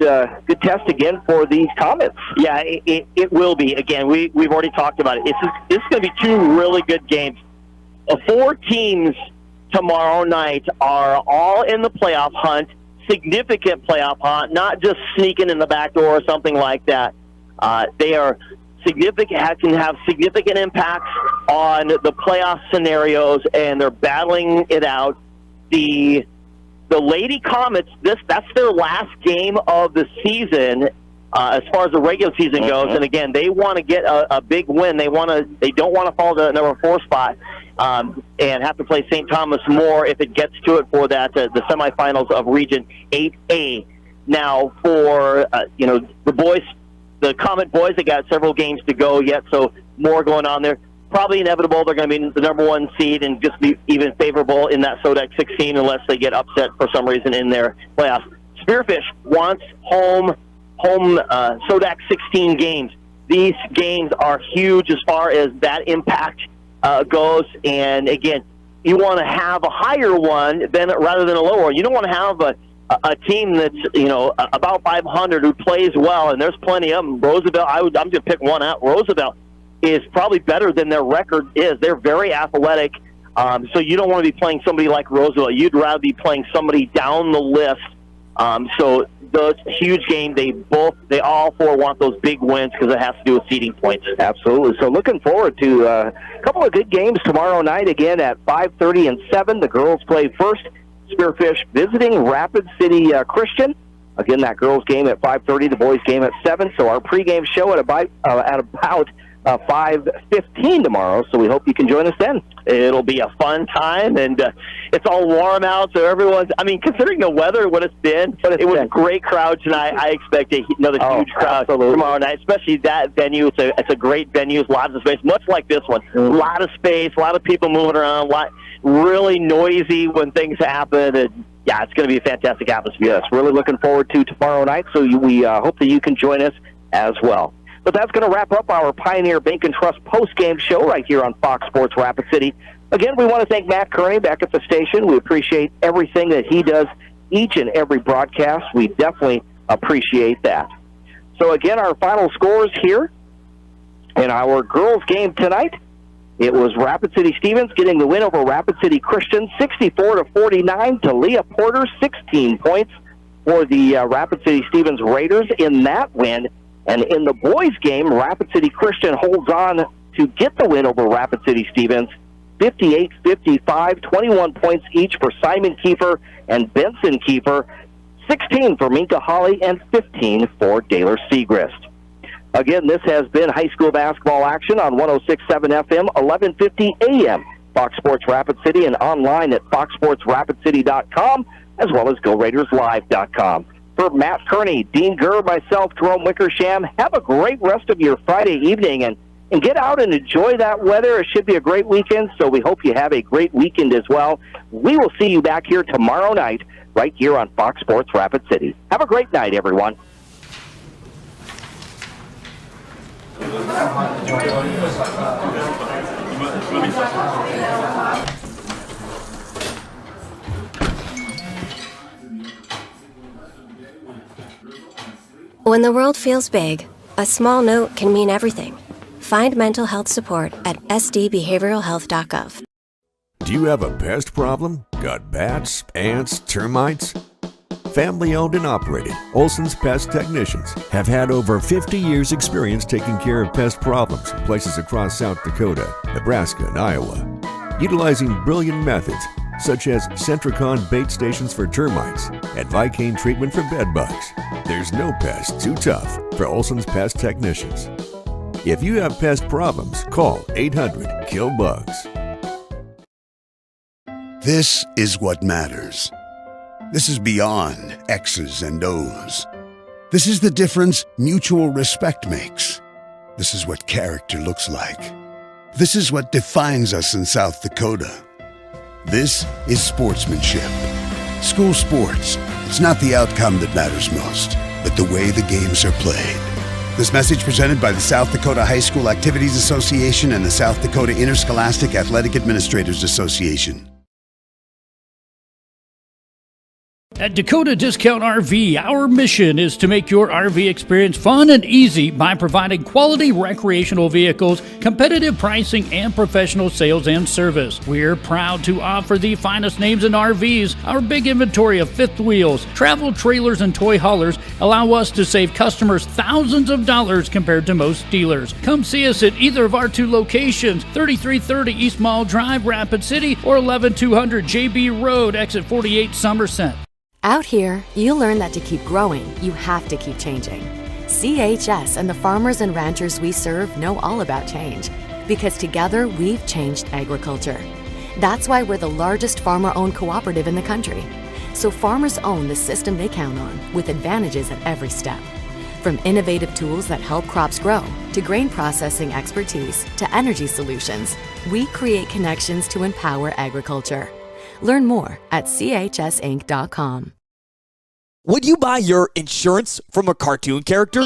test again for these Comets. Yeah, it will be. Again, we've already talked about it. It's going to be 2 really good games. 4 teams tomorrow night are all in the playoff hunt. Significant playoff hunt, not just sneaking in the back door or something like that. They are significant, can have significant impacts on the playoff scenarios, and they're battling it out. The Lady Comets, that's their last game of the season as far as the regular season goes. And again, they want to get a big win. They don't want to fall to the number 4 spot. And have to play St. Thomas more if it gets to it for that the semifinals of Region 8A. Now, for the boys, the Comet boys, they got several games to go yet, so more going on there. Probably inevitable they're going to be the number 1 seed and just be even favorable in that SODAC 16 unless they get upset for some reason in their playoffs. Spearfish wants home SODAC 16 games. These games are huge as far as that impact goes, and again, you want to have a higher one rather than a lower one. You don't want to have a team that's about 500 who plays well, and there's plenty of them. Roosevelt, I'm going to pick one out. Roosevelt is probably better than their record is. They're very athletic, so you don't want to be playing somebody like Roosevelt. You'd rather be playing somebody down the list. So the huge game. They all four want those big wins because it has to do with seeding points. Absolutely. So looking forward to a couple of good games tomorrow night. Again at 5:30 and 7. The girls play first. Spearfish visiting Rapid City Christian. Again, that girls game at 5:30. The boys game at 7. So our pregame show at about 5:15 tomorrow, so we hope you can join us then. It'll be a fun time, and it's all warm out, so everyone's, considering the weather, what it's been, it was a great crowd tonight. I expect another huge crowd tomorrow night, especially that venue. It's a great venue, lots of space, much like this one. A lot of space, a lot of people moving around, really noisy when things happen, and yeah, it's going to be a fantastic atmosphere. Yes, really looking forward to tomorrow night, so we hope that you can join us as well. But that's going to wrap up our Pioneer Bank and Trust post-game show right here on Fox Sports Rapid City. Again, we want to thank Matt Kearney back at the station. We appreciate everything that he does each and every broadcast. We definitely appreciate that. So again, our final scores here in our girls game tonight. It was Rapid City Stevens getting the win over Rapid City Christian, 64-49 to Leah Porter, 16 points for the Rapid City Stevens Raiders in that win. And in the boys' game, Rapid City Christian holds on to get the win over Rapid City Stevens, 58-55, 21 points each for Simon Kiefer and Benson Kiefer, 16 for Minka Hawley, and 15 for Daler Segrist. Again, this has been high school basketball action on 106.7 FM, 1150 AM, Fox Sports Rapid City, and online at foxsportsrapidcity.com, as well as GoRaidersLive.com. For Matt Kearney, Dean Gurr, myself, Jerome Wickersham, have a great rest of your Friday evening and get out and enjoy that weather. It should be a great weekend, so we hope you have a great weekend as well. We will see you back here tomorrow night right here on Fox Sports Rapid City. Have a great night, everyone. When the world feels big, a small note can mean everything. Find mental health support at sdbehavioralhealth.gov. Do you have a pest problem? Got bats, ants, termites? Family owned and operated, Olson's Pest Technicians have had over 50 years experience taking care of pest problems in places across South Dakota, Nebraska, and Iowa. Utilizing brilliant methods such as Centricon bait stations for termites and Vicane treatment for bed bugs. There's no pest too tough for Olson's Pest Technicians. If you have pest problems, call 800-KILL-BUGS. This is what matters. This is beyond X's and O's. This is the difference mutual respect makes. This is what character looks like. This is what defines us in South Dakota. This is sportsmanship. School sports, it's not the outcome that matters most, but the way the games are played. This message presented by the South Dakota High School Activities Association and the South Dakota Interscholastic Athletic Administrators Association. At Dakota Discount RV, our mission is to make your RV experience fun and easy by providing quality recreational vehicles, competitive pricing, and professional sales and service. We're proud to offer the finest names in RVs. Our big inventory of fifth wheels, travel trailers, and toy haulers allow us to save customers thousands of dollars compared to most dealers. Come see us at either of our two locations, 3330 East Mall Drive, Rapid City, or 11200 JB Road, Exit 48, Somerset. Out here, you learn that to keep growing, you have to keep changing. CHS and the farmers and ranchers we serve know all about change, because together we've changed agriculture. That's why we're the largest farmer-owned cooperative in the country. So farmers own the system they count on, with advantages at every step. From innovative tools that help crops grow, to grain processing expertise, to energy solutions, we create connections to empower agriculture. Learn more at chsinc.com. Would you buy your insurance from a cartoon character?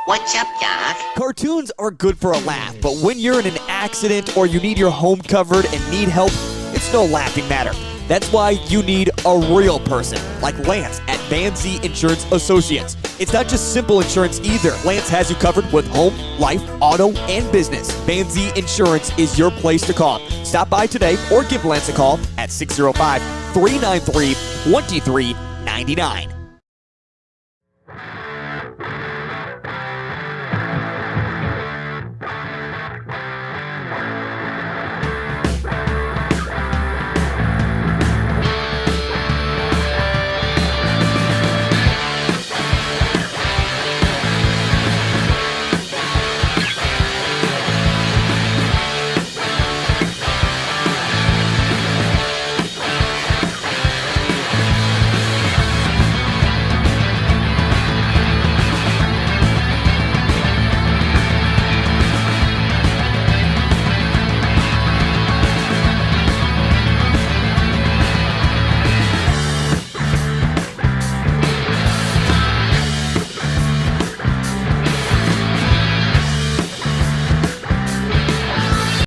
What's up, Doc? Cartoons are good for a laugh, but when you're in an accident or you need your home covered and need help, it's no laughing matter. That's why you need a real person like Lance at Van Z Insurance Associates. It's not just simple insurance either. Lance has you covered with home, life, auto, and business. Van Z Insurance is your place to call. Stop by today or give Lance a call at 605-393-2399.